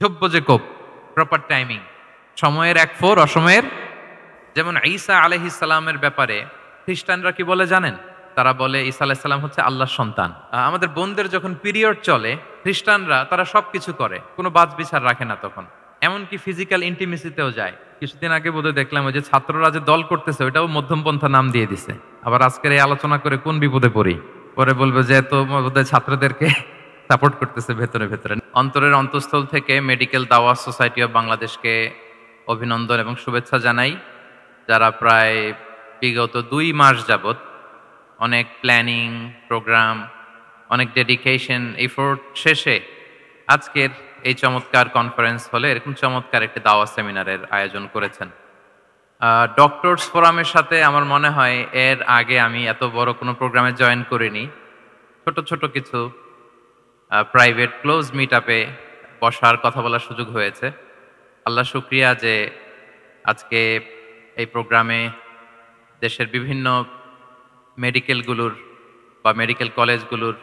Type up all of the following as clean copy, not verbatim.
সভ্য যে কোপ, প্রপার টাইমিং, সময়ের এক ফোর অসময়ের। যেমন ঈসা আলাইহিস সালামের ব্যাপারে খ্রিস্টানরা কি বলে জানেন? তারা বলে ঈসা আলাইহিস সালাম হচ্ছে আল্লাহর সন্তান। আমাদের বোনদের যখন পিরিয়ড চলে, খ্রিস্টানরা তারা সবকিছু করে, কোনো বাছবিচার রাখে না তখন। এমনকি ফিজিক্যাল ইন্টিমেসিতেও যায়। কিছুদিন আগে বোধহয় দেখলাম ওই যে ছাত্ররা যে দল করতেছে ওইটাও মধ্যমপন্থা নাম দিয়ে দিছে। আবার আজকের এই আলোচনা করে কোন বিপদে পড়ি, পরে বলবে যে তো বোধহয় ছাত্রদেরকে সাপোর্ট করতেছে ভেতরে ভেতরে। অন্তরের অন্তঃস্থল থেকে মেডিকেল দাওয়াত সোসাইটি অফ বাংলাদেশকে অভিনন্দন এবং শুভেচ্ছা জানাই, যারা প্রায় বিগত 2 মাস যাবত অনেক প্ল্যানিং, প্রোগ্রাম, অনেক ডেডিকেশন, এফোর্ট শেষে আজকের এই চমৎকার কনফারেন্স হলে এরকম চমৎকার একটি দাওয়া সেমিনারের আয়োজন করেছেন। ডক্টরস ফোরামের সাথে আমার মনে হয় এর আগে আমি এত বড় কোনো প্রোগ্রামে জয়েন করিনি। ছোট ছোট কিছু প্রাইভেট ক্লোজ মিট আপে বসার, কথা বলার সুযোগ হয়েছে। আল্লাহ শুক্রিয়া যে আজকে এই প্রোগ্রামে দেশের বিভিন্ন মেডিকেলগুলোর বা মেডিকেল কলেজগুলোর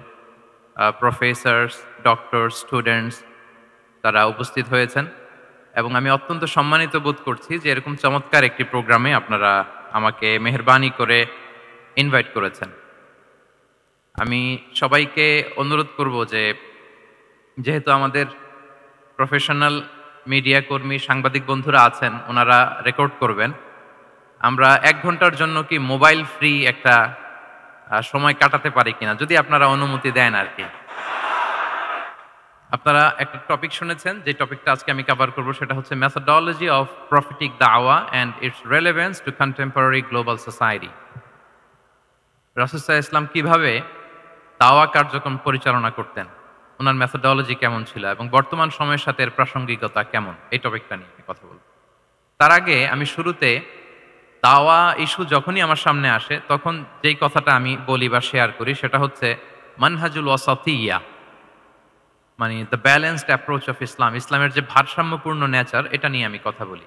প্রফেসরস, ডক্টর, স্টুডেন্টস তারা উপস্থিত হয়েছেন এবং আমি অত্যন্ত সম্মানিত বোধ করছি যে এরকম চমৎকার একটি প্রোগ্রামে আপনারা আমাকে মেহেরবানি করে ইনভাইট করেছেন। আমি সবাইকে অনুরোধ করব যে যেহেতু আমাদের প্রফেশনাল মিডিয়া কর্মী, সাংবাদিক বন্ধুরা আছেন, ওনারা রেকর্ড করবেন, আমরা 1 ঘন্টার জন্য কি মোবাইল ফ্রি একটা সময় কাটাতে পারি কিনা, যদি আপনারা অনুমতি দেন আর কি। আপনারা একটা টপিক শুনেছেন, যে টপিকটা আজকে আমি কভার করব সেটা হচ্ছে মেথোডোলজি অফ প্রফিটিক দাওয়া and its relevance to contemporary global society. রাসূল সাল্লাল্লাহু আলাইহি ওয়াসাল্লাম কিভাবে দাওয়া কার্যক্রম পরিচালনা করতেন, ওনার মেথোডোলজি কেমন ছিল এবং বর্তমান সময়ের সাথে এর প্রাসঙ্গিকতা কেমন, এই টপিকটা নিয়ে আমি কথা বলব। তার আগে আমি শুরুতে দাওয়া ইস্যু যখনই আমার সামনে আসে তখন যেই কথাটা আমি বলি বা শেয়ার করি সেটা হচ্ছে মানহাজুল ওয়াসাতিয়্যা, মানে the balanced approach of Islam, ইসলামের যে ভারসাম্যপূর্ণ নেচার, এটা নিয়ে আমি কথা বলি।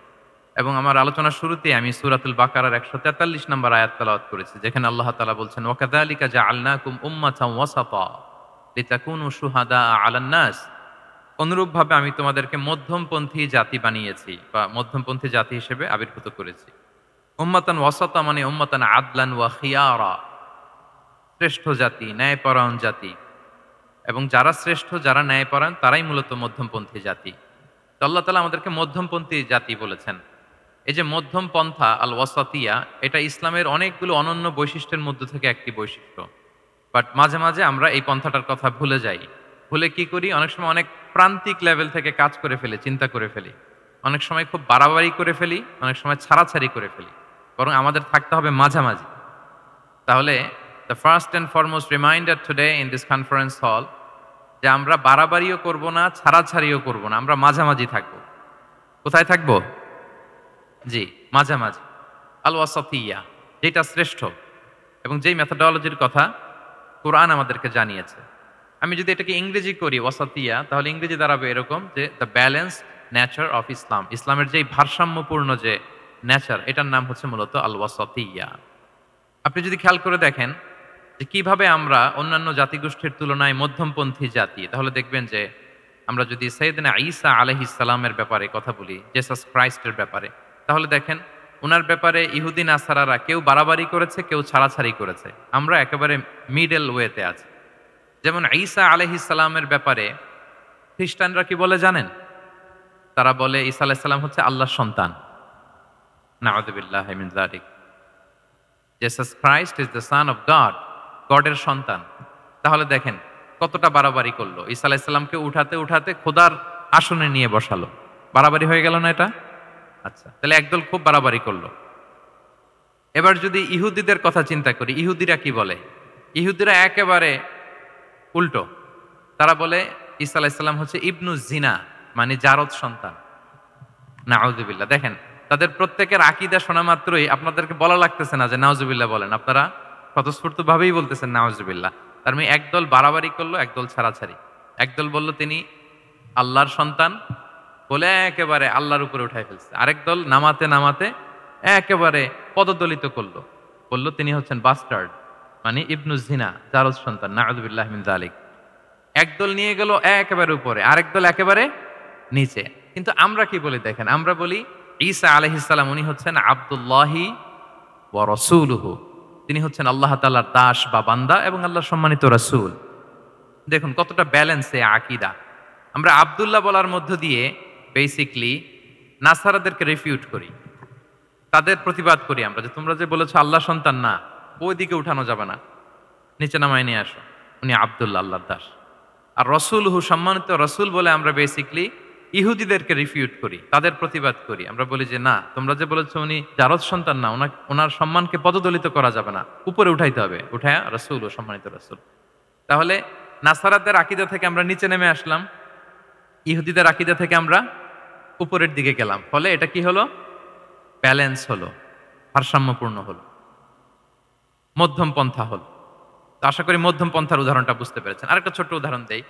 এবং আমার আলোচনার শুরুতে আমি সূরাতুল বাকারার 143 নম্বর আয়াত তেলাওয়াত করেছি, যেখানে আল্লাহ তাআলা বলছেন ওয়াকাযালিকা জাআলনাকুম উম্মাতান ওয়াসাতা লিতাকুনু শুহাদা আলান নাস। অনুরূপভাবে আমি তোমাদেরকে মধ্যমপন্থী জাতি বানিয়েছি বা মধ্যমপন্থী জাতি হিসেবে আবির্ভূত করেছি। উম্মাতান ওয়াসাতা মানে উম্মাতান আদলান ওয়া খিয়ারা, শ্রেষ্ঠ জাতি, ন্যায়পরায়ণ জাতি, এবং যারা শ্রেষ্ঠ, যারা ন্যায়পরায়ণ তারাই মূলত মধ্যমপন্থী জাতি। তো আল্লাহ তাআলা আমাদেরকে মধ্যমপন্থী জাতি বলেছেন। এই যে মধ্যম পন্থা আল ওয়াসাতিয়া, এটা ইসলামের অনেকগুলো অনন্য বৈশিষ্ট্যের মধ্যে থেকে একটি বৈশিষ্ট্য। বাট মাঝে মাঝে আমরা এই পন্থাটার কথা ভুলে যাই। ভুলে কি করি, অনেক সময় অনেক প্রান্তিক লেভেল থেকে কাজ করে ফেলি, চিন্তা করে ফেলি, অনেক সময় খুব বাড়াবাড়ি করে ফেলি, অনেক সময় ছাড়াছাড়ি করে ফেলি। বরং আমাদের থাকতে হবে মাঝামাঝি। তাহলে the first and foremost reminder today in this conference hall যে আমরা বাড়াবাড়িও করব না, ছাড়াছাড়িও করব না, আমরা মাঝামাঝি থাকবো। কোথায় থাকবো? জি, মাঝামাঝি, আল ওয়াসাতিয়া, যেটা শ্রেষ্ঠ এবং যেই মেথোডোলজির কথা কোরআন আমাদেরকে জানিয়েছে। আমি যদি এটাকে ইংরেজি করি ওয়াসাতিয়া, তাহলে ইংরেজি দাঁড়াবে এরকম যে the balanced nature of Islam, ইসলামের যেই ভারসাম্যপূর্ণ যে নেচার, এটার নাম হচ্ছে মূলত আল ওয়াসাতিয়া। আপনি যদি খেয়াল করে দেখেন যে কিভাবে আমরা অন্যান্য জাতিগোষ্ঠীর তুলনায় মধ্যমপন্থী জাতি, তাহলে দেখবেন যে আমরা যদি সাইয়েদনা ঈসা আলাইহিস সালামের ব্যাপারে কথা বলি, জেসাস ক্রাইস্টের ব্যাপারে, তাহলে দেখেন ওনার ব্যাপারে ইহুদি নাসারারা কেউ বাড়াবাড়ি করেছে, কেউ ছাড়াছাড়ি করেছে, আমরা একেবারে মিডল ওয়েতে আছি। যেমন ঈসা আলাইহিস সালামের ব্যাপারে খ্রিস্টানরা কি বলে জানেন? তারা বলে ঈসা আলাইহিস সালাম হচ্ছে আল্লাহর সন্তান। নাউযুবিল্লাহি মিন যালিক। Jesus Christ is the son of God, গডের সন্তান। তাহলে দেখেন কতটা বাড়াবাড়ি করলো, ঈসা আলাইহিস সালামকে উঠাতে উঠাতে খোদার আসনে নিয়ে বসালো। বাড়াবাড়ি হয়ে গেল না এটা? আচ্ছা, তাহলে একদল খুব বাড়াবাড়ি করলো। এবার যদি ইহুদিদের কথা চিন্তা করি, ইহুদিরা কি বলে? ইহুদিরা একেবারে উল্টো। তারা বলে ঈসা আলাইহিস সালাম হচ্ছে ইবনু জিনা, মানে জারদ সন্তান। নাউযুবিল্লাহ। দেখেন তাদের প্রত্যেকের আকীদা শোনা মাত্রই আপনাদেরকে বলা লাগতেছে না যে নাউযুবিল্লাহ বলেন, আপনারা স্বতঃস্ফূর্ত ভাবেই বলতেছেন নাউযুবিল্লাহ। তার মানে একদল বাড়াবাড়ি করলো, একদল ছাড়াছাড়ি। একদল বলল তিনি আল্লাহর সন্তান বলে একেবারে আল্লাহর উপরে উঠাই ফেলছে, আরেক দল নামাতে নামাতে একেবারে পদদলিত করলো, বলল তিনি হচ্ছেন বাস্টার্ড, মানে ইবনু জিনা, জারদ সন্তান। নাউযুবিল্লাহি মিন যালিক। একদল নিয়ে গেল একেবারে উপরে, আরেক দল একেবারে নিচে। কিন্তু আমরা কি বলি দেখেন, আমরা বলি ঈসা আলাইহিস সালাম উনি হচ্ছেন আব্দুল্লাহি ওয়া রাসূলুহু। তিনি হচ্ছেন আল্লাহ তাআলার দাস বা বান্দা এবং আল্লাহর সম্মানিত রাসূল। দেখুন কতটা ব্যালেন্স এই আকীদা। আমরা আব্দুল্লাহ বলার মধ্য দিয়ে বেসিক্যালি নাসারাদেরকে রিফিউট করি। তাদের প্রতিবাদ করি আমরা যে তোমরা যে বলেছো আল্লাহ সন্তান না, ওইদিকে উঠানো যাবে না। নিচে নামায় নিয়ে আসো। উনি আব্দুল্লাহ আল্লাহর দাস। আর রাসূলুহু সম্মানিত রাসূল বলে আমরা বেসিক্যালি ইহুদিদেরকে রিফিউট করি, তাদের প্রতিবাদ করি। আমরা বলি যে না, তোমরা যে বলেছো উনি জারজ সন্তান না, ওনার সম্মানকে পদদলিত করা যাবে না, উপরে উঠাইতে হবে। উঠায়া রাসূল ও সম্মানিত রাসূল। তাহলে নাসারাদের আকীদা থেকে আমরা নিচে নেমে আসলাম, ইহুদিদের আকীদা থেকে আমরা উপরের দিকে গেলাম। ফলে এটা কি হলো? ব্যালেন্স হলো, ভারসাম্যপূর্ণ হলো, মধ্যম পন্থা হলো। তো আশা করি মধ্যম পন্থার উদাহরণটা বুঝতে পেরেছেন। আরেকটা ছোট্ট উদাহরণ দেই।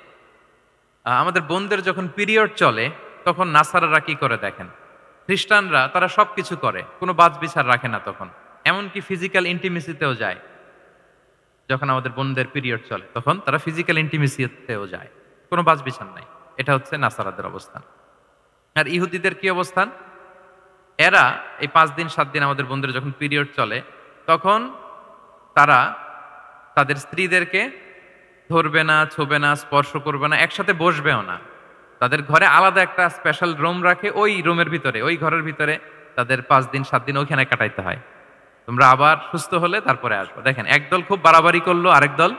আমাদের বোনদের যখন পিরিয়ড চলে তখন নাসারারা কি করে দেখেন, খ্রিস্টানরা তারা সবকিছু করে, কোনো বাছবিচার রাখে না। তখন এমনকি ফিজিক্যাল ইন্টিমেসিতেও যায়। যখন আমাদের বোনদের পিরিয়ড চলে তখন তারা ফিজিক্যাল ইন্টিমেসিতেও যায়, কোনো বাছবিচার নাই। এটা হচ্ছে নাসারাদের অবস্থান। আর ইহুদিদের কি অবস্থান? এরা এই 5 দিন 7 দিন আমাদের বোনদের যখন পিরিয়ড চলে তখন তারা তাদের স্ত্রীদেরকে ধরবে না, ছোবে না, স্পর্শ করবে না, একসাথে বসবেও না। তাদের ঘরে আলাদা একটা স্পেশাল রুম রাখে, ওই রুমের ভিতরে, ওই ঘরের ভিতরে তাদের 5 দিন 7 দিন ওইখানে কাটাইতে হয়। তোমরা আবার সুস্থ হলে তারপরে আসবো। দেখেন একদল খুব বাড়াবাড়ি করলো, আরেক দল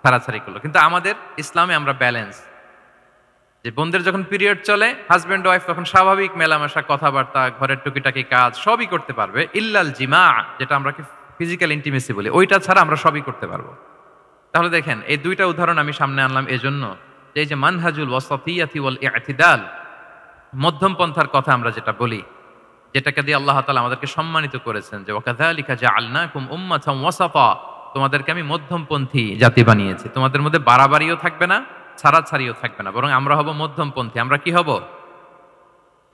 ছাড়াছাড়ি করলো। কিন্তু আমাদের ইসলামে আমরা ব্যালেন্স, যে বোনদের যখন পিরিয়ড চলে হাজব্যান্ড ওয়াইফ তখন স্বাভাবিক মেলামেশা, কথাবার্তা, ঘরের টুকিটাকি কাজ সবই করতে পারবে। ইল্লাল জিমা, যেটা আমরা ফিজিক্যাল ইন্টিমেসি বলি, ওইটা ছাড়া আমরা সবই করতে পারবো। তাহলে দেখেন এই দুইটা উদাহরণ আমি সামনে আনলাম এজন্য যে এই যে মানহাজুল ওয়াসাতিয়াতি ওয়াল ইতিদাল, মধ্যম পন্থার কথা আমরা যেটা বলি, যেটাকে দিয়ে আল্লাহ তাআলা আমাদেরকে সম্মানিত করেছেন যে ওয়াকাযালিকা জাআলনাকুম উম্মাতাম ওয়াসাতা, তোমাদেরকে আমি মধ্যমপন্থী জাতি বানিয়েছি। তোমাদের মধ্যে বাড়াবাড়িও থাকবে না, ছাড়াছাড়িও থাকবে না, বরং আমরা হব মধ্যমপন্থী। আমরা কি হব?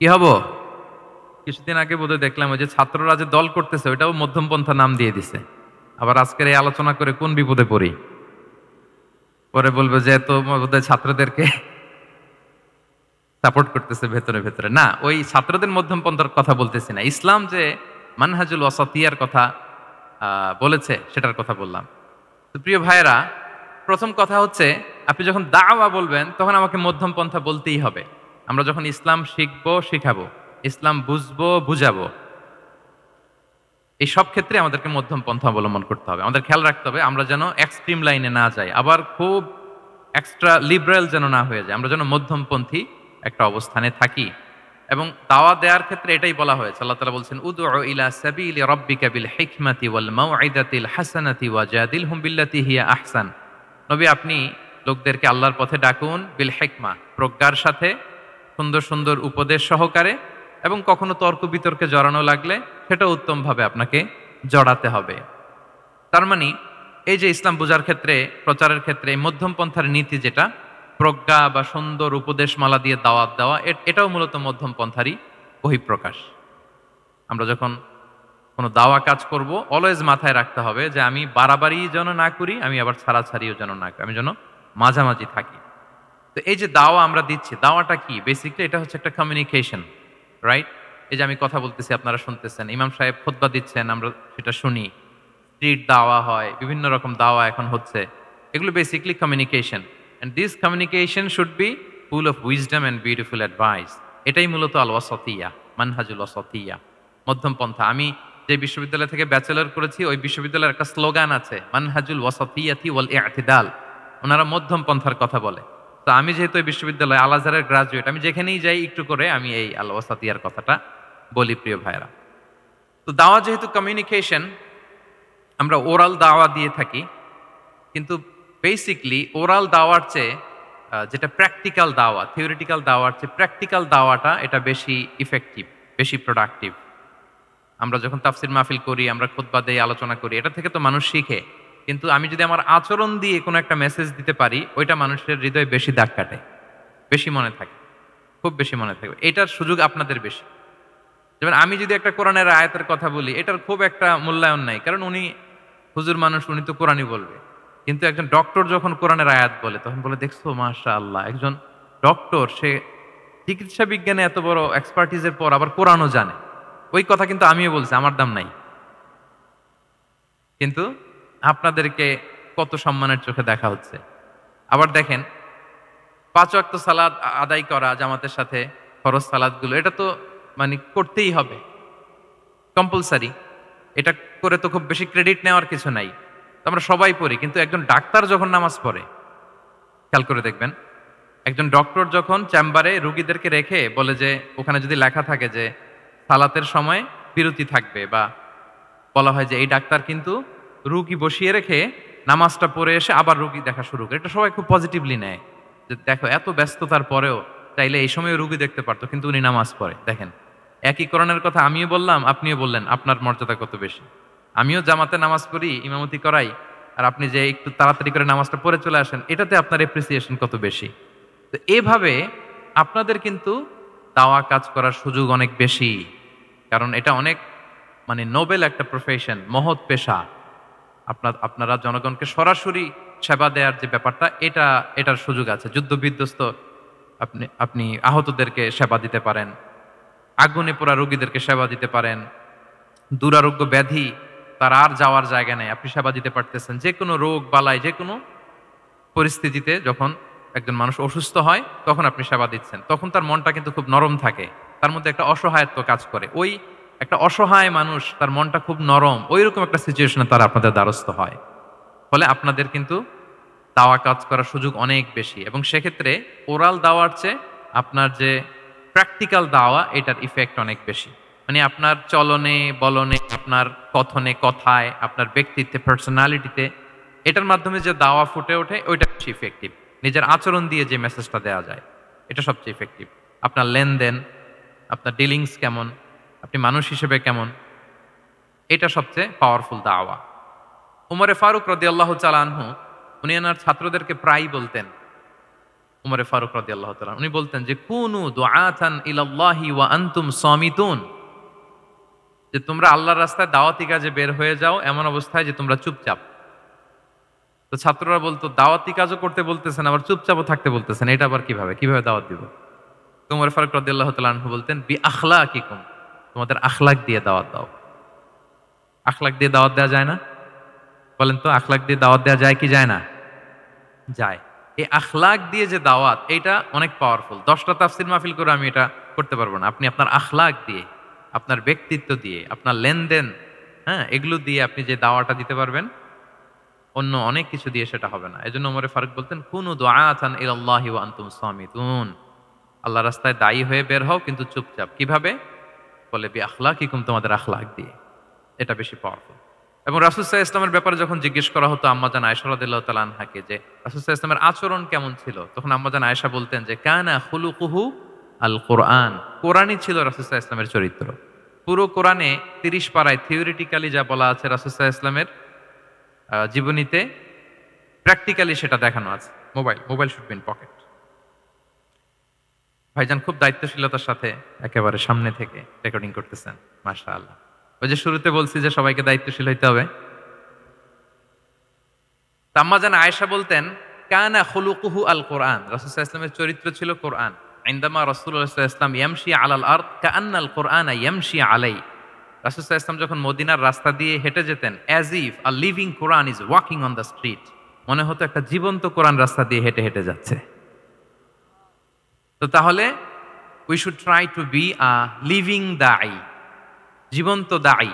কি হব? কিছুদিন আগে বোধহয় দেখলাম ওই যে ছাত্ররা যে দল করতেছে ওইটাও মধ্যমপন্থা নাম দিয়ে দিছে। আবার আজকের এই আলোচনা করে কোন বিপদে পড়ি, পরে বলবে যে তো বোধহয় ছাত্রদেরকে সাপোর্ট করতেছে ভেতরে ভেতরে। না, ওই ছাত্রদের মধ্যম পন্থার কথা বলতেছি না, ইসলাম যে মানহাজুল ওয়াসাতিয়ার কথা বলেছে সেটার কথা বললাম। তো প্রিয় ভাইয়েরা, প্রথম কথা হচ্ছে আপনি যখন দাওয়া বলবেন তখন আমাকে মধ্যম পন্থা বলতেই হবে। আমরা যখন ইসলাম শিখবো, শিখাবো, ইসলাম বুঝবো, বুঝাবো, এই সব ক্ষেত্রে আমাদেরকে মধ্যম পন্থা অবলম্বন করতে হবে। আমাদের খেয়াল রাখতে হবে আমরা যেন এক্সট্রিম লাইনে না যাই, আবার খুব এক্সট্রা লিবারেল যেন না হয়ে যায়। আমরা যেন মধ্যমপন্থী একটা অবস্থানে থাকি। এবং দাওয়া দেওয়ার ক্ষেত্রে এটাই বলা হয়েছে, আল্লাহ তাআলা বলছেন উদউ ইলা সাবিলি রাব্বিকা বিল হিকমাতি ওয়াল মাউইদাতিল হাসানাতি ওয়াজাদিলহুম বিল্লাতি হিয়া আহসান। নবী, আপনি লোকদেরকে আল্লাহর পথে ডাকুন বিল হিকমা, প্রজ্ঞার সাথে, সুন্দর সুন্দর উপদেশ সহকারে, এবং কখনো তর্ক বিতর্কে জড়ানো লাগলে সেটা উত্তমভাবে আপনাকে জড়াতে হবে। তার মানে এই যে ইসলাম বোঝার ক্ষেত্রে, প্রচারের ক্ষেত্রে এই মধ্যম পন্থার নীতি, যেটা প্রজ্ঞা বা সুন্দর উপদেশমালা দিয়ে দাওয়াত দেওয়া, এটাও মূলত মধ্যম পন্থারই বহিঃপ্রকাশ। আমরা যখন কোনো দাওয়া কাজ করব অলওয়েজ মাথায় রাখতে হবে যে আমি বাড়াবাড়ি যেন না করি, আমি আবার ছাড়াছাড়িও যেন না করি, আমি যেন মাঝামাঝি থাকি। তো এই যে দাওয়া আমরা দিচ্ছি, দাওয়াটা কি? বেসিক্যালি এটা হচ্ছে একটা কমিউনিকেশন, রাইট? এই যে আমি কথা বলতেছি, আপনারা শুনতেছেন, ইমাম সাহেব খুতবা দিচ্ছেন, আমরা সেটা শুনি, স্ট্রিট দাওয়া হয়, বিভিন্ন রকম দাওয়া এখন হচ্ছে। এগুলো basically communication, and this communication should be full of wisdom and beautiful advice. এটাই মূলত আল ওয়াসাতিয়া, মানহাজুল ওয়াসাতিয়া, মধ্যম পন্থা। আমি যে বিশ্ববিদ্যালয় থেকে ব্যাচেলর করেছি ওই বিশ্ববিদ্যালয়ের একটা স্লোগান আছে, মানহাজুল ওয়াসাতিয়াতি ওয়াল ইতিদাল। ওনারা মধ্যম পন্থার কথা বলে। তো আমি যেহেতু এই বিশ্ববিদ্যালয় আল আজহারের গ্রাজুয়েট, আমি যেখানেই যাই একটু করে আমি এই আল ওয়াসাতিয়ার কথাটা বলি প্রিয় ভাইরা। তো দাওয়া যেহেতু কমিউনিকেশন, আমরা ওরাল দাওয়া দিয়ে থাকি, কিন্তু বেসিকলি ওরাল দাওয়ার চেয়ে যেটা প্র্যাকটিক্যাল দাওয়া, থিওরিটিক্যাল দাওয়ার চেয়ে প্র্যাকটিক্যাল দাওয়াটা এটা বেশি ইফেক্টিভ, বেশি প্রোডাক্টিভ। আমরা যখন তাফসির মাহফিল করি, আমরা খুতবা দেই, আলোচনা করি, এটা থেকে তো মানুষ শিখে। কিন্তু আমি যদি আমার আচরণ দিয়ে কোনো একটা মেসেজ দিতে পারি, ওইটা মানুষের হৃদয়ে বেশি দাগ কাটে, বেশি মনে থাকে, খুব বেশি মনে থাকবে। এটার সুযোগ আপনাদের বেশি। যেমন আমি যদি একটা কোরআনের আয়াতের কথা বলি, এটার খুব একটা মূল্যায়ন নাই, কারণ উনি হুজুর মানুষ, উনি তো কোরআনই বলবে। কিন্তু একজন ডক্টর যখন কোরআনের আয়াত বলে তখন বলে, দেখছো মাশাআল্লাহ, একজন ডক্টর, সে চিকিৎসা বিজ্ঞানে এত বড় এক্সপার্টিজের পর আবার কোরআনও জানে, ওই কথা কিন্তু আমিও বলছি, আমার দাম নাই। কিন্তু আপনাদেরকে কত সম্মানের চোখে দেখা হচ্ছে। আবার দেখেন, ৫ ওয়াক্ত সালাত আদায় করা জামাতের সাথে, ফরজ সালাতগুলো, এটা তো মানে করতেই হবে, কম্পালসারি। এটা করে তো খুব বেশি ক্রেডিট নেওয়ার কিছু নাই, তো আমরা সবাই পড়ি। কিন্তু একজন ডাক্তার যখন নামাজ পড়ে, খেয়াল করে দেখবেন, একজন ডক্টর যখন চেম্বারে রুগীদেরকে রেখে বলে যে ওখানে যদি লেখা থাকে যে সালাতের সময় বিরতি থাকবে, বা বলা হয় যে এই ডাক্তার কিন্তু রুগী বসিয়ে রেখে নামাজটা পড়ে এসে আবার রুগী দেখা শুরু করে, এটা সবাই খুব পজিটিভলি নেয় যে দেখো এত ব্যস্ততার পরেও চাইলে এই সময় রুগী দেখতে পারতো, কিন্তু উনি নামাজ পড়ে। দেখেন, একই করণের কথা আমিও বললাম, আপনিও বললেন, আপনার মর্যাদা কত বেশি। আমিও জামাতে নামাজ পড়ি, ইমামতি করাই, আর আপনি যে একটু তাড়াতাড়ি করে নামাজটা পড়ে চলে আসেন, এটাতে আপনার এপ্রিসিয়েশন কত বেশি। তো এভাবে আপনাদের কিন্তু দাওয়া কাজ করার সুযোগ অনেক বেশি, কারণ এটা অনেক মানে নোবেল একটা প্রফেশন, মহৎ পেশা। আপনারা জনগণকে সরাসরি সেবা দেওয়ার যে ব্যাপারটা, এটার সুযোগ আছে। যুদ্ধ বিধ্বস্ত আপনি আহতদেরকে সেবা দিতে পারেন, আগুনে পোড়া রোগীদেরকে সেবা দিতে পারেন, দুরারোগ্য ব্যাধি তার আর যাওয়ার জায়গা নেই, আপনি সেবা দিতে পারতেছেন। যে কোনো রোগ বালাই, যে কোনো পরিস্থিতিতে যখন একজন মানুষ অসুস্থ হয় তখন আপনি সেবা দিচ্ছেন, তখন তার মনটা কিন্তু খুব নরম থাকে, তার মধ্যে একটা অসহায়ত্ব কাজ করে। ওই একটা অসহায় মানুষ, তার মনটা খুব নরম, ওই রকম একটা সিচুয়েশনে তারা আপনাদের দ্বারস্থ হয়। ফলে আপনাদের কিন্তু দাওয়া কাজ করার সুযোগ অনেক বেশি, এবং সেক্ষেত্রে ওরাল দাওয়ার চেয়ে আপনার যে প্র্যাকটিক্যাল দাওয়া, এটার ইফেক্ট অনেক বেশি। মানে আপনার চলনে বলনে, আপনার কথনে কথায়, আপনার ব্যক্তিত্বে, পার্সোনালিটিতে, এটার মাধ্যমে যে দাওয়া ফুটে ওঠে, ওইটা বেশি ইফেক্টিভ। নিজের আচরণ দিয়ে যে মেসেজটা দেওয়া যায়, এটা সবচেয়ে ইফেক্টিভ। আপনার লেনদেন, আপনার ডিলিংস কেমন, আপনি মানুষ হিসেবে কেমন, এটা সবচেয়ে পাওয়ারফুল দাওয়া। উমরে ফারুক রাদিয়াল্লাহু তাআলা আনহু, উনি ওনার ছাত্রদেরকে প্রায়ই বলতেন, উমরে ফারুক রাদিয়াল্লাহু তাআলা, উনি বলতেন যে কুনু দুআতান ইলাল্লাহি ওয়া আনতুম সামিতুন, যে তোমরা আল্লাহর রাস্তায় দাওয়াতি কাজে বের হয়ে যাও এমন অবস্থায় যে তোমরা চুপচাপ। তো ছাত্ররা বলতো, দাওয়াতি কাজও করতে বলতেছেন, আবার চুপচাপও থাকতে বলতেছেন, এটা আবার কিভাবে দাওয়াত দিব? তো উমর ফারুক রাদিয়াল্লাহু তাআলা আনহু বলতেন, বি আখলাকিকুম, তোমাদের আখলাক দিয়ে দাওয়াত দাও। আখলাক দিয়ে দাওয়াত দেওয়া যায় না? বলেন তো, আখলাক দিয়ে দাওয়াত দেওয়া যায় কি যায় না? যায়। এই আখলাক দিয়ে যে দাওয়াত, এটা অনেক পাওয়ারফুল। 10টা তাফসীর মাহফিল করে আমি এটা করতে পারবো না। আপনি আপনার আখলাক দিয়ে, আপনার ব্যক্তিত্ব দিয়ে, আপনার লেনদেন, হ্যাঁ, এগুলো দিয়ে আপনি যে দাওয়াটা দিতে পারবেন, অন্য অনেক কিছু দিয়ে সেটা হবে না। এজন্য ওমরে ফারুক বলতেন, কুনু দুআতান ইলাল্লাহি ওয়া আনতুম সামিতুন, আল্লাহর রাস্তায় দায়ী হয়ে বের হও কিন্তু চুপচাপ। কিভাবে? বলে বি আখলাকিকুম, তোমাদের আখলাক দিয়ে। এটা বেশি পাওয়ারফুল। এবং রাসূল সাল্লাল্লাহু আলাইহি ওয়াসাল্লামের ব্যাপারে যখন জিজ্ঞেস করা হতো আম্মাজান আয়েশা রাদিয়াল্লাহু তাআলা আনহাকে যে রাসূল সাল্লাল্লাহু আলাইহি ওয়াসাল্লামের আচরণ কেমন ছিল, তখন আম্মাজান আয়েশা বলতেন যে কানা খুলুকুহু আল কোরআন, কোরআনই ছিল রাসূল সাল্লাল্লাহু আলাইহি ওয়াসাল্লামের চরিত্র। পুরো কোরআনে 30 পারায় থিওরিটিক্যালি যা বলা আছে রাসূল সাল্লাল্লাহু আলাইহি ওয়াসাল্লামের জীবনীতে, প্র্যাকটিক্যালি সেটা দেখানো আছে। Mobile should be in pocket. ভাইজান খুব দায়িত্বশীলতার সাথে একেবারে সামনে থেকে রেকর্ডিং করতেছেন, মাশাআল্লাহ। ওই যে শুরুতে বলছি যে সবাইকে দায়িত্বশীল হইতে হবে। আম্মাজান আয়েশা বলতেন, কানা খুলুকুহু আল কোরআন, রাসূল সাল্লাল্লাহু আলাইহি ওয়াসাল্লামের চরিত্র ছিল কোরআন। ইনদামা রাসূলুল্লাহ সাল্লাল্লাহু আলাইহি ওয়াসাল্লাম ইয়ামশি আলাল আরদ কাআন্নাল কোরআনা ইয়ামশি আলাই, রাসূল সাল্লাল্লাহু আলাইহি ওয়াসাল্লাম যখন মদিনার রাস্তা দিয়ে হেঁটে যেতেন, as if a living Quran is walking on the street, মনে হতো একটা জীবন্ত কোরআন রাস্তা দিয়ে হেঁটে হেঁটে যাচ্ছে। তো তাহলে we should try to be a living দাঈ, জীবন্ত দাঈ,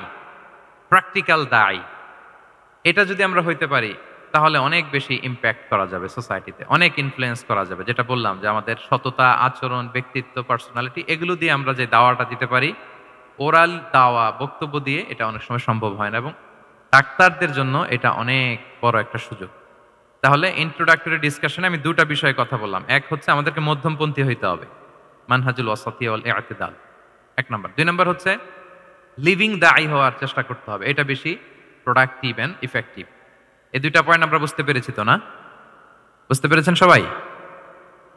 প্র্যাকটিক্যাল দাঈ। এটা যদি আমরা হইতে পারি, তাহলে অনেক বেশি ইম্প্যাক্ট করা যাবে সোসাইটিতে, অনেক ইনফ্লুয়েন্স করা যাবে। যেটা বললাম যে আমাদের সততা, আচরণ, ব্যক্তিত্ব, পার্সোনালিটি, এগুলো দিয়ে আমরা যে দাওয়াটা দিতে পারি, ওরাল দাওয়া, বক্তব্য দিয়ে, এটা অনেক সময় সম্ভব হয় না। এবং ডাক্তারদের জন্য এটা অনেক বড় একটা সুযোগ। তাহলে ইন্ট্রোডাক্টরি ডিসকাশনে আমি দুটা বিষয়ে কথা বললাম। এক হচ্ছে আমাদেরকে মধ্যমপন্থী হইতে হবে, মানহাজুল ওয়াসাতিয়া ওয়াল ইআতিদাল, 1 নাম্বার। 2 নাম্বার হচ্ছে লিভিং দাঈ হওয়ার চেষ্টা করতে হবে, এটা বেশি প্রোডাক্টিভ এন্ড ইফেক্টিভ। এই দুইটা পয়েন্ট আমরা বুঝতে পেরেছি তো না? বুঝতে পেরেছেন সবাই?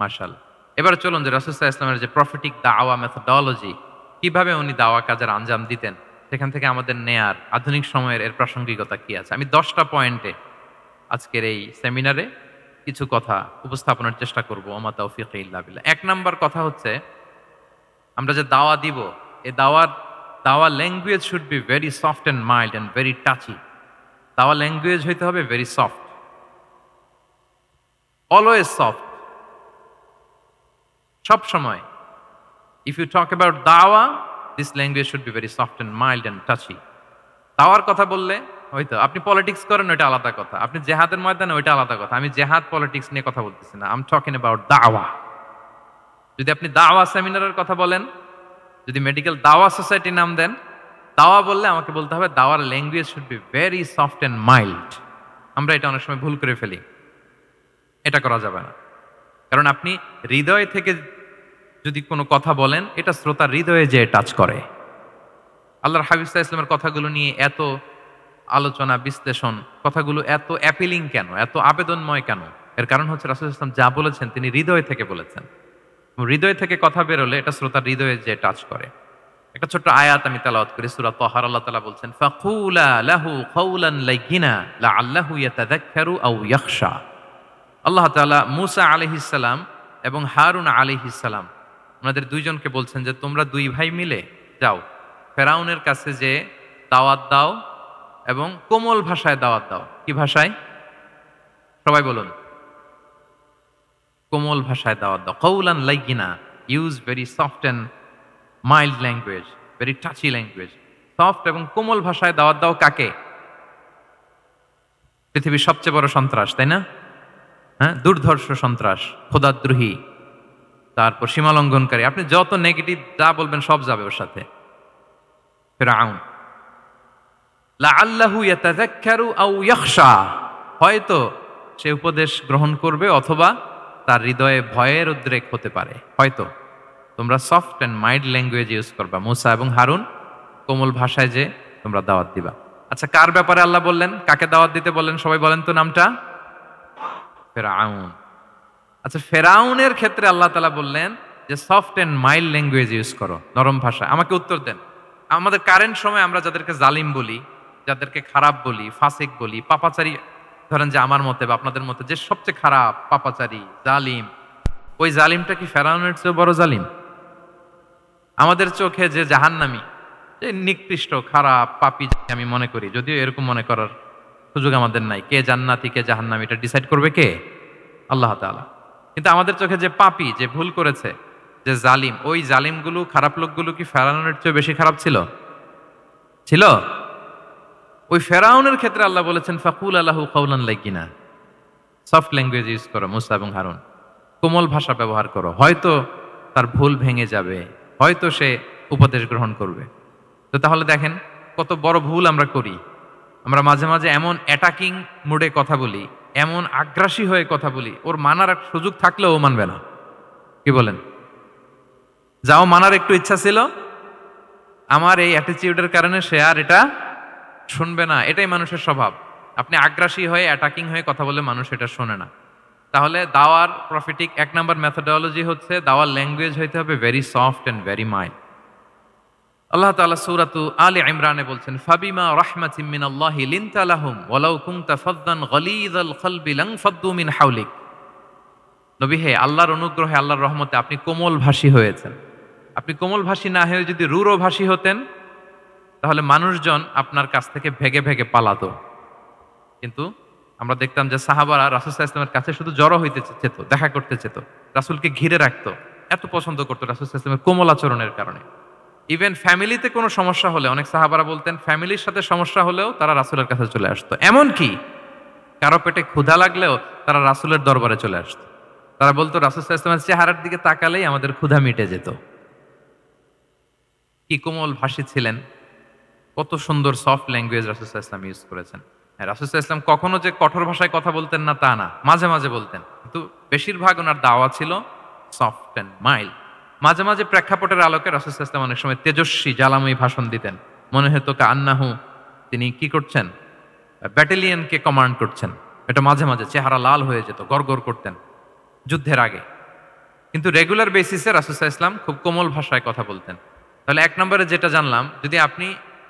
মাশাআল্লাহ। এবার চলুন যে রাসূল সাল্লাল্লাহু আলাইহি ওয়াসাল্লামের যে প্রফেটিক দাওয়া মেথোডোলজি, কিভাবে উনি দাওয়া কাজের আঞ্জাম দিতেন, সেখান থেকে আমাদের নেয়ার আধুনিক সময়ের এর প্রাসঙ্গিকতা কি আছে, আমি 10টা পয়েন্টে আজকের এই সেমিনারে কিছু কথা উপস্থাপনের চেষ্টা করব। ওমা তাওফীকি ইল্লা বিল্লাহ। 1 নাম্বার কথা হচ্ছে আমরা যে দাওয়া দিব, এই দাওয়া language should be very soft and mild and very touchy. দাওয়া ল্যাঙ্গুয়েজ হইতে হবে ভেরি সফট, অলওয়েজ সফট, সব সময়। ইফ ইউ টক অ্যাবাউট দাওয়া, this language should be very soft and mild and touchy. দাওয়ার কথা বললে হয়তো আপনি পলিটিক্স করেন, ওইটা আলাদা কথা। আপনি জেহাদের ময়দানে, ওইটা আলাদা কথা। আমি জেহাদ পলিটিক্স নিয়ে কথা বলতেছি না, আই এম টকিং অ্যাবাউট দাওয়া। যদি আপনি দাওয়া সেমিনারের কথা বলেন, যদি মেডিকেল দাওয়া সোসাইটি নাম দেন, দাওয়া বললে আমাকে বলতে হবে দাওয়ার language should be very soft and mild. আমরা এটা অনেক সময় ভুল করে ফেলি, এটা করা যাবে না। কারণ আপনি হৃদয় থেকে যদি কোনো কথা বলেন, এটা শ্রোতার হৃদয়ে যে টাচ করে। আল্লাহর হাবিব সাল্লাল্লাহু আলাইহি ওয়াসাল্লামের কথাগুলো নিয়ে এত আলোচনা, বিশ্লেষণ, কথাগুলো এত অ্যাপিলিং কেন, এত আবেদনময় কেন? এর কারণ হচ্ছে রাসূল সাল্লাল্লাহু আলাইহি ওয়াসাল্লাম যা বলেছেন তিনি হৃদয় থেকে বলেছেন। হৃদয় থেকে কথা বেরোলে এটা শ্রোতার হৃদয়ে যে টাচ করে। একটা ছোট্ট আয়াত আমি তেলাওয়াত করি, সূরা তাহার। আল্লাহ তাআলা বলছেন, ফাকুলা লাহু কাওলান লাইয়িনা লাআল্লাহু ইয়াতাযাক্কারু আও ইয়াখশা। আল্লাহ তাআলা মূসা আলাইহিস সালাম এবং হারুন আলাইহিস সালাম ওনাদের দুইজনকে বলছেন যে তোমরা দুই ভাই মিলে যাও, ফেরাউনের কাছে যে দাওয়াত দাও এবং কোমল ভাষায় দাওয়াত দাও। কি ভাষায়? সবাই বলুন। কোমল ভাষায় দাওয়াত দাও। কাওলান লাইয়িনা, use very soft and mild language, very touchy language. Soft এবং কোমল ভাষায় দাওয়াত দাও কাকে? পৃথিবীর সবচেয়ে বড় সন্ত্রাস, তাই না? হ্যাঁ, দুর্ধর্ষ সন্ত্রাস, খোদাদ্রোহী, তারপর সীমালঙ্ঘনকারী। আপনি যত নেগেটিভ যা বলবেন সব যাবে ওর সাথে। ফিরআউন, লাআল্লাহু ইয়াতাযাক্কারু আও ইয়াখশা, হয়তো সে উপদেশ গ্রহণ করবে অথবা তার হৃদয়ে ভয়ের উদ্রেক হতে পারে। হয়তো তোমরা soft and mild language use করবা, মূসা এবং হারুন, কোমল ভাষায় যে তোমরা দাওয়াত দিবা। আচ্ছা, কার ব্যাপারে আল্লাহ বললেন, কাকে দাওয়াত দিতে বললেন? সবাই বলেন তো নামটা। ফেরাউন। আচ্ছা, ফেরাউনের ক্ষেত্রে আল্লাহ তাআলা বললেন যে soft and mild language use করো, নরম ভাষা। আমাকে উত্তর দেন, আমাদের কারেন্ট সময় আমরা যাদেরকে জালিম বলি, যাদেরকে খারাপ বলি, ফাসিক বলি, পাপাচারী, ধরেন যে আমার মতে বা আপনাদের মতে যে সবচেয়ে খারাপ, পাপাচারী, জালিম, ওই জালিমটা কি ফেরাউনের চেয়ে বড় জালিম? আমাদের চোখে যে জাহান্নামী, যে নিকৃষ্ট, খারাপ, পাপী আমি মনে করি, যদিও এরকম মনে করার সুযোগ আমাদের নাই। কে জান্নাতি কে জাহান্নামী এটা ডিসাইড করবে কে? আল্লাহ তাআলা। কিন্তু আমাদের চোখে যে পাপী, যে ভুল করেছে, যে জালিম, ওই জালিমগুলো, খারাপ লোকগুলো কি ফেরাউনের চেয়ে বেশি খারাপ ছিল? ছিল? ওই ফেরাউনের ক্ষেত্রে আল্লাহ বলেছেন ফাকুলা লাহু কাওলান লাইয়িনা, সফট ল্যাঙ্গুয়েজ ইউজ করো মূসা এবং হারুন, কোমল ভাষা ব্যবহার করো। হয়তো তার ভুল ভেঙে যাবে, হয়তো সে উপদেশ গ্রহণ করবে। তো তাহলে দেখেন কত বড় ভুল আমরা করি। আমরা মাঝে মাঝে এমন অ্যাটাকিং মুডে কথা বলি, এমন আগ্রাসী হয়ে কথা বলি, ওর মানার এক সুযোগ থাকলেও ও মানবে না। কি বলেন? যাও মানার একটু ইচ্ছা ছিল, আমার এই অ্যাটিটিউডের কারণে সে আর এটা শুনবে না। এটাই মানুষের স্বভাব। আপনি আগ্রাসী হয়ে, অ্যাটাকিং হয়ে কথা বলে মানুষ এটা শোনে না। তাহলে দাওয়ার প্রফিটিক এক নাম্বার মেথোডোলজি হচ্ছে দাওয়ার ল্যাঙ্গুয়েজ হইতে হবে very soft and very mild. আল্লাহ তাআলা সূরাতু আলে ইমরানে বলছেন, ফাবিমা রাহমাতিম মিনাল্লাহি লিনতা লাহুম ওয়ালাউ কুনতা ফাদ্দান গালিযাল কলবি লানফাদ্দু মিন হাওলিক। নবী হে, আল্লাহর অনুগ্রহে, আল্লাহর রহমতে আপনি কোমল ভাষী হয়েছেন। আপনি কোমল ভাষী না হয়ে যদি রূঢ় ভাষী হতেন, তাহলে মানুষজন আপনার কাছ থেকে ভেগে ভেগে পালাতো। কিন্তু আমরা দেখতাম যে সাহাবারা রাসূল সাল্লাল্লাহু আলাইহি ওয়াসাল্লামের কাছে শুধু জড়ো হইতে চেত, দেখা করতে চেত, রাসূলকে ঘিরে রাখতো, এত পছন্দ করতো রাসূল সাল্লাল্লাহু আলাইহি ওয়াসাল্লামের কোমল আচরণের কারণে। ইভেন ফ্যামিলিতে কোনো সমস্যা হলে অনেক সাহাবারা বলতেন ফ্যামিলির সাথে সমস্যা হলেও তারা রাসূলের কাছে চলে আসতো। এমনকি কারো পেটে ক্ষুধা লাগলেও তারা রাসূলের দরবারে চলে আসতো। তারা বলতো রাসূল সাল্লাল্লাহু আলাইহি ওয়াসাল্লামের চেহারার দিকে তাকালেই আমাদের ক্ষুধা মিটে যেত। কি কোমল ভাষী ছিলেন, কত সুন্দর সফট ল্যাঙ্গুয়েজ রাসূল সাল্লাল্লাহু আলাইহি ওয়াসাল্লাম ইউজ করেছেন। হ্যাঁ, রাসূল সাল্লাল্লাহু আলাইহি ওয়াসাল্লাম কখনো যে কঠোর ভাষায় কথা বলতেন না তা না, মাঝে মাঝে বলতেন, কিন্তু বেশিরভাগ ওনার দাওয়া ছিল সফট অ্যান্ড মাইল্ড। মাঝে মাঝে প্রেক্ষাপটের আলোকে রাসূল সাল্লাল্লাহু আলাইহি ওয়াসাল্লাম অনেক সময় তেজস্বী, জ্বালাময়ী ভাষণ দিতেন। মনে হতো কান্নাহু তিনি কি করছেন, ব্যাটালিয়নকে কমান্ড করছেন। এটা মাঝে মাঝে চেহারা লাল হয়ে যেত, গড়গড় করতেন যুদ্ধের আগে। কিন্তু রেগুলার বেসিসে রাসূল সাল্লাল্লাহু আলাইহি ওয়াসাল্লাম খুব কোমল ভাষায় কথা বলতেন। তাহলে এক নম্বরে যেটা জানলাম, যদি আপনি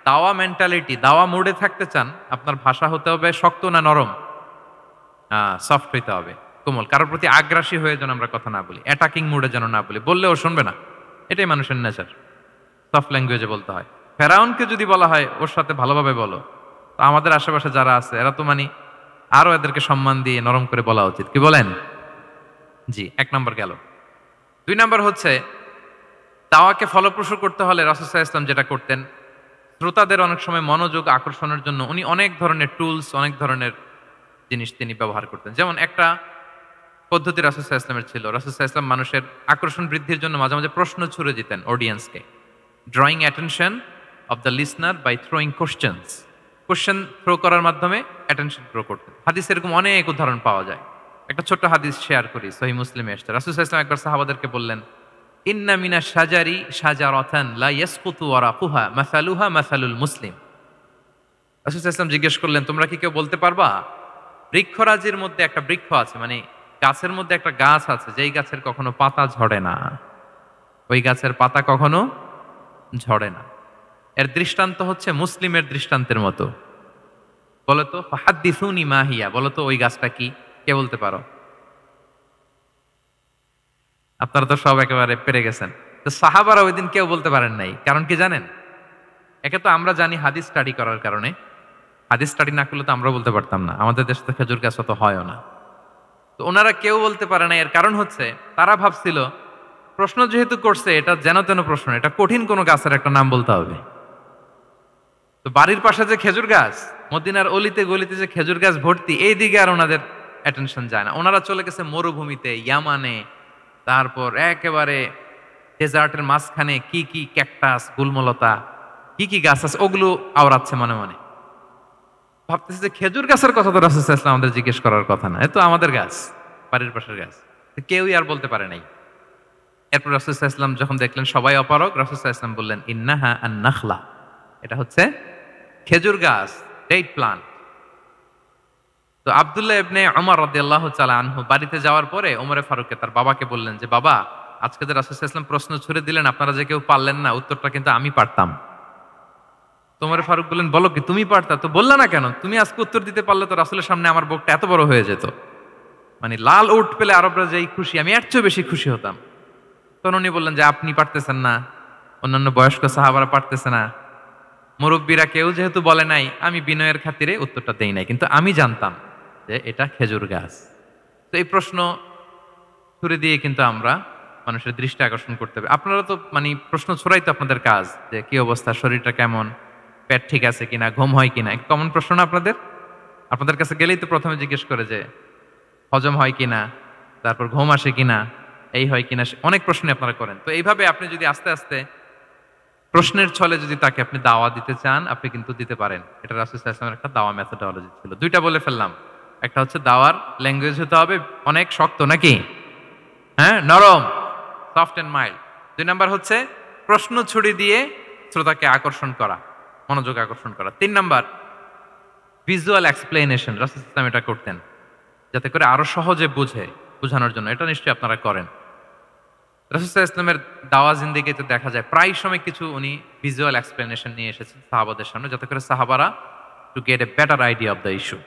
দাওয়া মেন্টালিটি, দাওয়া মোডে থাকতে চান, আপনার ভাষা হতে হবে শক্ত না নরম? সফট হইতে হবে, কোমল। কারোর প্রতি আগ্রাসী হয়ে যেন আমরা কথা না বলি, অ্যাটাকিং মুডে যেন না বলি, বললেও শুনবে না। এটাই মানুষের নেচার, সফট ল্যাঙ্গুয়েজে বলতে হয়। ফেরাউনকে যদি বলা হয় ওর সাথে ভালোভাবে বলো, তো আমাদের আশেপাশে যারা আছে এরা তো মানে আরো এদেরকে সম্মান দিয়ে নরম করে বলা উচিত, কি বলেন? জি, 1 নম্বর গেল। 2 নম্বর হচ্ছে দাওয়াকে ফলপ্রসূ করতে হলে রাসূল সাল্লাল্লাহু আলাইহি ওয়াসাল্লাম যেটা করতেন, শ্রোতাদের অনেক সময় মনোযোগ আকর্ষণের জন্য উনি অনেক ধরনের টুলস, অনেক ধরনের জিনিস তিনি ব্যবহার করতেন। যেমন একটা পদ্ধতি রাসূল সাল্লাল্লাহু আলাইহি ওয়াসাল্লামের ছিল। রাসূল সাল্লাল্লাহু আলাইহি ওয়াসাল্লাম মানুষের আকর্ষণ বৃদ্ধির জন্য মাঝে মাঝে প্রশ্ন ছুড়ে দিতেন অডিয়েন্সকে। Drawing attention of the listener by throwing questions. Question throw করার মাধ্যমে অ্যাটেনশন থ্রো করতেন। হাদিসে এরকম অনেক উদাহরণ পাওয়া যায়। একটা ছোট্ট হাদিস শেয়ার করি, সহিহ মুসলিমে এসেছে। রাসূল সাল্লাল্লাহু আলাইহি ওয়াসাল্লাম একবার সাহাবাদেরকে বললেন, ইন্না মিনাশ শাজারি শাজারাতান লা ইয়াসকুতু ওয়ারাকুহা মাসালুহা মাসালুল মুসলিম। রাসূল সাল্লাল্লাহু আলাইহি ওয়াসাল্লাম জিজ্ঞেস করলেন, তোমরা কি কেউ বলতে পারবা বৃক্ষরাজির মধ্যে একটা বৃক্ষ আছে, মানে গাছের মধ্যে একটা গাছ আছে যেই গাছের কখনো পাতা ঝরে না, ওই গাছের পাতা কখনো ঝরে না। এর দৃষ্টান্ত হচ্ছে মুসলিমের দৃষ্টান্তের মতো। বলতো ফাহাদ্দিসুনি মা হিয়া, বলতো ওই গাছটা কি, কে বলতে পারো? আপনারা তো সব একেবারে পেরে গেছেন। তো সাহাবারা ওই দিন কেউ বলতে পারেন নাই, কারণ কি জানেন? একে তো আমরা জানি হাদিস স্টাডি করার কারণে, হাদিস স্টাডি না করলে তো আমরা বলতে পারতাম না, আমাদের দেশে তো খেজুর গাছ অত হয়ও না। তো ওনারা কেউ বলতে পারে না, এর কারণ হচ্ছে তারা ভাবছিল প্রশ্ন যেহেতু করছে এটা যেন তেন প্রশ্ন, এটা কঠিন কোনো গাছের একটা নাম বলতে হবে। তো বাড়ির পাশে যে খেজুর গাছ, মদিনার অলিতে গলিতে যে খেজুর গাছ ভর্তি, এই দিকে আর ওনাদের অ্যাটেনশন যায় না। ওনারা চলে গেছে মরুভূমিতে, ইয়ামানে, তারপর একেবারে ডেজার্টের মাঝখানে কি কি ক্যাকটাস, গুলমলতা, কি কি গাছ আছে ওগুলো আওড়াচ্ছে মনে মনে। ভাবতেছে যে খেজুর গাছের কথা তো রাসূল সাল্লাল্লাহু আলাইহি ওয়াসাল্লাম আমাদের জিজ্ঞেস করার কথা না, এ তো আমাদের গাছ, বাড়ির পাশের গাছ। তো কেউই আর বলতে পারে নাই। এরপর রাসূল সাল্লাল্লাহু আলাইহি ওয়াসাল্লাম যখন দেখলেন সবাই অপারগ, রাসূল সাল্লাল্লাহু আলাইহি ওয়াসাল্লাম বললেন, ইন্নাহা আন-নাখলা, এটা হচ্ছে খেজুর গাছ, ডেট প্লান্ট। তো আব্দুল্লাহ ইবনে উমর রাদিয়াল্লাহু তাআলা আনহু বাড়িতে যাওয়ার পরে ওমরে ফারুককে তার বাবাকে বললেন যে, বাবা, আজকে যে রাসূল সাল্লাল্লাহু আলাইহি ওয়াসাল্লাম প্রশ্ন ছুড়ে দিলেন আপনারা যে কেউ পারলেন না, উত্তরটা কিন্তু আমি পারতাম। তো ওমরে ফারুক বললেন, বলো কি তুমি পারতা? তো বললা না কেন? তুমি আজকে উত্তর দিতে পারলে তো রাসূলের সামনে আমার বুকটা এত বড় হয়ে যেত, মানে লাল উট পেলে আরবরা যেই খুশি, আমি এর চেয়ে বেশি খুশি হতাম। তখন উনি বললেন যে আপনি পারতেছেন না, অন্যান্য বয়স্ক সাহাবারা পারতেছে না, মুরব্বীরা কেউ যেহেতু বলে নাই, আমি বিনয়ের খাতিরে উত্তরটা দেই নাই, কিন্তু আমি জানতাম যে এটা খেজুর গাছ। তো এই প্রশ্ন ছুড়ে দিয়ে কিন্তু আমরা মানুষের দৃষ্টি আকর্ষণ করতে হবে। আপনারা তো মানে প্রশ্ন ছড়াই তো আপনাদের কাজ, যে কি অবস্থা, শরীরটা কেমন, পেট ঠিক আছে কিনা, ঘুম হয় কিনা, কমন প্রশ্ন না আপনাদের? আপনাদের কাছে গেলেই তো প্রথমে জিজ্ঞেস করে যে হজম হয় কিনা, তারপর ঘুম আসে কিনা, এই হয় কিনা, অনেক প্রশ্ন আপনারা করেন। তো এইভাবে আপনি যদি আস্তে আস্তে প্রশ্নের ছলে যদি তাকে আপনি দাওয়া দিতে চান, আপনি কিন্তু দিতে পারেন। এটা রাসূল সাল্লাল্লাহু আলাইহি ওয়াসাল্লামের একটা দাওয়া মেথোডোলজি ছিল। 2টা বলে ফেললাম। একটা হচ্ছে দাওয়ার ল্যাঙ্গুয়েজ হতে হবে অনেক শক্ত, নাকি? হ্যাঁ, নরম, সফট এন্ড মাইল্ড। 2 নাম্বার হচ্ছে প্রশ্ন ছুড়ে দিয়ে শ্রোতাকে আকর্ষণ করা, মনোযোগ আকর্ষণ করা। 3 নাম্বার ভিজুয়াল এক্সপ্লেনেশন। রাসূল সাল্লাল্লাহু আলাইহি ওয়াসাল্লাম এটা করতেন যাতে করে আরো সহজে বোঝানোর জন্য। এটা নিশ্চয়ই আপনারা করেন। রাসূল সাল্লাল্লাহু আলাইহি ওয়াসাল্লামের দাওয়া জিন্দেগিতে দেখা যায় প্রায় সময় কিছু উনি ভিজুয়াল এক্সপ্লেনেশন নিয়ে এসেছেন সাহাবাদের সামনে, যাতে করে সাহাবারা to get a better idea of the issue,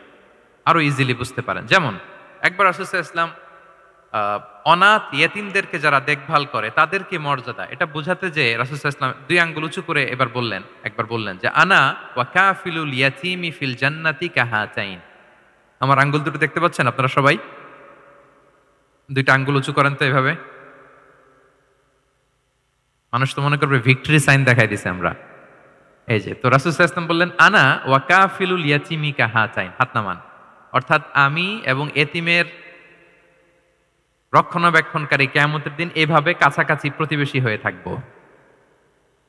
আরো ইজিলি বুঝতে পারেন। যেমন একবার রাসূল সাল্লাল্লাহু আলাইহি ওয়াসাল্লাম অনাথ ইয়েতিমদেরকে যারা দেখভাল করে তাদেরকে মর্যাদা, এটা বোঝাতে যে রাসূল সাল্লাল্লাহু আলাইহি ওয়াসাল্লাম 2 আঙ্গুল উঁচু করে একবার বললেন যে আনা ওয়া কাফিলুল ইয়াতীমি ফিল জান্নাতি কাহাতাইন। আমার আঙ্গুল দুটো দেখতে পাচ্ছেন আপনারা সবাই? 2টা আঙ্গুল উঁচু করেন তো এভাবে। মানুষ তো মনে করবে ভিক্টরি সাইন দেখাই দিছে আমরা। এই যে, তো রাসূল সাল্লাল্লাহু আলাইহি ওয়াসাল্লাম বললেন আনা ওয়া কাফিলুল ইয়াতীমি কাহাতাইন, হাত নামান। অর্থাৎ আমি এবং এতিমের রক্ষণাবেক্ষণকারী কিয়ামতের দিন এভাবে কাছাকাছি প্রতিবেশী হয়ে থাকব।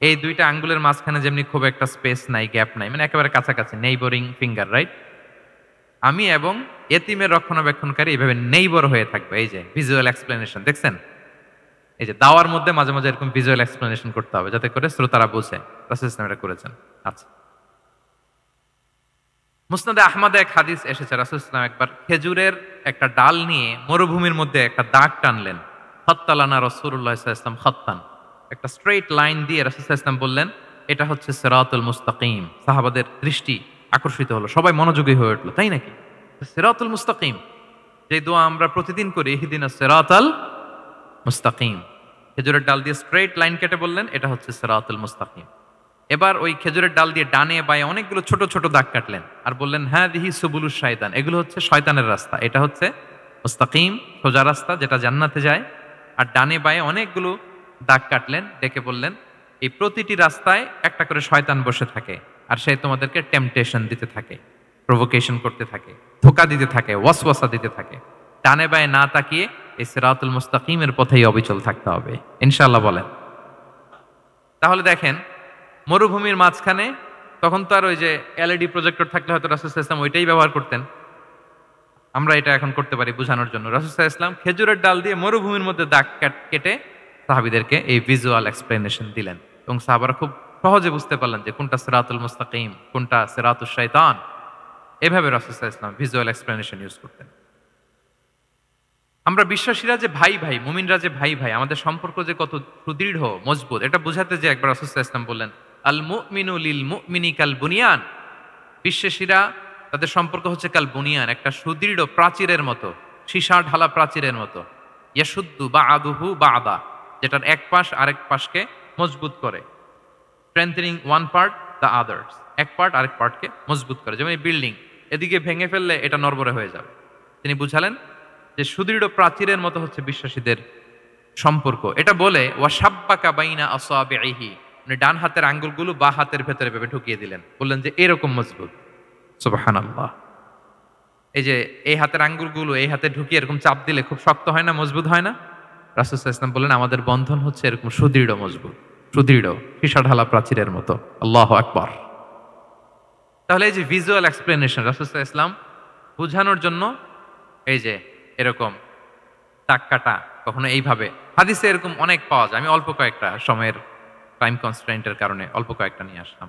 এই 2টা আঙ্গুলের মাঝখানে যেমনি খুব একটা স্পেস নাই, গ্যাপ নাই, মানে একেবারে কাছাকাছি, নেইবরিং ফিঙ্গার, রাইট? আমি এবং এতিমের রক্ষণাবেক্ষণকারী এইভাবে নেইবর হয়ে থাকবো। এই যে ভিজুয়াল এক্সপ্লেনেশন দেখছেন? এই যে দাওয়ার মধ্যে মাঝে মাঝে এরকম ভিজুয়াল এক্সপ্লেনেশন করতে হবে যাতে করে শ্রোতারা বুঝে। রাসূল ইসলাম এটা করেছেন। আচ্ছা, মুসনাদে আহমদে এক হাদিস এসেছে, রাসূল ইসলাম একবার খেজুরের একটা ডাল নিয়ে মরুভূমির মধ্যে একটা দাগ টানলেন। খাত্তালানা রাসূলুল্লাহ সাল্লাল্লাহু আলাইহি ওয়াসাল্লাম খাত্তান, একটা স্ট্রেইট লাইন দিয়ে রাসূল সাল্লাল্লাহু আলাইহি ওয়াসাল্লাম বললেন এটা হচ্ছে সিরাতুল মুস্তাকিম। সাহাবাদের দৃষ্টি আকর্ষিত হলো, সবাই মনোযোগী হয়ে উঠলো, তাই নাকি? সিরাতুল মুস্তাকিম, যে দোয়া আমরা প্রতিদিন করি, ইহদিনাস সিরাতাল মুস্তাকিম, খেজুরের ডাল দিয়ে স্ট্রেট লাইন কেটে বললেন এটা হচ্ছে সিরাতুল মুস্তাকিম। এবার ওই খেজুরের ডাল দিয়ে ডানে বায়ে অনেকগুলো ছোট ছোট দাগ কাটলেন আর বললেন হাযিহি সুবুলুশ শায়তান, এগুলো হচ্ছে শয়তানের রাস্তা, এটা হচ্ছে মুস্তাকিম সোজা রাস্তা যেটা জান্নাতে যায়। আর ডানে বায়ে অনেকগুলো দাগ কাটলেন, ডেকে বললেন এই প্রতিটি রাস্তায় একটা করে শয়তান বসে থাকে আর সে তোমাদেরকে টেম্পটেশন দিতে থাকে, প্রভোকেশন করতে থাকে, ধোঁকা দিতে থাকে, ওয়াসওয়াসা দিতে থাকে। ডানে বায়ে না তাকিয়ে এই সিরাতুল মুস্তাকিমের পথেই অবিচল থাকতে হবে ইনশাআল্লাহ বলেন। তাহলে দেখেন মরুভূমির মাঝখানে তখন তো আর ওই যে এলইডি প্রজেক্টর থাকলে হয়তো রাসূল সাল্লাল্লাহু আলাইহি ওয়াসাল্লাম ওইটাই ব্যবহার করতেন, আমরা এটা এখন করতে পারি বোঝানোর জন্য। রাসূল সাল্লাল্লাহু আলাইহি ওয়াসাল্লাম খেজুরের ডাল দিয়ে মরুভূমির মধ্যে দাগ কেটে সাহাবীদেরকে এই ভিজুয়াল এক্সপ্লেনেশন দিলেন এবং সাহাবারা খুব সহজে বুঝতে পারলেন যে কোনটা সিরাতুল মুস্তাকিম কোনটা সিরাতুশ শাইতান। এভাবে রাসূল সাল্লাল্লাহু আলাইহি ওয়াসাল্লাম ভিজুয়াল এক্সপ্লেনেশন ইউজ করতেন। আমরা বিশ্বাসীরা যে ভাই ভাই, মুমিনরা যে ভাই ভাই, আমাদের সম্পর্ক যে কত সুদৃঢ় মজবুত, এটা বোঝাতে যে একবার রাসূল সাল্লাল্লাহু আলাইহি ওয়াসাল্লাম বললেন আল মুমিনু লিল মুমিনি কাল বুনিয়ান, বিশ্বাসীরা তাদের সম্পর্ক হচ্ছে কাল বুনিয়ান, একটা সুদৃঢ় প্রাচীরের মতো, সীসা ঢালা প্রাচীরের মতো। ইয়াশুদ্দু বা'দুহু বা'দা, যেটার এক পাশ আরেক পাশকে মজবুত করে। Strengthening one part the others, এক পার্ট আরেক পার্টকে মজবুত করে। যেমন এই বিল্ডিং এদিকে ভেঙে ফেললে এটা নড়বড়ে হয়ে যাবে। তিনি বুঝালেন যে সুদৃঢ় প্রাচীরের মতো হচ্ছে বিশ্বাসীদের সম্পর্ক। এটা বলে ওয়াসাব্বাকা বাইনা আসাবিহি, মানে ডান হাতের আঙ্গুলগুলো বা হাতের ভেতরে ভেবে ঢুকিয়ে দিলেন, বললেন যে এরকম মজবুত। সুবহানাল্লাহ। এই যে এই হাতের আঙ্গুলগুলো এই হাতে ঢুকিয়ে এরকম চাপ দিলে খুব শক্ত হয় না, মজবুত হয় না? রাসূল সাল্লাল্লাহু আলাইহি ওয়াসাল্লাম বললেন আমাদের বন্ধন হচ্ছে এরকম সুদৃঢ় মজবুত, সুদৃঢ় সীসা ঢালা প্রাচীরের মতো। আল্লাহু আকবার। তাহলে এই যে ভিজুয়াল এক্সপ্লেনেশন রাসূল সাল্লাল্লাহু আলাইহি ওয়াসাল্লাম বোঝানোর জন্য এই যে এরকম দাগ কাটা, কখনো এইভাবে, হাদিসে এরকম অনেক পাওয়া যায়। আমি অল্প কয়েকটা সময়ের টাইম কনস্ট্রেন্টের কারণে অল্প কয়েকটা নিয়ে আসলাম।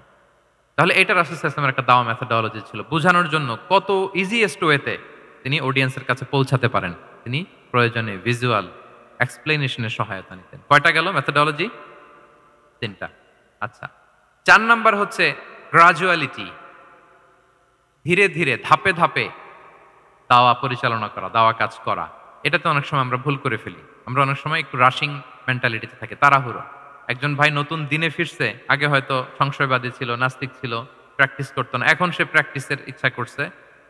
তাহলে এটা রাসূল সাল্লাল্লাহু আলাইহি ওয়াসাল্লামের একটা দাওয়া মেথোডোলজি ছিল, বোঝানোর জন্য কত ইজিয়েস্ট ওয়েতে তিনি অডিয়েন্সের কাছে পৌঁছাতে পারেন। তিনি প্রয়োজনে ভিজুয়াল এক্সপ্লেনেশনের সহায়তা নিতেন। কয়টা গেল মেথোডোলজি? 3টা। আচ্ছা, 4 নাম্বার হচ্ছে গ্রাজুয়ালিটি, ধীরে ধীরে ধাপে ধাপে দাওয়া পরিচালনা করা, দাওয়া কাজ করা। এটাতে অনেক সময় আমরা ভুল করে ফেলি। আমরা অনেক সময় একটু রাশিং মেন্টালিটিতে থাকি, তাড়াহুড়ো। একজন ভাই নতুন দিনে ফিরছে, আগে হয়তো সংশয়বাদী ছিল, নাস্তিক ছিল, প্র্যাকটিস করতো না, এখন সে প্র্যাকটিসের ইচ্ছা করছে।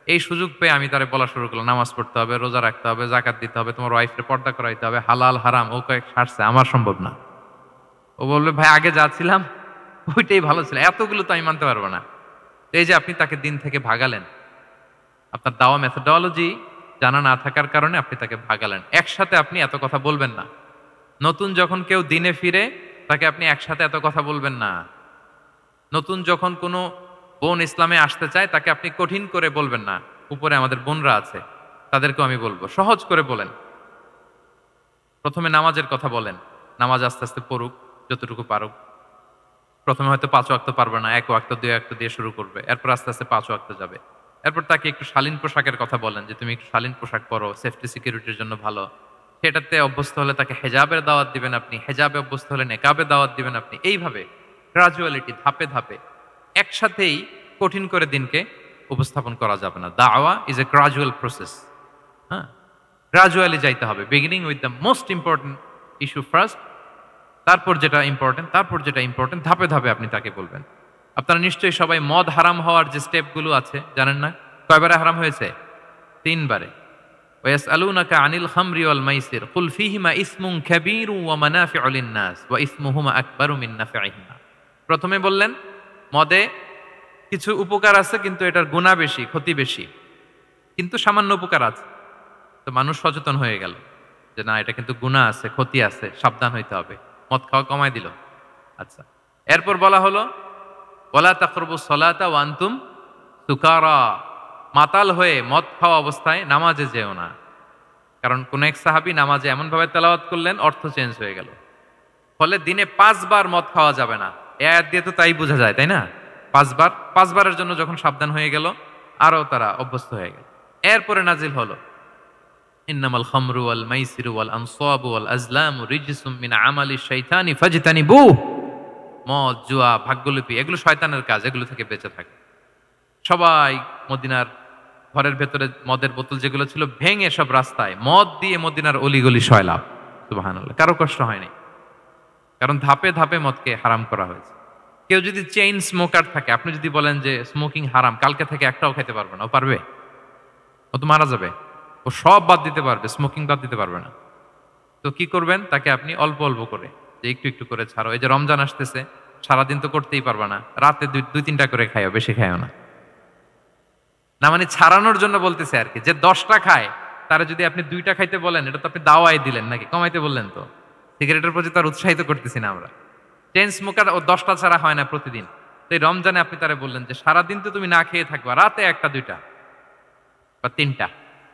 এই সুযোগ পেয়ে আমি তারে বলা শুরু করলাম নামাজ পড়তে হবে, রোজা রাখতে হবে, জাকাত দিতে হবে, তোমার ওয়াইফকে পর্দা করাইতে হবে, হালাল হারাম ও কয়েক সারছে, আমার সম্ভব না। ও বলবে ভাই আগে যা ছিলাম ওইটাই ভালো ছিল, এতগুলো তো আমি মানতে পারবো না। তো এই যে আপনি তাকে দিন থেকে ভাগালেন, আপনার দাওয়া মেথোডোলজি জানা না থাকার কারণে আপনি তাকে ভাগালেন। একসাথে আপনি এত কথা বলবেন না। নতুন যখন কেউ দিনে ফিরে তাকে আপনি একসাথে এত কথা বলবেন না। নতুন যখন কোনো বোন ইসলামে আসতে চায় তাকে আপনি কঠিন করে বলবেন না। উপরে আমাদের বোনরা আছে, তাদেরকেও আমি বলবো সহজ করে বলেন। প্রথমে নামাজের কথা বলেন, নামাজ আস্তে আস্তে পড়ুক যতটুকু পারুক। প্রথমে হয়তো 5 ওয়াক্ত পারবে না, 1 ওয়াক্ত 2 ওয়াক্ত দিয়ে শুরু করবে, এরপর আস্তে আস্তে 5 ওয়াক্ত যাবে। এরপর তাকে একটু শালীন পোশাকের কথা বলেন যে তুমি একটু শালীন পোশাক পরো, সেফটি সিকিউরিটির জন্য ভালো। সেটাতে অভ্যস্ত হলে তাকে হেজাবের দাওয়াত দিবেন আপনি, হেজাবে অভ্যস্ত হলে নেকাবে দাওয়াত দিবেন আপনি। এইভাবে গ্রাজুয়ালিটি, ধাপে ধাপে, একসাথেই কঠিন করে দিনকে উপস্থাপন করা যাবে না। দাওয়া ইজ এ গ্রাজুয়াল প্রসেস। হ্যাঁ, গ্রাজুয়ালি যাইতে হবে। Beginning with the most important issue first, তারপর যেটা ইম্পর্টেন্ট, তারপর যেটা ইম্পর্টেন্ট, ধাপে ধাপে আপনি তাকে বলবেন। আপনারা নিশ্চয়ই সবাই মদ হারাম হওয়ার যে স্টেপগুলো আছে জানেন না? কয়বারে হারাম হয়েছে? 3 বারে। ওয়াসআলুনাকা আনিল খামরি ওয়াল মাইসির কুল ফীহিমা ইসমুন কাবীরু ওয়া মানাফিউ লিন-নাস ওয়া ইসমুহুমা আকবারু মিন নাফিহিমা। প্রথমে বললেন মদে কিছু উপকার আছে কিন্তু এটার গুনাহ বেশি, ক্ষতি বেশি, কিন্তু সামান্য উপকার আছে। তো মানুষ সচেতন হয়ে গেল যে না, এটা কিন্তু গুনাহ আছে, ক্ষতি আছে, সাবধান হইতে হবে। মদ খাওয়া কমায় দিল। আচ্ছা, এরপর বলা হলো ওয়ালা তাকরাবুস সালাতা ওয়া আনতুম সুকারা, মাতাল হয়ে মদ খাওয়া অবস্থায় নামাজে যেও না। কারণ কোন এক সাহাবী নামাজে এমন ভাবে তেলাওয়াত করলেন অর্থ চেঞ্জ হয়ে গেল। ফলে দিনে 5 বার মদ খাওয়া যাবে না। এই আয়াত দিয়ে তো তাই বোঝা যায়, তাই না? 5 বারের জন্য যখন সাবধান হয়ে গেল, আরো তারা অভ্যস্ত হয়ে গেল। এরপরে নাজিল হলো ইন্নামাল খামরু ওয়াল মাইসিরু ওয়াল আনসাবু ওয়াল আজলামু রিজসুম মিন আমালিশ শাইতানি ফাজতানিবু। মদ, জুয়া, ভাগ্যলিপি এগুলো শয়তানের কাজ, এগুলো থেকে বেঁচে থাকে। সবাই মদিনার ঘরের ভেতরে মদের বোতল যেগুলো ছিল ভেঙে সব রাস্তায় মদ দিয়ে মদিনার অলিগলি সয়লাভ। সুবহানাল্লাহ, কারো কষ্ট হয়নি। কারণ ধাপে ধাপে মদকে হারাম করা হয়েছে। কেউ যদি চেইন স্মোকার থাকে, আপনি যদি বলেন যে স্মোকিং হারাম, কালকে থেকে একটাও খেতে পারবে না, ও পারবে? ও তো মারা যাবে। ও সব বাদ দিতে পারবে, স্মোকিং বাদ দিতে পারবে না। তো কি করবেন? তাকে আপনি অল্প অল্প করে, যে একটু একটু করে ছাড়ো। এই যে রমজান আসতেছে, সারাদিন তো করতেই পারবা না, রাতে দুই তিনটা করে খাইও, বেশি খাইও না। না মানে ছাড়ানোর জন্য বলতেছে আর কি। যে 10টা খায়, তারা যদি আপনি 2টা খাইতে বলেন, এটা তো আপনি দাওয়াই দিলেন নাকি, কমাইতে বললেন তো। সিগারেটের প্রতি তার উৎসাহিত করতেছি না আমরা। চেইন স্মোকার ও 10টা ছাড়া হয় না প্রতিদিন। তো এই রমজানে আপনি তারা বললেন যে সারাদিন তো তুমি না খেয়ে থাকবা, রাতে 1টা 2টা বা 3টা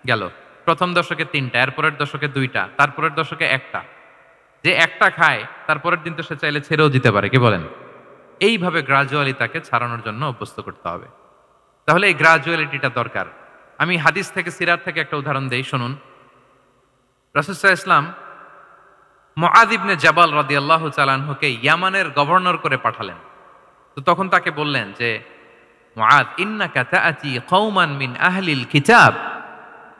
গেল। প্রথম দশকে 3টা, এরপরের দশকে 2টা, তারপরের দশকে 1টা। যে 1টা খায় তারপরের দিন তো সে চাইলে ছেড়েও দিতে পারে, কি বলেন? এইভাবে গ্রাজুয়ালি তাকে ছাড়ানোর জন্য অভ্যস্ত করতে হবে। তাহলে এই গ্রাজুয়ালিটিটা দরকার। আমি হাদিস থেকে, সিরাত থেকে একটা উদাহরণ দেই, শুনুন। রাসূল সাল্লাল্লাহু আলাইহি ওয়াসাল্লাম মুআয ইবনে জাবাল রাদিয়াল্লাহু তাআলা আনহুকে ইয়ামানের গভর্নর করে পাঠালেন। তো তখন তাকে বললেন যে, মুআয, ইন্নাকা তাআতি কওমান মিন আহলিল কিতাব।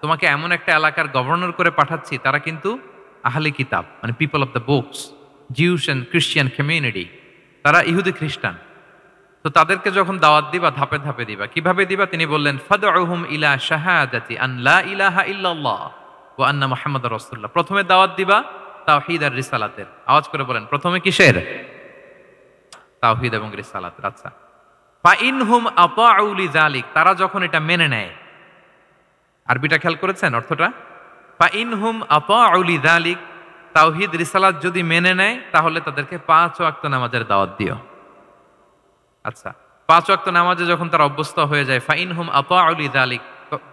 তোমাকে এমন একটা এলাকার গভর্নর করে পাঠাচ্ছি, তারা কিন্তু আহলি কিতাব, মানে people of the books, Jews and Christian community. তারা ইহুদি খ্রিস্টান। তো তাদেরকে যখন দাওয়াত দিবা, ধাপে ধাপে দিবা। কিভাবে দিবা? তিনি বললেন, ফাদউহুম ইলা শাহাদাতি আন লা ইলাহা ইল্লাল্লাহ ওয়া আন্না মুহাম্মাদুর রাসূলুল্লাহ। প্রথমে দাওয়াত দিবা তাওহীদ আর রিসালাতের। আওয়াজ করে বলেন, প্রথমে কিসের? তাওহীদ এবং রিসালাতের। আচ্ছা, ফা ইনহুম আতাউ লিযালিক, তারা যখন এটা মেনে নেয়। আরবিটা খেয়াল করেছেন অর্থটা? ফা ইনহুম আতাউ লিযালিক, তাওহীদ রিসালাত যদি মেনে নেয়, তাহলে তাদেরকে 5 ওয়াক্ত নামাজের দাওয়াত দিও। আচ্ছা, 5 ওয়াক্ত নামাজে যখন তারা অভ্যস্ত হয়ে যায়, ফাইনহুম আতাউ লিযালিক,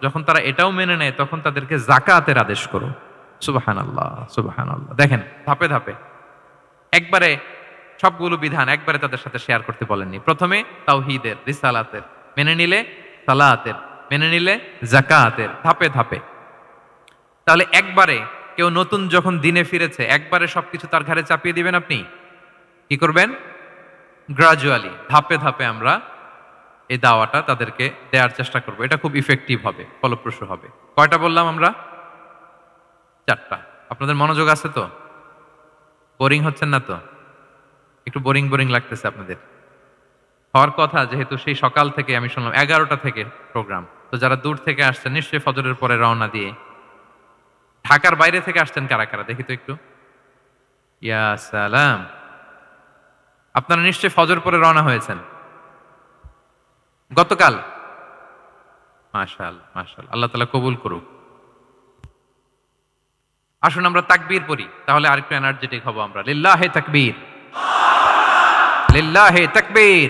যখন তারা এটাও মেনে নেয়, তখন তাদেরকে যাকাতের আদেশ করো। সুবহানাল্লাহ, সুবহানাল্লাহ। দেখেন, ধাপে ধাপে, একবারে সবগুলো বিধান একবারে তাদের সাথে শেয়ার করতে বলেননি। প্রথমে তাওহীদের, রিসালাতের, মেনে নিলে সালাতের, মেনে নিলে যাকাতের, ধাপে ধাপে। তাহলে একবারে কেউ নতুন যখন দিনে ফিরেছে, একবারে সবকিছু তার ঘাড়ে চাপিয়ে দিবেন আপনি? কি করবেন? গ্রাজুয়ালি, ধাপে ধাপে আমরা এই দাওয়াটা তাদেরকে দেওয়ার চেষ্টা করব। এটা খুব ইফেক্টিভ হবে, ফলপ্রসূ হবে। কয়টা বললাম আমরা? 4টা। আপনাদের মনোযোগ আছে তো? বোরিং হচ্ছেন না তো? একটু বোরিং বোরিং লাগতেছে আপনাদের? হওয়ার কথা, যেহেতু সেই সকাল থেকে আমি শুনলাম 11টা থেকে প্রোগ্রাম। তো যারা দূর থেকে আসছেন, নিশ্চয়ই ফজরের পরে রওনা দিয়ে। ঢাকার বাইরে থেকে আসছেন কারা কারা, দেখি তো একটু। ইয়া সালাম, আপনারা নিশ্চয়ই ফজর পরে রওনা হয়েছেন গতকাল। মাশাআল্লাহ, মাশাআল্লাহ, আল্লাহ তাআলা কবুল করুক। আসুন আমরা তাকবীর পড়ি, তাহলে আরেকটু এনার্জেটিক হব আমরা। লিল্লাহি তাকবীর, লিল্লাহি তাকবীর,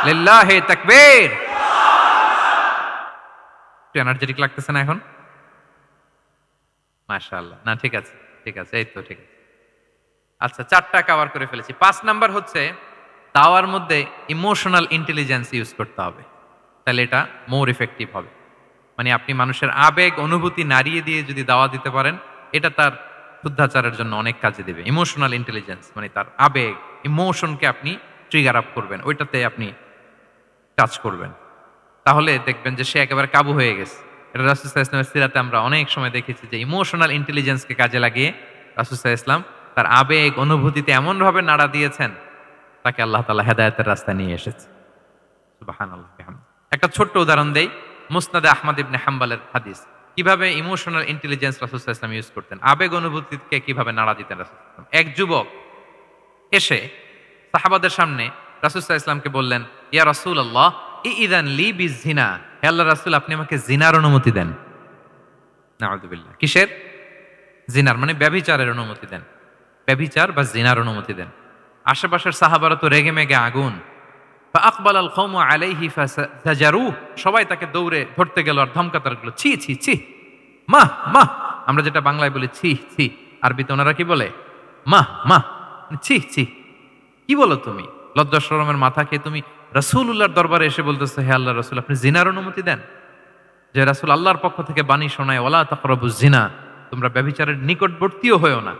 লিল্লাহি তাকবীর। একটু এনার্জেটিক লাগতেছে না এখন? মাশাআল্লাহ। না, ঠিক আছে, ঠিক আছে, এই তো ঠিক আছে। আচ্ছা, 4টা কভার করে ফেলেছি। 5 নাম্বার হচ্ছে, দাওয়ার মধ্যে ইমোশনাল ইন্টেলিজেন্স ইউজ করতে হবে, তাহলে এটা মোর ইফেক্টিভ হবে। মানে আপনি মানুষের আবেগ অনুভূতি নাড়িয়ে দিয়ে যদি দাওয়া দিতে পারেন, এটা তার শুদ্ধাচারের জন্য অনেক কাজে দেবে। ইমোশনাল ইন্টেলিজেন্স মানে তার আবেগ, ইমোশনকে আপনি ট্রিগার আপ করবেন, ওইটাতে আপনি টাচ করবেন, তাহলে দেখবেন যে সে একেবারে কাবু হয়ে গেছে। এটা রাসূল সাল্লাল্লাহু আলাইহি ওয়াসাল্লামের সিরাতে আমরা অনেক সময় দেখেছি যে ইমোশনাল ইন্টেলিজেন্সকে কাজে লাগিয়ে রাসূল সাল্লাল্লাহু আলাইহি ওয়াসাল্লাম তার আবেগ অনুভূতিতে এমনভাবে নাড়া দিয়েছেন, তাকে আল্লাহ তাআলা হেদায়েতের রাস্তায় নিয়ে এসেছে। সুবহানাল্লাহ। একটা ছোট্ট উদাহরণ দেই, মুসনাদে আহমদ ইবনে হাম্বলের হাদিস। কিভাবে ইমোশনাল ইন্টেলিজেন্স রাসূল সাল্লাল্লাহু আলাইহি ওয়াসাল্লাম ইউজ করতেন, আবেগ অনুভূতিকে কিভাবে নাড়া দিতেন রাসূল সাল্লাল্লাহু আলাইহি ওয়াসাল্লাম। এক যুবক এসে সাহাবাদের সামনে রাসূল সাল্লাল্লাহু আলাইহি ওয়াসাল্লামকে বললেন, ইয়া রাসূলুল্লাহ, ইযান লি বিজিনা, হে আল্লাহর রাসূল, আপনি আমাকে জিনার অনুমতি দেন। নাউযুবিল্লাহ। কিসের? জিনার, মানে ব্যভিচারের অনুমতি দেন। ব্যভিচার বা জিনার অনুমতি দেন। আশেপাশের সাহাবারা তো রেগে মেগে আগুন। ফাআকবালাল কওমু আলাইহি ফাজাজারুহ, সবাই তাকে দৌড়ে ধরতে গেল আর ধমকাতে লাগলো, ছি ছি ছি, মাহ মাহ। আমরা যেটা বাংলায় বলি ছি ছি, আরবিতে ওনারা কি বলে? মাহ মাহ, ছি ছি। কি বলো তুমি? লজ্জা শরমের মাথা খেয়ে তুমি রাসূলুল্লাহর দরবারে এসে বলতেছো, হে আল্লাহর রাসূল, আপনি জিনার অনুমতি দেন? যে রাসূল আল্লাহর পক্ষ থেকে বাণী শোনায়, ওয়ালা তাকরাবুজ জিনা, তোমরা ব্যভিচারের নিকটবর্তীও হয়েও না,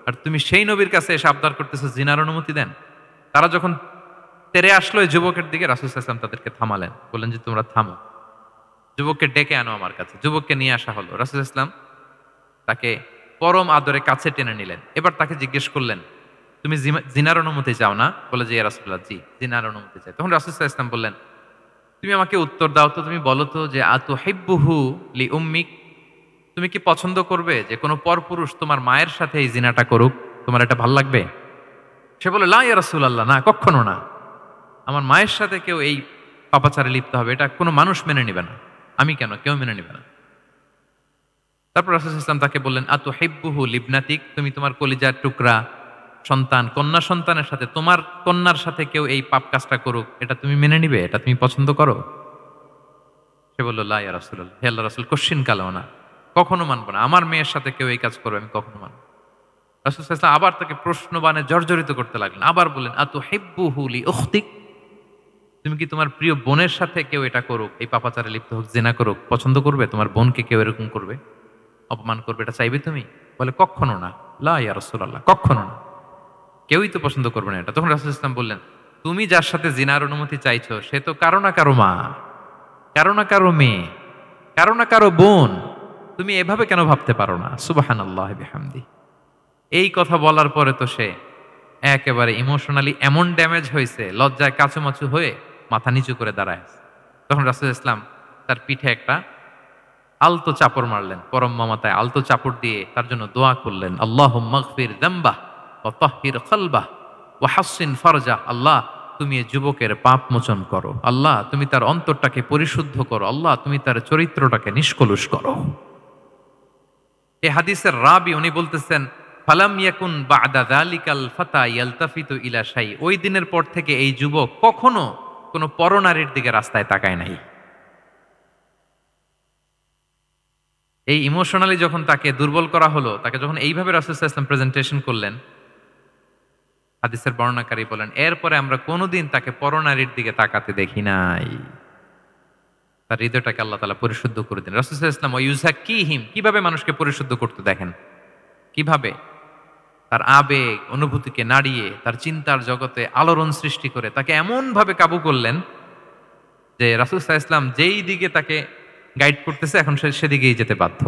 আর তুমি সেই নবীর কাছে এসে আবদার করতেছো জিনার অনুমতি দেন? তারা যখন তেরে আসলো এই যুবকের দিকে, রাসূল সাল্লাল্লাহু আলাইহি ওয়াসাল্লাম তাদেরকে থামালেন, বললেন যে তোমরা থামো, যুবককে ডেকে আনো আমার কাছে। যুবককে নিয়ে আসা হলো। রাসূল সাল্লাল্লাহু আলাইহি ওয়াসাল্লাম তাকে পরম আদরে কাছে টেনে নিলেন। এবার তাকে জিজ্ঞেস করলেন, তুমি জিনার অনুমতি চাও না? বলে যে ইয়া রাসূলুল্লাহ, জি, জিনার অনুমতি চাই। তখন রাসূল সাল্লাল্লাহু আলাইহি ওয়াসাল্লাম বললেন, তুমি আমাকে উত্তর দাও তো, তুমি বলো তো যে আতুহিব্বুহু লিউম্মিক, তুমি কি পছন্দ করবে যে কোনো পরপুরুষ তোমার মায়ের সাথে এই জিনাটা করুক? তোমার এটা ভাল লাগবে? সে বলে, লা ইয়া রাসূলুল্লাহ, না, কখনো না। আমার মায়ের সাথে কেউ এই পাপাচারে লিপ্ত হবে, এটা কোনো মানুষ মেনে নিবে না। আমি কেন, কেউ মেনে নিবে না। তারপর রাসূল সাল্লাল্লাহু আলাইহি ওয়াসাল্লাম তাকে বললেন, আতুহিব্বুহু লিবনাতিক, তুমি তোমার কলিজার টুকরা সন্তান, কন্যা সন্তানের সাথে, তোমার কন্যার সাথে কেউ এই পাপ কাজটা করুক, এটা তুমি মেনে নিবে? এটা তুমি পছন্দ করো? সে বলল, লা ইয়া রাসূলুল্লাহ, হে আল্লাহর রাসূল, কশ্চিন কালেও না, কখনো মানবো না। আমার মেয়ের সাথে কেউ এই কাজ করবে, আমি কখনো মানবো না। রাসূল সাল্লাল্লাহু আলাইহি ওয়াসাল্লাম আবার তাকে প্রশ্নবাণে জর্জরিত করতে লাগলেন। আবার বললেন, আতুহিব্বুহু লিউখতিক, তুমি কি তোমার প্রিয় বোনের সাথে কেউ এটা করুক, এই পাপাচারে লিপ্ত হোক, জিনা করুক, পছন্দ করবে? তোমার বোনকে কেউ এরকম করবে, অপমান করবে, এটা চাইবে তুমি? বলে, কখনো না, লা ইয়া রাসূলুল্লাহ, কখনো না, কেউই তো পছন্দ করবে না এটা। তখন রাসূল ইসলাম বললেন, তুমি যার সাথে জিনার অনুমতি চাইছো সে তো কারো না কারো মা, কারো না কারো মেয়ে, কারো না কারো বোন। তুমি এভাবে কেন ভাবতে পারো না? সুবহানাল্লাহি বিহামদি। এই কথা বলার পরে তো সে একেবারে ইমোশনালি এমন ড্যামেজ হয়েছে, লজ্জায় কাচুমাচু হয়ে মাথা নিচু করে দাঁড়ায়। তখন রাসূল ইসলাম তার পিঠে একটা আলতো চাপড় মারলেন, পরম মমতায় আলতো চাপড় দিয়ে তার জন্য দোয়া করলেন, আল্লাহুম্মা গফির যামবাহ ওয়া তাহহির কলবাহ ওয়া হাসসিন ফারজাহ। আল্লাহ, তুমি এই যুবকের পাপ মোচন করো। আল্লাহ, তুমি তার অন্তরটাকে পরিশুদ্ধ করো। আল্লাহ, তুমি তার চরিত্রটাকে নিষ্কলুষ করো। এই হাদিসের রাবি উনি বলতেছেন, ফালাম ইয়াকুন বা'দা যালিকাল ফাতা ইয়ালতাফিতু ইলা শাই, ওই দিনের পর থেকে এই যুবক কখনো কোনো পরনারীর দিকে রাস্তায় তাকায় নাই। এই ইমোশনালি যখন তাকে দুর্বল করা হলো, তাকে যখন এইভাবে রাসূল সাল্লাল্লাহু আলাইহি ওয়াসাল্লাম প্রেজেন্টেশন করলেন, হাদিসের বর্ণনাকারী বলেন, এরপরে আমরা কোনোদিন তাকে পরনারীর দিকে তাকাতে দেখি নাই। তার হৃদয়টাকে আল্লাহ তাআলা পরিশুদ্ধ করে দিন। রাসূল সাল্লাল্লাহু আলাইহি ওয়াসাল্লাম ইউযাক্কিহিম, কিভাবে মানুষকে পরিশুদ্ধ করতে দেখেন, কিভাবে তার আবেগ অনুভূতিকে নাড়িয়ে তার চিন্তার জগতে আলোড়ন সৃষ্টি করে তাকে এমন ভাবে কাবু করলেন যে রাসূল সাল্লাল্লাহু আলাইহি ওয়াসাল্লাম যেই দিকে তাকে গাইড করতেছে এখন সে সেদিকেই যেতে বাধ্য।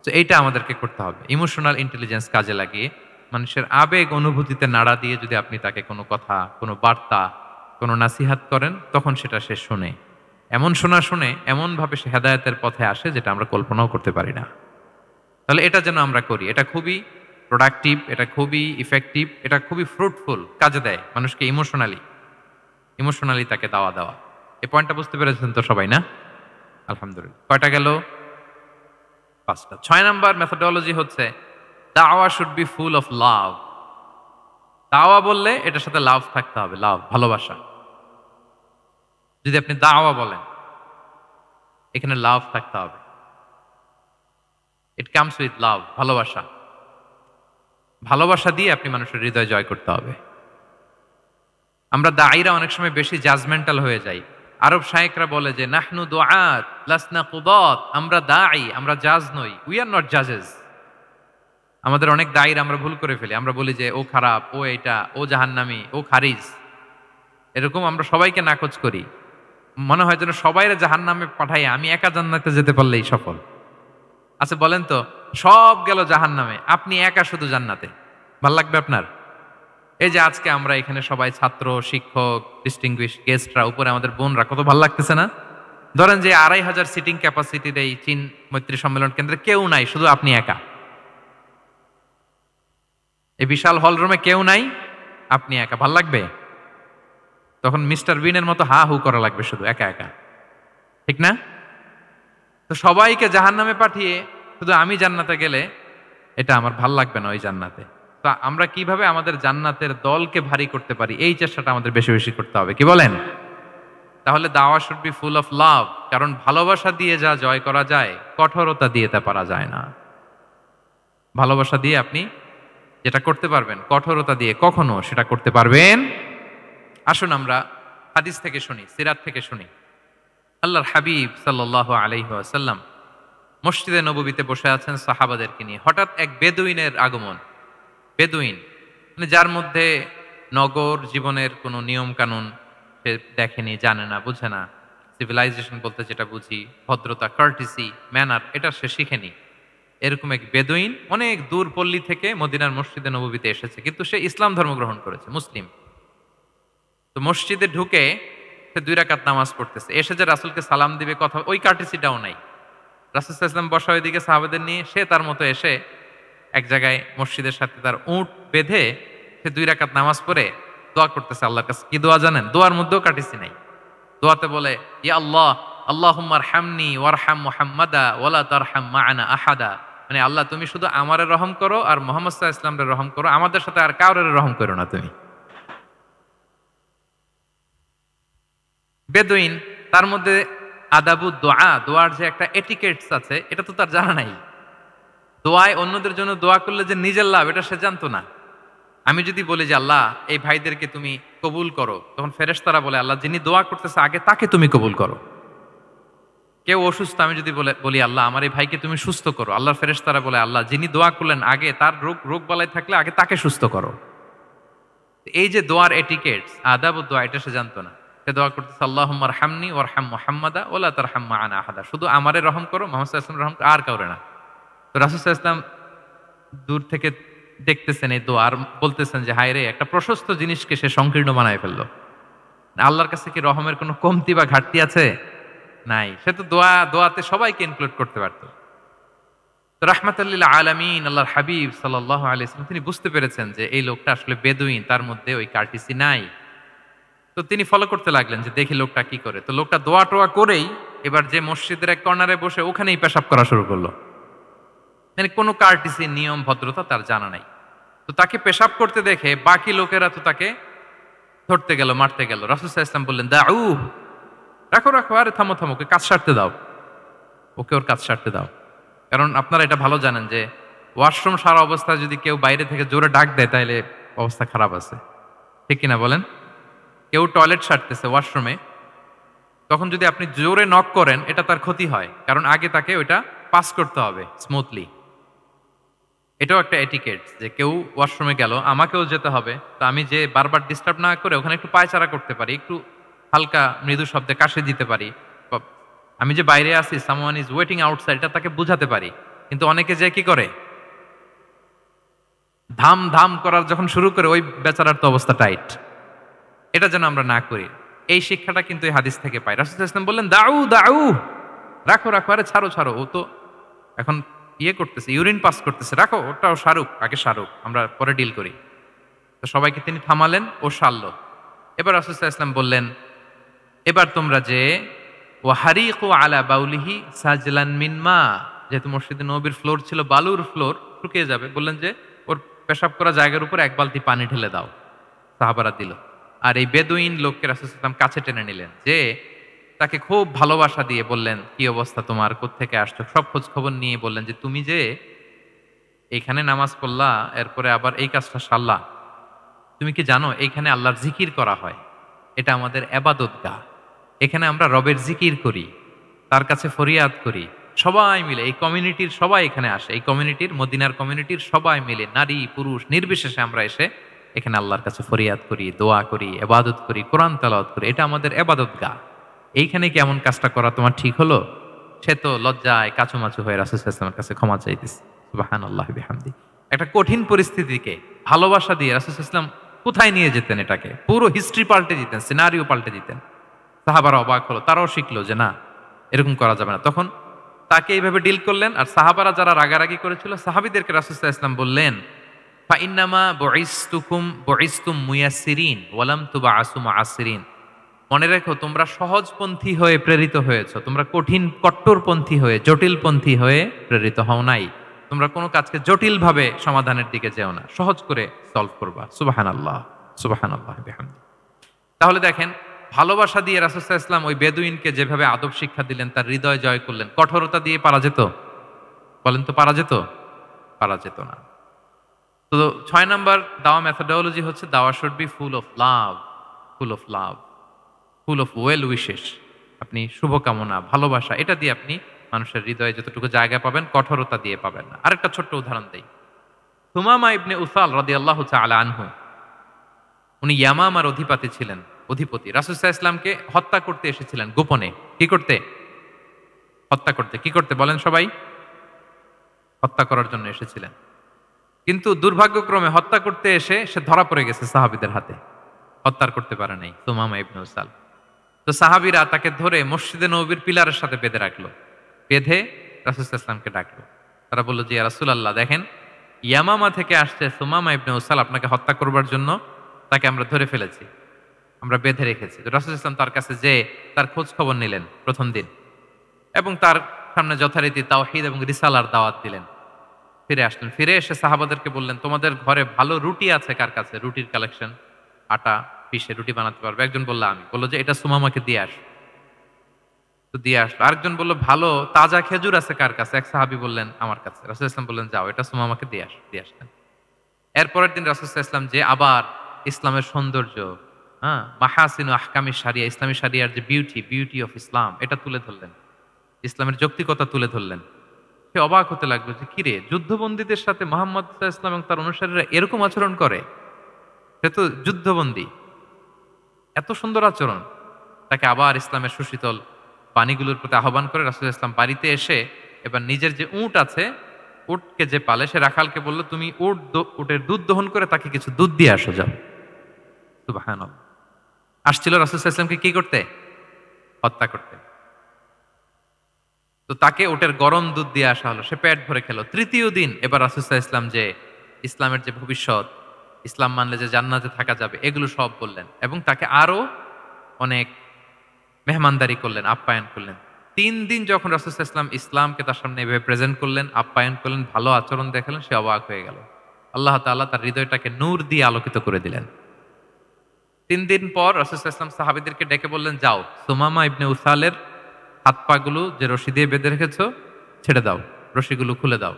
তো এইটা আমাদেরকে করতে হবে, ইমোশনাল ইন্টেলিজেন্স কাজে লাগিয়ে মানুষের আবেগ অনুভূতিতে নাড়া দিয়ে যদি আপনি তাকে কোনো কথা, কোনো বার্তা, কোনো নাসিহাত করেন, তখন সেটা সে শোনে। এমন শোনা শুনে এমনভাবে সে হেদায়েতের পথে আসে যেটা আমরা কল্পনাও করতে পারি না। তাহলে এটা যেন আমরা করি, এটা খুবই প্রোডাক্টিভ, এটা খুবই ইফেক্টিভ, এটা খুবই ফ্রুটফুল, কাজে দেয় মানুষকে ইমোশনালি তাকে দাওয়া দেওয়া। এই পয়েন্টটা বুঝতে পেরেছেন তো সবাই, না? আলহামদুলিল্লাহ। কয়টা গেল? 5টা। 6 নাম্বার মেথোডোলজি হচ্ছে দাওয়া should be full of love. দাওয়া বললে এটার সাথে লাভ থাকতে হবে, লাভ, ভালোবাসা। যদি আপনি দাওয়া বলেন, এখানে লাভ থাকতে হবে। ইট কামস উইথ লাভ, ভালোবাসা। ভালোবাসা দিয়ে আপনি মানুষের হৃদয় জয় করতে হবে। আমরা দায়ীরা অনেক সময় বেশি জাজমেন্টাল হয়ে যাই। আরব শায়েকরা বলে যে নাহনু দুআত লাসনা কুদাত, আমরা দায়ী, আমরা জাজ নই, উই আর নট জাজেস। আমাদের অনেক দায়ীরা আমরা ভুল করে ফেলি, আমরা বলি যে ও খারাপ, ও এটা, ও জাহান্নামী, ও খারিজ, এরকম আমরা সবাইকে নাকচ করি। মনে হয় যেন সবাইরে জাহান্নামে পাঠাই, আমি একা জান্নাতে যেতে পারলেই সফল। আচ্ছা বলেন তো, সব গেল জাহান্নামে, আপনি একা শুধু জান্নাতে, ভাল লাগবে আপনার? এই যে আজকে আমরা এখানে সবাই ছাত্র, শিক্ষক, ডিস্টিংগুইশ গেস্টরা, উপরে আমাদের বোনরা, কত ভালো লাগতেছে না? ধরেন যে 2500 সিটিং ক্যাপাসিটির এই চীন মৈত্রী সম্মেলন কেন্দ্রে কেউ নাই, শুধু আপনি একা। এই বিশাল হল রুমে কেউ নাই, আপনি একা, ভাল লাগবে? তখন মিস্টার বিনের মতো হা হু করা লাগবে, শুধু একা একা, ঠিক না? তো সবাইকে জাহান্নামে পাঠিয়ে শুধু আমি জান্নাতে গেলে এটা আমার ভাল লাগবে না ওই জান্নাতে। তা আমরা কিভাবে আমাদের জান্নাতের দলকে ভারী করতে পারি, এই চেষ্টাটা আমাদের বেশি বেশি করতে হবে, কি বলেন? তাহলে দাওয়া should be full of love, কারণ ভালোবাসা দিয়ে যা জয় করা যায়, কঠোরতা দিয়ে তা পারা যায় না। ভালোবাসা দিয়ে আপনি যেটা করতে পারবেন, কঠোরতা দিয়ে কখনো সেটা করতে পারবেন। আসুন আমরা হাদিস থেকে শুনি, সিরাত থেকে শুনি। আল্লাহর হাবিব সাল্লাল্লাহু আলাইহি ওয়াসাল্লাম মসজিদে নববীতে বসে আছেন সাহাবাদেরকে নিয়ে। হঠাৎ এক বেদুইনের আগমন। বেদুইন মানে যার মধ্যে নগর জীবনের কোনো নিয়ম কানুন সে দেখেনি, জানে না, বুঝে না। সিভিলাইজেশন বলতে যেটা বুঝি, ভদ্রতা, কার্টিসি, ম্যানার, এটা সে শিখেনি। এরকম এক বেদুইন অনেক দূর পল্লী থেকে মদিনার মসজিদে নববীতে এসেছে, কিন্তু সে ইসলাম ধর্ম গ্রহণ করেছে, মুসলিম। তো মসজিদে ঢুকে সে 2 রাকাত নামাজ পড়তেছে, এসে যে রাসূলকে সালাম দিবে কথা, ওই কার্টিসিটাও নাই। রাসূল সাল্লাল্লাহু আলাইহি ওয়াসাল্লাম বসা ওইদিকে সাহাবাদের নিয়ে, সে তার মতো এসে এক জায়গায় মসজিদের সাথে তার উট বেঁধে সে 2 রাকাত নামাজ পড়ে দোয়া করতেছে আল্লাহর কাছে। কি দোয়া জানেন? দোয়ার মধ্যেও কাটিসি নাই। দোয়াতে বলে, ইয়া আল্লাহ আল্লাহুম্মা আরহামনি ওয়ারহাম মুহাম্মাদা ওয়ালা তারহাম মা'ানা আহাদা। মানে আল্লাহ তুমি শুধু আমারে রহম করো আর মুহাম্মদ সাল্লাল্লাহু আলাইহি ওয়াসাল্লামের রহম করো, আমাদের সাথে আর কাউরে রহম করো না তুমি। বেদুইন, তার মধ্যে আদাবু দোয়া, দোয়ার যে একটা এটিকেটস আছে এটা তো তার জানা নাই। দোয়ায় অন্যদের জন্য দোয়া করলে যে নিজের লাভ এটা সে জানতো না। আমি যদি বলি যে আল্লাহ এই ভাইদেরকে তুমি কবুল করো, তখন ফেরেশতারা বলে আল্লাহ যিনি দোয়া করতেছে আগে তাকে তুমি কবুল করো। কেউ অসুস্থ, আমি যদি বলি আল্লাহ আমার এই ভাইকে তুমি সুস্থ করো, আল্লাহর ফেরেশতারা বলে আল্লাহ যিনি দোয়া করলেন আগে তার রোগ বালাই থাকলে আগে তাকে সুস্থ করো। এই যে দোয়ার এটিকেটস, আদাব ও দোয়া, এটা সে জানতো না। সে দোয়া করতেছে আল্লাহুম্মা আরহামনি ওয়ারহাম মুহাম্মাদা ওয়ালা তারহাম মা'ানা আহাদা, শুধু আমারে রহম করো, মুহাম্মদ সাল্লাল্লাহু আলাইহি ওয়াসাল্লাম রহম আর কাউরে না। তো রাসূল সাল্লাল্লাহু আলাইহি ওয়াসাল্লাম দূর থেকে দেখতেছেন এই দোয়া আর বলতেছেন যে হায় রে, একটা প্রশস্ত জিনিসকে সে সংকীর্ণ বানায় ফেললো। আল্লাহর কাছে কি রহমের কোনো কমতি বা ঘাটতি আছে? নাই। সে তো দোয়াতে সবাইকে ইনক্লুড করতে পারত। তো রাহমাতাল লিল আলামিন আল্লাহর হাবিব সাল্লাল্লাহু আলাইহি ওয়াসাল্লাম তিনি বুঝতে পেরেছেন যে এই লোকটা আসলে বেদুইন, তার মধ্যে ওই কার্টিসি নাই। তো তিনি ফলো করতে লাগলেন যে দেখি লোকটা কি করে। তো লোকটা দোয়া টোয়া করেই এবার যে মসজিদের এক কর্নারে বসে ওখানেই পেশাব করা শুরু করলো। মানে কোনো কার্টিসি, নিয়ম, ভদ্রতা তার জানা নাই। তো তাকে পেশাব করতে দেখে বাকি লোকেরা তো তাকে ধরতে গেল, মারতে গেল। রাসূল সাল্লাল্লাহু আলাইহি ওয়াসাল্লাম বললেন দাউ, রাখো রাখো, আরে থামো থামো, ওকে কাজ সারতে দাও, ওকে ওর কাজ সারতে দাও। কারণ আপনারা এটা ভালো জানেন যে ওয়াশরুম সারা অবস্থায় যদি কেউ বাইরে থেকে জোরে ডাক দেয় তাহলে অবস্থা খারাপ আছে, ঠিক কিনা বলেন? কেউ টয়লেট সারতেছে ওয়াশরুমে, তখন যদি আপনি জোরে নক করেন এটা তার ক্ষতি হয়, কারণ আগে তাকে ওইটা পাস করতে হবে স্মুথলি। এটাও একটা এটিকেট যে কেউ ওয়াশরুমে গেল, আমাকেও যেতে হবে, তো আমি যে বারবার ডিস্টার্ব না করে ওখানে একটু পায়চারা করতে পারি, একটু হালকা মৃদু শব্দে কাশে দিতে পারি, বা আমি যে বাইরে আছি সামওয়ান ইজ ওয়েটিং আউটসাইড এটা তাকে বুঝাতে পারি। কিন্তু অনেকে যে কি করে, ধাম ধাম করার যখন শুরু করে ওই বেচারার তো অবস্থা টাইট। এটা যেন আমরা না করি, এই শিক্ষাটা কিন্তু এই হাদিস থেকে পাই। রাসূল সাল্লাল্লাহু আলাইহি ওয়াসাল্লাম বললেন দাউ দাউ, রাখো রাখো, আরে ছাড়ো ছাড়ো, ও তো এখন ইয়ে করতেছে, ইউরিন পাস করতেছে, রাখো, ওটাও সারুক, আগে সারুক, আমরা পরে ডিল করি। তো সবাইকে তিনি থামালেন, ও সারলো। এবার রাসূল সাল্লাল্লাহু আলাইহি ওয়াসাল্লাম বললেন এবার তোমরা যে ওয়াহারিকু আলা বাউলিহি সাজলান মিন মা, যেহেতু মসজিদে নববীর ফ্লোর ছিল বালুর ফ্লোর, শুকিয়ে যাবে, বললেন যে ওর পেশাব করা জায়গার উপর 1 বালতি পানি ঢেলে দাও। সাহাবারা দিল। আর এই বেদুইন লোককে রাসূল সাল্লাল্লাহু আলাইহি ওয়াসাল্লাম কাছে টেনে নিলেন, যে তাকে খুব ভালোবাসা দিয়ে বললেন কি অবস্থা তোমার, কোত্থেকে আসছো, সব খোঁজ খবর নিয়ে বললেন যে তুমি যে এইখানে নামাজ পড়লা এরপরে আবার এই কাজটা সারলা, তুমি কি জানো এইখানে আল্লাহর জিকির করা হয়, এটা আমাদের ইবাদতগাহ, এখানে আমরা রবের জিকির করি, তার কাছে ফরিয়াদ করি, সবাই মিলে এই কমিউনিটির সবাই এখানে আসে, এই কমিউনিটির, মদিনার কমিউনিটির সবাই মিলে নারী পুরুষ নির্বিশেষে আমরা এসে এখানে আল্লাহর কাছে ফরিয়াদ করি, দোয়া করি, ইবাদত করি, কোরআন তেলাওয়াত করি, এটা আমাদের ইবাদতগাহ। এইখানে কি এমন কাজটা করা তোমার ঠিক হলো? সে তো লজ্জায় কাচুমাচু হয়ে রাসূল সাল্লাল্লাহু আলাইহি ওয়াসাল্লামের কাছে ক্ষমা চাইতেছে। সুবহানাল্লাহি বিহামদি। একটা কঠিন পরিস্থিতিকে ভালোবাসা দিয়ে রাসূল সাল্লাল্লাহু আলাইহি ওয়াসাল্লাম কোথায় নিয়ে যেতেন, এটাকে পুরো হিস্ট্রি পাল্টে দিতেন, সিনারিও পাল্টে দিতেন। সাহাবারা অবাক হলো, তারাও শিখলো যে না, এরকম করা যাবে না। তখন তাকে এইভাবে ডিল করলেন। আর সাহাবারা যারা রাগারাগি করেছিল সাহাবীদেরকে রাসূল সাল্লাল্লাহু আলাইহি ওয়াসাল্লাম বললেন ফা ইন্নামা বুইসতুম মুয়াসসিরিন ওয়া লাম তুবআসু মুআসসিরিন, মনে রেখো তোমরা সহজপন্থী হয়ে প্রেরিত হয়েছ, তোমরা কঠিন কট্টরপন্থী হয়ে জটিলপন্থী হয়ে প্রেরিত হও নাই। তোমরা কোনো কাজকে জটিলভাবে সমাধানের দিকে যেও না, সহজ করে সলভ করবা। সুবহানাল্লাহ, সুবহানাল্লাহ বিহামদি। তাহলে দেখেন, ভালোবাসা দিয়ে রাসূল সাল্লাল্লাহু আলাইহি ওয়াসাল্লাম ওই বেদুইনকে যেভাবে আদব শিক্ষা দিলেন, তার হৃদয় জয় করলেন, কঠোরতা দিয়ে পারা যেত? বলেন তো পারা যেত? পারা যেত না। তো 6 নাম্বার দাওয়া মেথোডোলজি হচ্ছে দাওয়া should be full of love, full of love, full of well wishes. আপনি শুভকামনা, ভালোবাসা, এটা দিয়ে আপনি মানুষের হৃদয়ে যতটুকু জায়গা পাবেন, কঠোরতা দিয়ে পাবেন না। আরেকটা ছোট্ট উদাহরণ দেই। সুমামা ইবনে উসাল রাদিয়াল্লাহু তাআলা আনহু, উনি ইয়ামামার অধিপতি ছিলেন, অধিপতি। রাসূল সাল্লাল্লাহু আলাইহি ওয়াসাল্লামকে হত্যা করতে এসেছিলেন গোপনে। কি করতে? হত্যা করতে। কি করতে বলেন সবাই? হত্যা করার জন্য এসেছিলেন। কিন্তু দুর্ভাগ্যক্রমে হত্যা করতে এসে সে ধরা পড়ে গেছে সাহাবীদের হাতে, হত্যার করতে পারে নাই সুমামা ইবনে উসাল। তো সাহাবীরা তাকে ধরে মসজিদে নববীর পিলারের সাথে বেঁধে রাখলো, বেঁধে রাসূল সাল্লাল্লাহু আলাইহি ওয়াসাল্লামকে ডাকলো। তারা বলল যে ইয়া রাসূলুল্লাহ, দেখেন ইয়ামামা থেকে আসছে সুমামা ইবনে উসাল আপনাকে হত্যা করবার জন্য, তাকে আমরা ধরে ফেলেছি, আমরা বেঁধে রেখেছি। তো রাসূল সাল্লাল্লাহু আলাইহি ওয়াসাল্লাম তার কাছে যেয়ে তার খোঁজ খবর নিলেন প্রথম দিন, এবং তার সামনে যথারীতি তাওহীদ এবং রিসালার দাওয়াত দিলেন। ফিরে আসলেন, ফিরে এসে সাহাবাদেরকে বললেন, তোমাদের ঘরে ভালো রুটি আছে কার কাছে? রুটির কালেকশন, আটা পিষে রুটি বানাতে পারবে। একজন বলল আমি। বললো যে এটা সুমামাকে দিয়ে আস। তো দিয়ে আসলো। আরেকজন বলল ভালো তাজা খেজুর আছে কার কাছে? এক সাহাবী বললেন আমার কাছে। রাসূল ইসলাম বললেন যাও, এটা সুমামাকে দিয়ে আস। দিয়ে আসলেন। এরপরের দিন রাসূল ইসলাম যে আবার ইসলামের সৌন্দর্য, হ্যাঁ, মাহাসিনু আহকামি শারিয়া, ইসলামী শারিয়ার যে বিউটি অফ ইসলাম, এটা তুলে ধরলেন, ইসলামের যৌক্তিকতা তুলে ধরলেন। সে অবাক হতে লাগলো যে কিরে, যুদ্ধবন্দীদের সাথে মুহাম্মদ সাল্লাল্লাহু আলাইহি ওয়াসাল্লাম এবং তার অনুসারীরা এরকম আচরণ করে? সে তো যুদ্ধবন্দী, এত সুন্দর আচরণ। তাকে আবার ইসলামের সুশীতল বাণীগুলোর প্রতি আহ্বান করে রাসূল ইসলাম বাড়িতে এসে এবার নিজের যে উট আছে, উটকে যে পালে, সে রাখালকে বলল তুমি উটের দুধ দহন করে তাকে কিছু দুধ দিয়ে আসো, যাও। সুবহানাল্লাহ। আসছিল রাসূল সাল্লাল্লাহু আলাইহি ওয়াসাল্লামকে কি করতে? হত্যা করতে। তো তাকে ওটের গরম দুধ দিয়ে আসা হলো, সে পেট ভরে খেলো। তৃতীয় দিন এবার রাসূল সাল্লাল্লাহু আলাইহি ওয়াসাল্লাম যে ইসলামের যে ভবিষ্যৎ, ইসলাম মানলে যে জান্নাতে থাকা যাবে, এগুলো সব বললেন এবং তাকে আরো অনেক মেহমানদারি করলেন, আপ্যায়ন করলেন। ৩ দিন যখন রাসূল সাল্লাল্লাহু আলাইহি ওয়াসাল্লাম ইসলামকে তার সামনে এভাবে প্রেজেন্ট করলেন, আপ্যায়ন করলেন, ভালো আচরণ দেখালেন, সে অবাক হয়ে গেল। আল্লাহ তাআলা তার হৃদয়টাকে নূর দিয়ে আলোকিত করে দিলেন। ৩ দিন পর রাসূল সাল্লাল্লাহু আলাইহি ওয়াসাল্লাম সাহাবীদেরকে ডেকে বললেন, যাও সুমামা ইবনে উসালের হাত পাগুলো যে রশি দিয়ে বেঁধে রেখেছো ছেড়ে দাও, রশিগুলো খুলে দাও।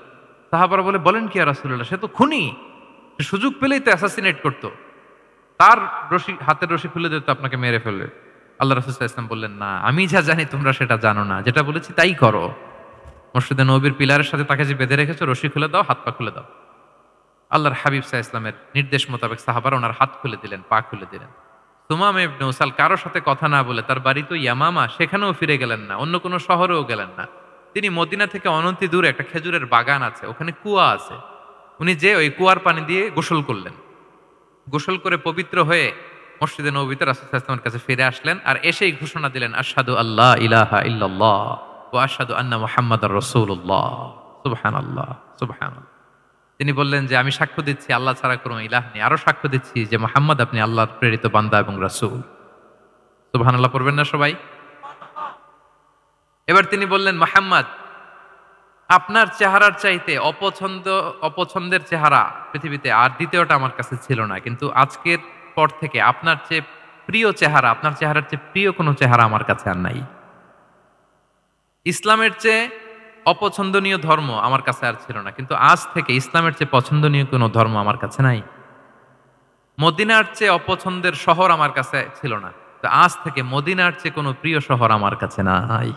সাহাবারা বলেন কি ইয়া রাসূলুল্লাহ, সে তো খুনি, সে সুযোগ পেলেই তো অ্যাসাসিনেট করতো, তার রশি, হাতের রশি খুলে দিতে আপনাকে মেরে ফেলবে। আল্লাহ রাসূল সাল্লাল্লাহু আলাইহি ওয়াসাল্লাম বললেন, না, আমি যা জানি তোমরা সেটা জানো না, যেটা বলেছি তাই করো। মসজিদে নববীর পিলারের সাথে তাকে যে বেঁধে রেখেছো, রশি খুলে দাও, হাত পা খুলে দাও। আল্লাহর হাবিব সাল্লাল্লাহু আলাইহি ওয়াসাল্লামের নির্দেশ মোতাবেক সাহাবারা ওনার হাত খুলে দিলেন, পা খুলে দিলেন। সুমামা ইবনে উসাল কারো সাথে কথা না বলে, তার বাড়ি তো ইয়ামামা, সেখানেও ফিরে গেলেন না, অন্য কোনো শহরেও গেলেন না। তিনি মদিনা থেকে অনতি দূরে একটা খেজুরের বাগান আছে, ওখানে কুয়া আছে, উনি যে ওই কুয়ার পানি দিয়ে গোসল করলেন। গোসল করে পবিত্র হয়ে মসজিদে নববীতে রাসূল সাল্লাল্লাহু আলাইহি ওয়াসাল্লামের কাছে ফিরে আসলেন, আর এসেই ঘোষণা দিলেন, আশহাদু আল্লা ইলাহা ইল্লাল্লাহ ওয়া আশহাদু আন্না মুহাম্মাদার রাসূলুল্লাহ। সুবহানাল্লাহ, সুবহানাল্লাহ। তিনি বললেন যে আমি সাক্ষ্য দিচ্ছি আল্লাহ ছাড়া কোনো ইলাহ নেই, আরো সাক্ষ্য দিচ্ছি যে মুহাম্মদ আপনি আল্লাহর প্রেরিত বান্দা এবং রাসূল। সুবহানাল্লাহ পড়বেন না সবাই? এবার তিনি বললেন, মুহাম্মদ, আপনার চেহারার চাইতে অপছন্দের চেহারা পৃথিবীতে আর দ্বিতীয়টা আমার কাছে ছিল না, কিন্তু আজকের পর থেকে আপনার চেয়ে প্রিয় চেহারা, আপনার চেহারার চেয়ে প্রিয় কোনো চেহারা আমার কাছে আর নাই। ইসলামের চেয়ে অপছন্দনীয় ধর্ম আমার কাছে আর ছিল না, কিন্তু আজ থেকে ইসলামের চেয়ে পছন্দনীয় কোনো ধর্ম আমার কাছে নাই। মদিনার চেয়ে অপছন্দের শহর আমার কাছে ছিল না, তো আজ থেকে মদিনার চেয়ে কোনো প্রিয় শহর আমার কাছে নাই।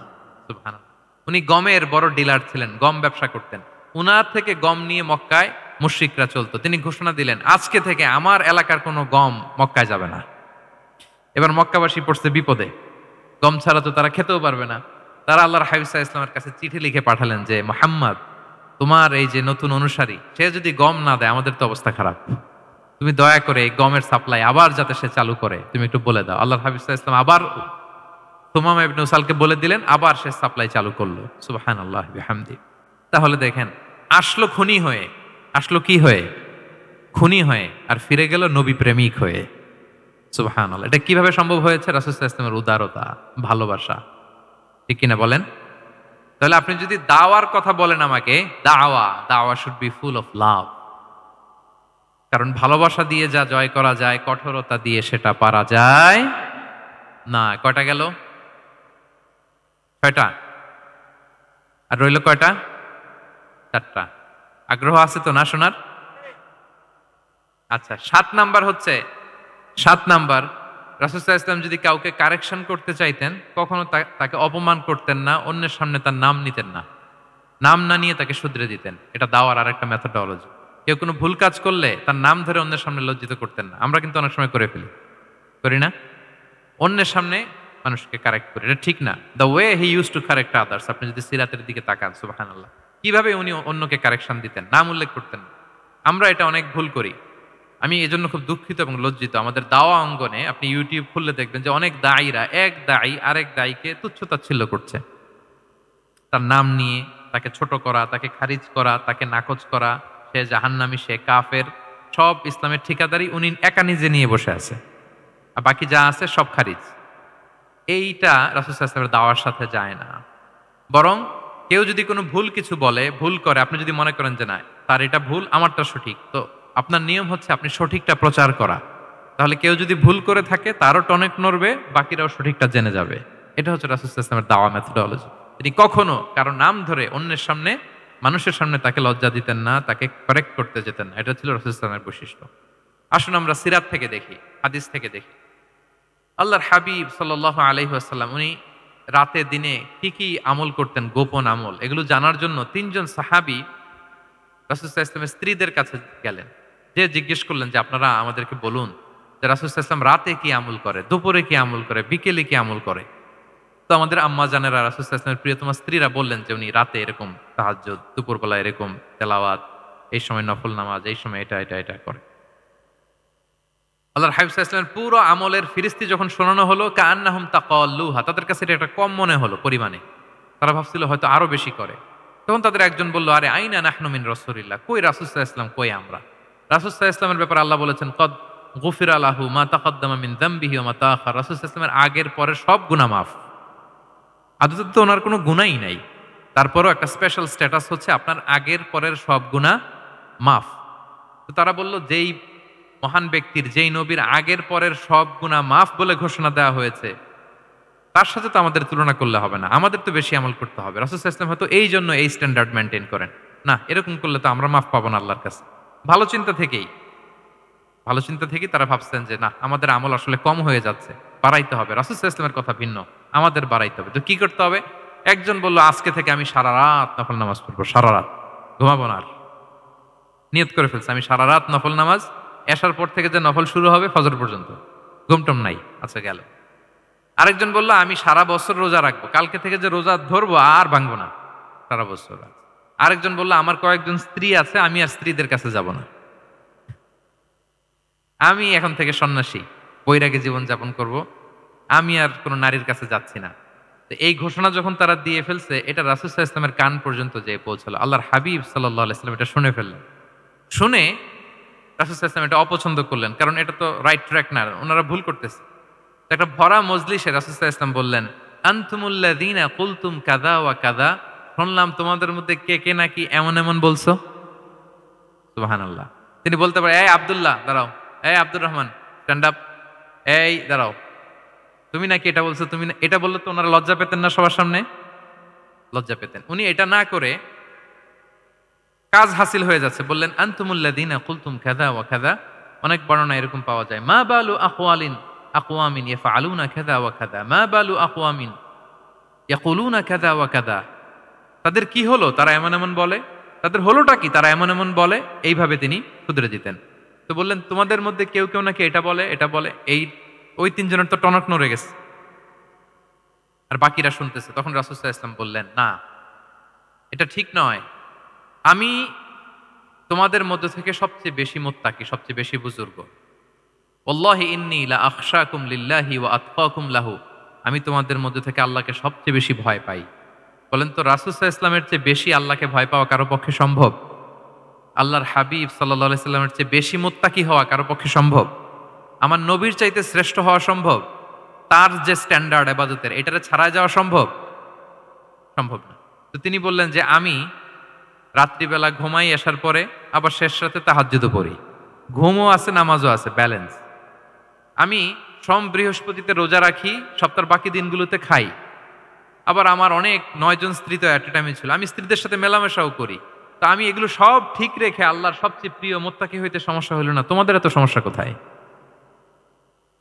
সুবহানাল্লাহ। উনি গমের বড় ডিলার ছিলেন, গম ব্যবসা করতেন। উনার থেকে গম নিয়ে মক্কায় মুশরিকরা চলতো। তিনি ঘোষণা দিলেন, আজকে থেকে আমার এলাকার কোনো গম মক্কায় যাবে না। এবার মক্কাবাসী পড়ছে বিপদে, গম ছাড়া তো তারা খেতেও পারবে না। তারা আল্লাহর হাবিব সাল্লাল্লাহু আলাইহি ওয়াসাল্লামের কাছে চিঠি লিখে পাঠালেন যে, মুহাম্মদ, তোমার এই যে নতুন অনুসারী, সে যদি গম না দেয় আমাদের তো অবস্থা খারাপ, তুমি দয়া করে এই গমের সাপ্লাই আবার যাতে সে চালু করে তুমি একটু বলে দাও। আল্লাহর হাবিব সাল্লাল্লাহু আলাইহি ওয়াসাল্লাম আবার সুমামা ইবনে উসালকে বলে দিলেন, আবার সে সাপ্লাই চালু করলো। সুবহানাল্লাহ বিহামদি। তাহলে দেখেন, আসলো খুনি হয়ে, আসলো কি হয়ে? খুনি হয়ে, আর ফিরে গেল নবী প্রেমিক হয়ে। সুবহানাল্লাহ। এটা কিভাবে সম্ভব হয়েছে? রাসূল সাল্লাল্লাহু আলাইহি ওয়াসাল্লামের উদারতা, ভালোবাসা, ঠিক কিনা বলেন? তাহলে আপনি যদি দাওয়ার কথা বলেন আমাকে, দাওয়া should be full of love. কারণ ভালোবাসা দিয়ে যা জয় করা যায়, কঠোরতা দিয়ে সেটা পারা যায় না। কয়টা গেল? 6টা। আর রইল কয়টা? 4টা। আগ্রহ আছে তো না শোনার? আচ্ছা, 7 নাম্বার হচ্ছে, 7 নাম্বার, রাসূল সাল্লাল্লাহু আলাইহি ওয়াসাল্লাম যদি কাউকে কারেকশন করতে চাইতেন, কখনো তাকে অপমান করতেন না, অন্যের সামনে তার নাম নিতেন না, নাম না নিয়ে তাকে শুধরে দিতেন। এটা দাওয়ার আরেকটা মেথোডোলজি। কেউ কোনো ভুল কাজ করলে তার নাম ধরে অন্যের সামনে লজ্জিত করতেন না। আমরা কিন্তু অনেক সময় করে ফেলি, করি না? অন্যের সামনে মানুষকে কারেক্ট করি, এটা ঠিক না। The way he use to correct others, আপনি যদি সিরাতের দিকে তাকান, সুবহানাল্লাহ, কিভাবে উনি অন্যকে কারেকশন দিতেন, নাম উল্লেখ করতেন না। আমরা এটা অনেক ভুল করি। আমি এজন্য খুব দুঃখিত এবং লজ্জিত। আমাদের দাওয়া অঙ্গনে আপনি ইউটিউব খুললে দেখবেন যে অনেক দায়ীরা এক দায়ী আরেক দায়ীকে তুচ্ছ-তাচ্ছিল্য করছে। তার নাম নিয়ে তাকে ছোট করা, তাকে খারিজ করা, তাকে নাকচ করা, সে জাহান্নামী, সে কাফের, সব ইসলামের ঠিকাদারি উনি একা নিজে নিয়ে বসে আছে। আর বাকি যা আছে সব খারিজ। এইটা রাসূল সাল্লাল্লাহু আলাইহি ওয়াসাল্লামের দাওয়ার সাথে যায় না। বরং কেউ যদি কোনো ভুল কিছু বলে, ভুল করে, আপনি যদি মনে করেন যে না তার এটা ভুল, আমারটা সঠিক, তো আপনার নিয়ম হচ্ছে আপনি সঠিকটা প্রচার করা। তাহলে কেউ যদি ভুল করে থাকে তারও টনক নড়বে, বাকিরাও সঠিকটা জেনে যাবে। এটা হচ্ছে রাসূল সাল্লাল্লাহু আলাইহি ওয়াসাল্লামের দাওয়া মেথোডোলজি। তিনি কখনো কারো নাম ধরে অন্যের সামনে, মানুষের সামনে তাকে লজ্জা দিতেন না, তাকে কারেক্ট করতে যেতেন না। এটা ছিল রাসূল সাল্লাল্লাহু আলাইহি ওয়াসাল্লামের বৈশিষ্ট্য। আসুন আমরা সিরাত থেকে দেখি, হাদিস থেকে দেখি। আল্লাহর হাবিব সাল্লাল্লাহু আলাইহি ওয়াসাল্লাম উনি রাতে দিনে কি কি আমল করতেন, গোপন আমল, এগুলো জানার জন্য ৩ জন সাহাবী রাসূল সাল্লাল্লাহু আলাইহি ওয়াসাল্লামের স্ত্রীদের কাছে গেলেন। যে জিজ্ঞেস করলেন যে আপনারা আমাদেরকে বলুন যে রাসূল সাল্লাল্লাহু আলাইহি ওয়াসাল্লাম রাতে কি আমল করে, দুপুরে কি আমল করে, বিকেলে কি আমল করে। তো আমাদের আম্মা জানেরা, রাসূল সাল্লাল্লাহু আলাইহি ওয়াসাল্লামের প্রিয়তমা স্ত্রীরা বললেন যে উনি রাতে এরকম তাহাজ্জুদ, দুপুরবেলা এরকম তেলাওয়াত, এই সময় নফল নামাজ, এই সময় এটা করে। আল্লাহর হাবিব সাল্লাল্লাহু আলাইহি ওয়াসাল্লামের পুরো আমলের ফিরিস্তি যখন শোনানো হলো, কাআন্নাহুম তাকাল্লুহা, তাদের কাছে এটা একটা কম মনে হলো পরিমাণে। তারা ভাবছিল হয়তো আরো বেশি করে। তখন তাদের একজন বলল, আরে আইনা নাহনু মিন রাসূলিল্লাহ, কই রাসূল সাল্লাল্লাহু আলাইহি ওয়াসাল্লাম, কই আমরা। রাসূল সাল্লাল্লাহু আলাইহি ওয়াসাল্লামের ব্যাপারে আল্লাহ বলেছেন, কদ গুফিরা লাহু মা তাকাদ্দামা মিন যামবিহি ওয়া মা তাআখার। রাসূল সাল্লাল্লাহু আলাইহি ওয়াসাল্লামের আগের পরের সব গুনাহ মাফ। আদতে তো ওনার কোনো গুনাহই নাই, তারপরও একটা স্পেশাল স্ট্যাটাস হচ্ছে আপনার আগের পরের সব গুনাহ মাফ। তো তারা বলল, যেই মহান ব্যক্তির, যেই নবীর আগের পরের সব গুনাহ মাফ বলে ঘোষণা দেওয়া হয়েছে, তার সাথে তো আমাদের তুলনা করলে হবে না, আমাদের তো বেশি আমল করতে হবে। রাসূল সাল্লাল্লাহু আলাইহি ওয়াসাল্লাম হয়তো এই জন্য এই স্ট্যান্ডার্ড মেইনটেইন করেন না, এরকম করলে তো আমরা মাফ পাবো না আল্লাহর কাছে। ভালো চিন্তা থেকেই তারা ভাবছেন যে না, আমাদের আমল আসলে কম হয়ে যাচ্ছে, বাড়াইতে হবে। রাসূল সাল্লাল্লাহু আলাইহি ওয়াসাল্লামের কথা ভিন্ন, আমাদের বাড়াইতে হবে। তো কি করতে হবে? একজন বলল, আজকে থেকে আমি সারা রাত নফল নামাজ পড়বো, সারা রাত ঘুমাবো না আর। নিয়ত করে ফেলছে আমি সারা রাত নফল নামাজ, এশার পর থেকে যে নফল শুরু হবে ফজর পর্যন্ত, ঘুমটম নাই। আচ্ছা, গেল। আরেকজন বলল, আমি সারা বছর রোজা রাখবো, কালকে থেকে যে রোজা ধরবো আর ভাঙবো না, সারা বছর। আরেকজন বলল, আমার কয়েকজন স্ত্রী আছে, আমি আর স্ত্রীদের কাছে যাব না, আমি এখন থেকে সন্ন্যাসী, বৈরাগী জীবন যাপন করব, আমি আর কোনো নারীর কাছে যাচ্ছি না। তো এই ঘোষণা যখন তারা দিয়ে ফেলছে, এটা রাসূল সাল্লাল্লাহু আলাইহি ওয়াসাল্লামের কান পর্যন্ত যেয়ে পৌঁছলো। আল্লাহর হাবিব সাল্লাল্লাহু আলাইহি ওয়াসাল্লাম এটা শুনে ফেললেন। শুনে রাসূল সাল্লাল্লাহু আলাইহি ওয়াসাল্লাম এটা অপছন্দ করলেন, কারণ এটা তো রাইট ট্র্যাক না, ওনারা ভুল করতেছে। একটা ভরা মজলিসে রাসূল সাল্লাল্লাহু আলাইহি ওয়াসাল্লাম বললেন, আনতুমুল্লাযীনা কুলতুম কাযা ওয়া কাযা, শুনলাম তোমাদের মধ্যে কে কে নাকি এমন এমন বলছো। সুবহানাল্লাহ। তিনি বলতে পারে, এই আব্দুল্লাহ দাঁড়াও, এই আব্দুর রহমান স্ট্যান্ড আপ, এই দাঁড়াও, তুমি নাকি এটা বলছো, তুমি এটা বললে তো ওনারা লজ্জা পেতেন না, সবার সামনে লজ্জা পেতেন। উনি এটা না করে কাজ হাসিল হয়ে যাচ্ছে, বললেন আনতুমুল্লাযীনা কুলতুম কাযা ওয়া কাযা। অনেক বর্ণনা এরকম পাওয়া যায়, মা বালু আকওয়ামিন ইয়াফআলুনা কাযা ওয়া কাযা, মা বালু আকওয়ামিন ইয়াকুলুনা কাযা ওয়া কাযা। তাদের কি হলো, তারা এমন এমন বলে, তাদের হলোটা কি, তারা এমন এমন বলে। এইভাবে তিনি শুধরে দিতেন। তো বললেন, তোমাদের মধ্যে কেউ কেউ নাকি এটা বলে, এটা বলে। ওই 3 জনের তো টনক নড়ে গেছে, আর বাকিরা শুনতেছে। তখন রাসূল সাল্লাল্লাহু আলাইহি ওয়াসাল্লাম বললেন, না, এটা ঠিক নয়। আমি তোমাদের মধ্য থেকে সবচেয়ে বেশি মুত্তাকি, সবচেয়ে বেশি বুজুর্গ। ওয়াল্লাহি ইন্নী লা আখশাকুম লিল্লাহি ওয়া আতকাকুম লাহু, আমি তোমাদের মধ্য থেকে আল্লাহকে সবচেয়ে বেশি ভয় পাই। বলেন তো, রাসূল সাল্লাল্লাহু আলাইহি ওয়াসাল্লামের চেয়ে বেশি আল্লাহকে ভয় পাওয়া কারো পক্ষে সম্ভব? আল্লাহর হাবিব সাল্লাল্লাহু আলাইহি ওয়াসাল্লামের চেয়ে বেশি মুত্তাকি হওয়া কারো পক্ষে সম্ভব? আমার নবীর চাইতে শ্রেষ্ঠ হওয়া সম্ভব? তার যে স্ট্যান্ডার্ড ইবাদতের, এটারে ছাড়ায় যাওয়া সম্ভব? সম্ভব না। তো তিনি বললেন যে আমি রাত্রিবেলা ঘুমাই আসার পরে, আবার শেষ রাতে তাহাজ্জুদও পড়ি, ঘুমও আছে নামাজও আছে, ব্যালেন্স। আমি সোম বৃহস্পতিতে রোজা রাখি, সপ্তাহের বাকি দিনগুলোতে খাই। আবার আমার অনেক 9 জন স্ত্রী তো এট এ টাইমে ছিল, আমি স্ত্রীদের সাথে মেলামেশাও করি। তা আমি এগুলো সব ঠিক রেখে আল্লাহর সবচেয়ে প্রিয় মুত্তাকি হইতে সমস্যা হইল না। তোমাদের এত সমস্যা কোথায়?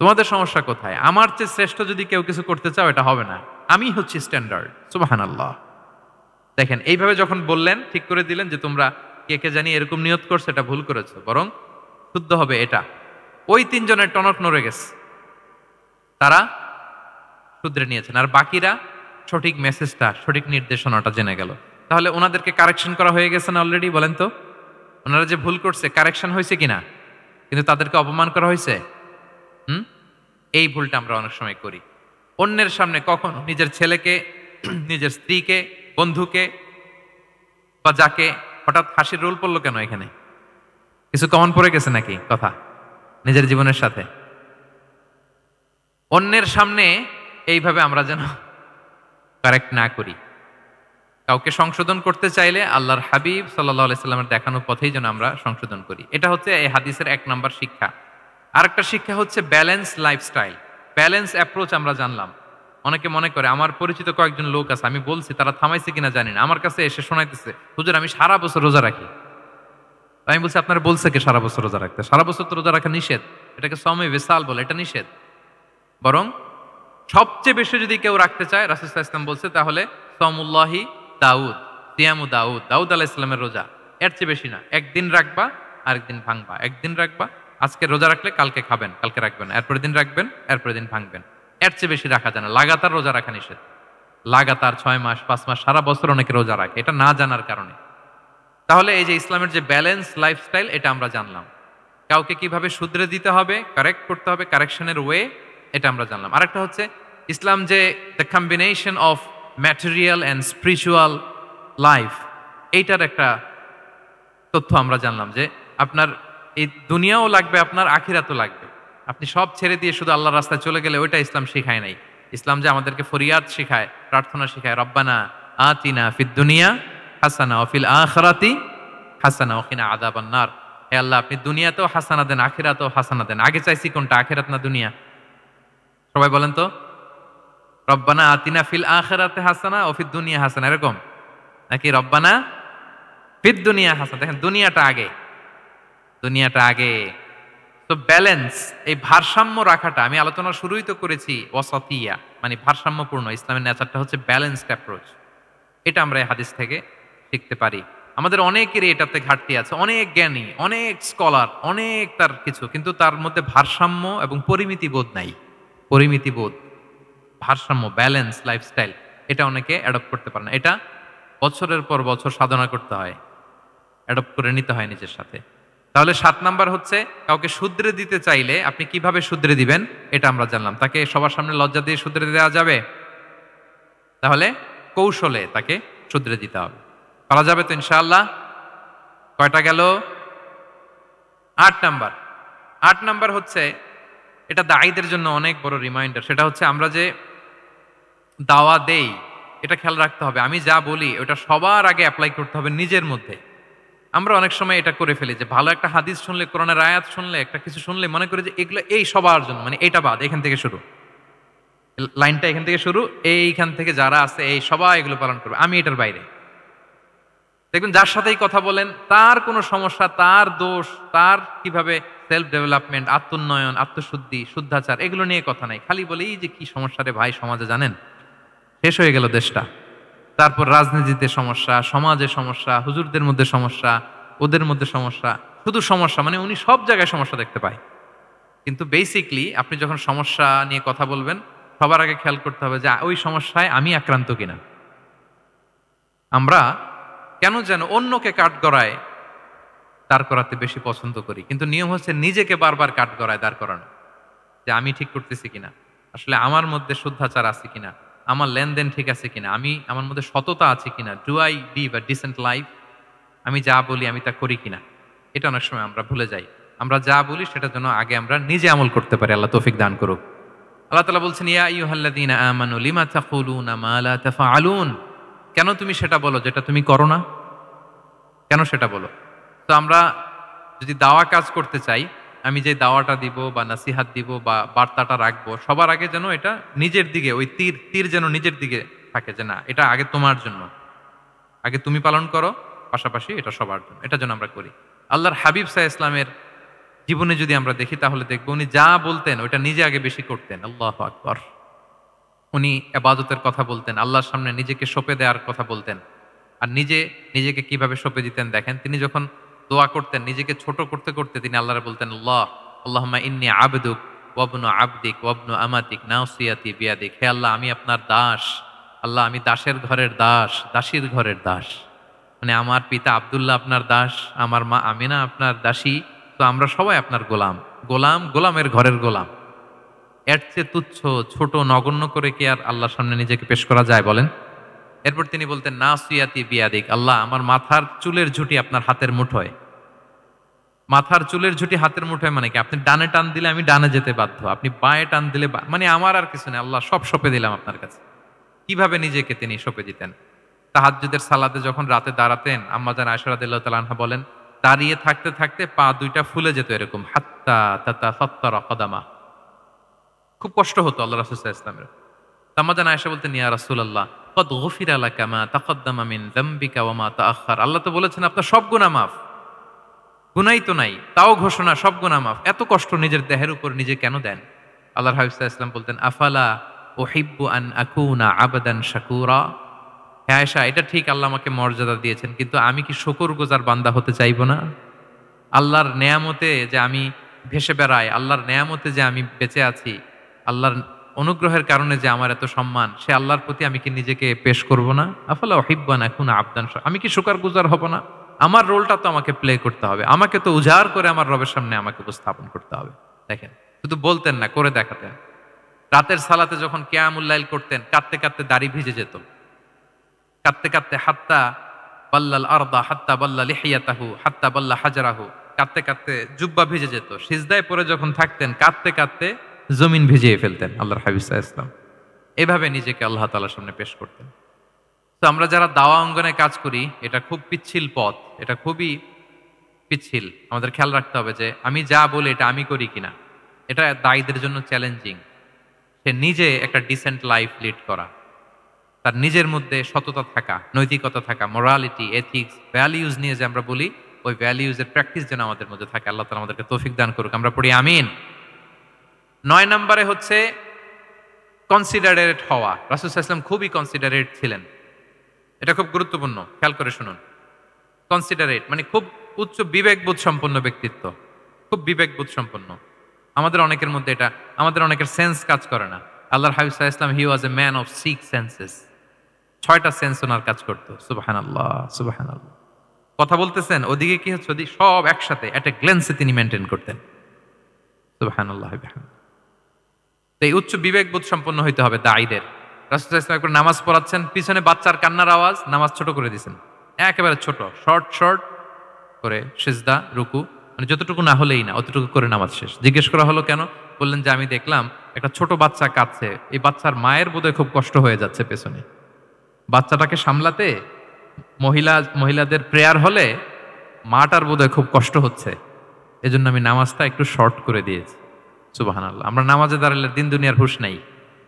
তোমাদের সমস্যা কোথায়? আমার চেয়ে শ্রেষ্ঠ যদি কেউ কিছু করতে চাও, এটা হবে না, আমি হচ্ছি স্ট্যান্ডার্ড। সুবহানাল্লাহ। দেখেন, এইভাবে যখন বললেন, ঠিক করে দিলেন যে তোমরা কে কে জানি এরকম নিয়ত করছো, এটা ভুল করেছো, বরং শুদ্ধ হবে এটা। ওই 3 জনের টনক নড়ে গেছে, তারা শুধরে নিয়েছেন, আর বাকিরা সঠিক মেসেজটা, সঠিক নির্দেশনাটা জেনে গেল। তাহলে ওনাদেরকে কারেকশন করা হয়ে গেছে না অলরেডি? বলেন তো, ওনারা যে ভুল করছে কারেকশন হয়েছে কিনা? কিন্তু তাদেরকে অপমান করা হয়েছে। হুম এই ভুলটা আমরা অনেক সময় করি। অন্যের সামনে কখনো নিজের ছেলেকে, নিজের স্ত্রীকে, বন্ধুকে বা যাকে, হঠাৎ হাসির রোল পড়লো কেন এখানে? কিছু কমন পড়ে গেছে নাকি কথা নিজের জীবনের সাথে? অন্যের সামনে এইভাবে আমরা যেন কারেক্ট না করি। কাউকে সংশোধন করতে চাইলে আল্লাহর হাবিব সাল্লাল্লাহু আলাইহি সাল্লামের দেখানো পথেই যেন আমরা সংশোধন করি। এটা হচ্ছে এই হাদিসের 1 নাম্বার শিক্ষা। আরেকটা শিক্ষা হচ্ছে ব্যালেন্স লাইফস্টাইল, ব্যালেন্স অ্যাপ্রোচ আমরা জানলাম। অনেকে মনে করে, আমার পরিচিত কয়েকজন লোক আছে, আমি বলছি তারা থামাইছে কিনা জানি না, আমার কাছে এসে শোনাইতেছে, হুজুর আমি সারা বছর রোজা রাখি। আমি বলছি আপনারা বলছে কে সারা বছর রোজা রাখতে? সারা বছর তো রোজা রাখা নিষেধ, এটাকে সওমে বিসাল বলে, এটা নিষেধ। বরং সবচেয়ে বেশি যদি কেউ রাখতে চায়, রাসূল সাল্লাল্লাহু আলাইহি ওয়াসাল্লাম বলছে, তাহলে সওমুল্লাহি দাউদ, সিয়ামু দাউদ, দাউদ আলাইহিস সালামের রোজা। এর চেয়ে বেশি না। একদিন রাখবা, আরেকদিন ভাঙবা, একদিন রাখবা, আজকে রোজা রাখলে কালকে খাবেন, কালকে রাখবেন না, এরপরের দিন রাখবেন, এরপরের দিন ভাঙবেন। এর চেয়ে বেশি রাখা যায় না। লাগাতার রোজা রাখা নিষেধ। লাগাতার 6 মাস 5 মাস সারা বছর অনেকে রোজা রাখে, এটা না জানার কারণে। তাহলে এই যে ইসলামের যে ব্যালেন্স লাইফস্টাইল, এটা আমরা জানলাম। কাউকে কিভাবে শুধরে দিতে হবে, কারেক্ট করতে হবে, কারেকশনের ওয়ে, এটা আমরা জানলাম। আরেকটা হচ্ছে ইসলাম যে the combination of material and spiritual life, এইটার একটা তথ্য আমরা জানলাম যে আপনার এই দুনিয়াও লাগবে, আপনার আখিরাতও লাগবে। আপনি সব ছেড়ে দিয়ে শুধু আল্লাহর রাস্তায় চলে গেলে ওইটা ইসলাম শিখায় নাই। ইসলাম যে আমাদেরকে ফরিয়াদ শিখায়, প্রার্থনা শিখায়, রব্বানা আতিনা ফিদ দুনিয়া হাসানা ওয়া ফিল আখিরাতি হাসানা ওয়া কিনা আযাবান নার। হে আল্লাহ, আপনি দুনিয়াতেও হাসানা দেন, আখিরাতেও হাসানা দেন। আগে চাইছি কোনটা, আখিরাত না দুনিয়া? সবাই বলেন তো, রব্বানা আতিনা ফিল আখিরাতি হাসানা ওয়া ফিদ দুনিয়া হাসানা, এরকম নাকি রব্বানা ফিদ দুনিয়া হাসানা? দেখেন দুনিয়াটা আগে, দুনিয়াটা আগে। তো ব্যালেন্স, এই ভারসাম্য রাখাটা, আমি আলোচনা শুরুই তো করেছি ওয়াসাতিয়া, মানে ভারসাম্যপূর্ণ। ইসলামের নেচারটা হচ্ছে ব্যালেন্সড অ্যাপ্রোচ। এটা আমরা এই হাদিস থেকে শিখতে পারি। আমাদের অনেকেরই এটাতে ঘাটতি আছে, অনেক জ্ঞানী, অনেক স্কলার, অনেক তার কিছু, কিন্তু তার মধ্যে ভারসাম্য এবং পরিমিতি বোধ নাই। পরিমিতি বোধ, ভারসাম্য, ব্যালেন্স লাইফস্টাইল, এটা অনেকে অ্যাডপ্ট করতে পারে না। এটা বছরের পর বছর সাধনা করতে হয়, অ্যাডপ্ট করে নিতে হয় নিজের সাথে। তাহলে 7 নাম্বার হচ্ছে, কাউকে শুধরে দিতে চাইলে আপনি কিভাবে শুধরে দিবেন, এটা আমরা জানলাম। তাকে সবার সামনে লজ্জা দিয়ে শুধরে দেওয়া যাবে? তাহলে কৌশলে তাকে শুধরে দিতে হবে। পারা যাবে তো ইনশাআল্লাহ? কয়টা গেল? 8 নাম্বার। 8 নাম্বার হচ্ছে, এটা দায়ীদের জন্য অনেক বড় রিমাইন্ডার। সেটা হচ্ছে আমরা যে দাওয়া দেই, এটা খেয়াল রাখতে হবে। আমি যা বলি ওটা সবার আগে অ্যাপ্লাই করতে হবে নিজের মধ্যে। আমরা অনেক সময় এটা করে ফেলি যে ভালো একটা হাদিস শুনলে, কোরআনের আয়াত শুনলে, একটা কিছু শুনলে মনে করি যে এগুলো এই সবার জন্য, মানে এটা বাদ, এখান থেকে শুরু, লাইনটা এখান থেকে শুরু, এইখান থেকে যারা আছে এই সবাই এগুলো পালন করবে, আমি এটার বাইরে। দেখবেন যার সাথেই কথা বলেন তার কোনো সমস্যা, তার দোষ, তার কিভাবে সেলফ ডেভেলপমেন্ট, আত্মোন্নয়ন, আত্মশুদ্ধি, শুদ্ধাচার, এগুলো নিয়ে কথা নাই। খালি বলে এই যে কি সমস্যা রে ভাই সমাজে, জানেন শেষ হয়ে গেল দেশটা। তারপর রাজনীতিতে সমস্যা, সমাজে সমস্যা, হুজুরদের মধ্যে সমস্যা, ওদের মধ্যে সমস্যা, শুধু সমস্যা, মানে উনি সব জায়গায় সমস্যা দেখতে পায়। কিন্তু বেসিকলি আপনি যখন সমস্যা নিয়ে কথা বলবেন, সবার আগে খেয়াল করতে হবে যে ওই সমস্যায় আমি আক্রান্ত কিনা। আমরা কেন যেন অন্যকে কাঠগড়ায় দাঁড় করাতে বেশি পছন্দ করি, কিন্তু নিয়ম হচ্ছে নিজেকে বারবার কাঠগড়ায় দাঁড় করানো, যে আমি ঠিক করতেছি কিনা, আসলে আমার মধ্যে শুদ্ধাচার আছে কিনা, আমার লেনদেন ঠিক আছে কিনা, আমি আমার মধ্যে সততা আছে কিনা, do I live a decent life, আমি যা বলি আমি তা করি কিনা। এটা অনেক সময় আমরা ভুলে যাই। আমরা যা বলি সেটার জন্য আগে আমরা নিজে আমল করতে পারি। আল্লাহ তৌফিক দান করুক। আল্লাহ তাআলা বলছেন, ইয়া আইয়ুহাল্লাযীনা আমানু লিমা তাকুলুনা মা লা তাফআলুন, কেন তুমি সেটা বলো যেটা তুমি করো না? কেন সেটা বলো? তো আমরা যদি দাওয়া কাজ করতে চাই, আমি যে দাওয়াটা দিব বা নাসিহাত দিব বা বার্তাটা রাখবো, সবার আগে যেন এটা নিজের দিকে, ওই তীর যেন নিজের দিকে থাকে, যে না এটা আগে তোমার জন্য, আগে তুমি পালন করো, পাশাপাশি এটা সবার জন্য, এটা যেন আমরা করি। আল্লাহর হাবিব সাল্লাল্লাহু আলাইহি ইসলামের জীবনে যদি আমরা দেখি তাহলে দেখবো উনি যা বলতেন ওইটা নিজে আগে বেশি করতেন। আল্লাহু আকবার। উনি ইবাদতের কথা বলতেন, আল্লাহর সামনে নিজেকে সঁপে দেওয়ার কথা বলতেন। আর নিজেকে কিভাবে সঁপে দিতেন দেখেন, তিনি যখন দোয়া করতেন নিজেকে ছোট করতে করতে তিনি আল্লাহরে বলতেন, আল্লাহুম্মা ইন্নী আবদুক ওয়াবনু আবদিক ওয়াবনু আমাতিক নাসিয়াতি বিয়াদিক, হে আল্লাহ আমি আপনার দাস, আল্লাহ আমি দাসের ঘরের দাস, দাসীর ঘরের দাস। মানে আমার পিতা আব্দুল্লাহ আপনার দাস, আমার মা আমিনা আপনার দাসী, তো আমরা সবাই আপনার গোলাম। গোলাম, গোলামের ঘরের গোলাম। এর চেয়ে তুচ্ছ, ছোট, নগণ্য করে কি আর আল্লাহর সামনে নিজেকে পেশ করা যায় বলেন? এরপর তিনি বলতেন, নাসিয়াতি বিয়াদিক, আল্লাহ আমার মাথার চুলের ঝুঁটি আপনার হাতের মুঠোয়। মাথার চুলের ঝুঁটি হাতের মুঠোয় মানে কি? আপনি ডানে টান দিলে আমি ডানে যেতে বাধ্য, আপনি বাঁয়ে টান দিলে মানে আমার আর কিছু নেই, আল্লাহ সব সঁপে দিলাম আপনার কাছে। কিভাবে নিজেকে তিনি সঁপে দিতেন? তাহাজ্জুদের সালাতে যখন রাতে দাঁড়াতেন, আম্মাজান আয়েশা রাদিয়াল্লাহু তাআলা আনহা বলেন, দাঁড়িয়ে থাকতে থাকতে পা দুইটা ফুলে যেত এরকম, হাত্তা তাতাফাত্তারা কদামা। খুব কষ্ট হতো আল্লাহ রাসূল সাল্লাল্লাহু আলাইহি ওয়াসাল্লামের। আম্মাজান আয়েশা বলতেন, ইয়া রাসূলুল্লাহ ক্বাদ গুফিরা লাকা মা তাকাদ্দামা মিন যামবিকা ওয়া মা তাআখার। আল্লাহ তো বলেছেন আপনার সব গুনাহ মাফ। গুনাই তো নাই, তাও ঘোষণা সব গুনাহ মাফ। এত কষ্ট নিজের দেহের উপর নিজে কেন দেন? আল্লাহর হাবিব সাল্লাল্লাহু আলাইহি ওয়াসাল্লাম বলতেন, আফালা উহিব্বু আন আকুনা আবদান শাকুরা। হ্যাঁ আয়েশা, এটা ঠিক আল্লাহ আমাকে মর্যাদা দিয়েছেন, কিন্তু আমি কি শুকরগুজার বান্দা হতে চাইবো না? আল্লাহর নেয়ামতে যে আমি ভেসে বেড়াই, আল্লাহর নেয়ামতে যে আমি বেঁচে আছি, আল্লাহর অনুগ্রহের কারণে যে আমার এত সম্মান, সে আল্লাহর প্রতি আমি কি নিজেকে পেশ করব না? আফালা উহিব্বু আন আকুনা আবদান শাকুরা। আমি কি শুকরগুজার হব না? আমার রোলটা তো আমাকে প্লে করতে হবে, আমাকে তো উজাড় করে আমার রবের সামনে আমাকে উপস্থাপন করতে হবে। দেখেন, শুধু বলতেন না, করে দেখাতেন। রাতের সালাতে যখন কিয়ামুল লাইল করতেন, কাঁদতে কাঁদতে দাড়ি ভিজে যেত, কাঁদতে কাঁদতে হাত্তা বাল্লাল আরদা হাত্তা বাল্লা লিহিয়াতাহু হাত্তা বাল্লা হাজারাহু, কাঁদতে কাঁদতে জুব্বা ভিজে যেত। সিজদায় পড়ে যখন থাকতেন, কাঁদতে কাঁদতে জমিন ভিজিয়ে ফেলতেন আল্লাহর হাবিব সাল্লাল্লাহু আলাইহি ওয়াসাল্লাম। এভাবে নিজেকে আল্লাহ তাআলার সামনে পেশ করতেন। তো আমরা যারা দাওয়া অঙ্গনে কাজ করি, এটা খুব পিচ্ছিল পথ, এটা খুবই পিচ্ছিল। আমাদের খেয়াল রাখতে হবে যে আমি যা বলি এটা আমি করি কিনা। এটা দায়ীদের জন্য চ্যালেঞ্জিং। সে নিজে একটা ডিসেন্ট লাইফ লিড করা, তার নিজের মধ্যে সততা থাকা, নৈতিকতা থাকা, মোরালিটি, এথিক্স, ভ্যালিউজ নিয়ে যে আমরা বলি, ওই ভ্যালিউজের প্র্যাকটিস যেন আমাদের মধ্যে থাকে। আল্লাহ তাআলা আমাদেরকে তৌফিক দান করুক, আমরা পড়ি আমিন। ৯ নম্বরে হচ্ছে কনসিডারেট হওয়া। রাসূল সাল্লাল্লাহু আলাইহি ওয়াসাল্লাম খুবই কনসিডারেট ছিলেন। এটা খুব গুরুত্বপূর্ণ, খেয়াল করে শুনুন। কনসিডারেট মানে খুব উচ্চ বিবেকবোধ সম্পন্ন ব্যক্তিত্ব, খুব বিবেকবোধ সম্পন্ন। আমাদের অনেকের মধ্যে এটা, আমাদের অনেকের সেন্স কাজ করে না। আল্লাহর হাবিব সাল্লাল্লাহু আলাইহি ওয়াসাল্লাম, he was a man of 6 senses. 6টা সেন্স ওনার কাজ করতো। সুবহানাল্লাহ, সুবহানাল্লাহ। কথা বলতেছেন, ওদিকে কি হচ্ছে, ওদিকে সব একসাথে এট এ গ্ল্যান্সে তিনি মেনটেন করতেন। সুবহানাল্লাহ বিহামদিহি। তো এই উচ্চ বিবেকবোধ সম্পন্ন হইতে হবে দায়ীদের। রাসূল সাল্লাল্লাহু আলাইহি ওয়াসাল্লাম একবার নামাজ পড়াচ্ছেন, পিছনে বাচ্চার কান্নার আওয়াজ, নামাজ ছোট করে দিয়েছেন, একেবারে ছোট, শর্ট শর্ট করে সিজদা, রুকু, মানে যতটুকু না হলেই না, অতটুকু করে নামাজ শেষ। জিজ্ঞেস করা হলো কেন? বললেন যে আমি দেখলাম একটা ছোট বাচ্চা কাঁদছে, এই বাচ্চার মায়ের বোধহয় খুব কষ্ট হয়ে যাচ্ছে পেছনে, বাচ্চাটাকে সামলাতে মহিলাদের প্রেয়ার হলে মাটার বোধহয় খুব কষ্ট হচ্ছে, এজন্য আমি নামাজটা একটু শর্ট করে দিয়েছি। সুবহানাল্লাহ। আমরা নামাজে দাঁড়ালে দিন দুনিয়ার হুঁশ নাই,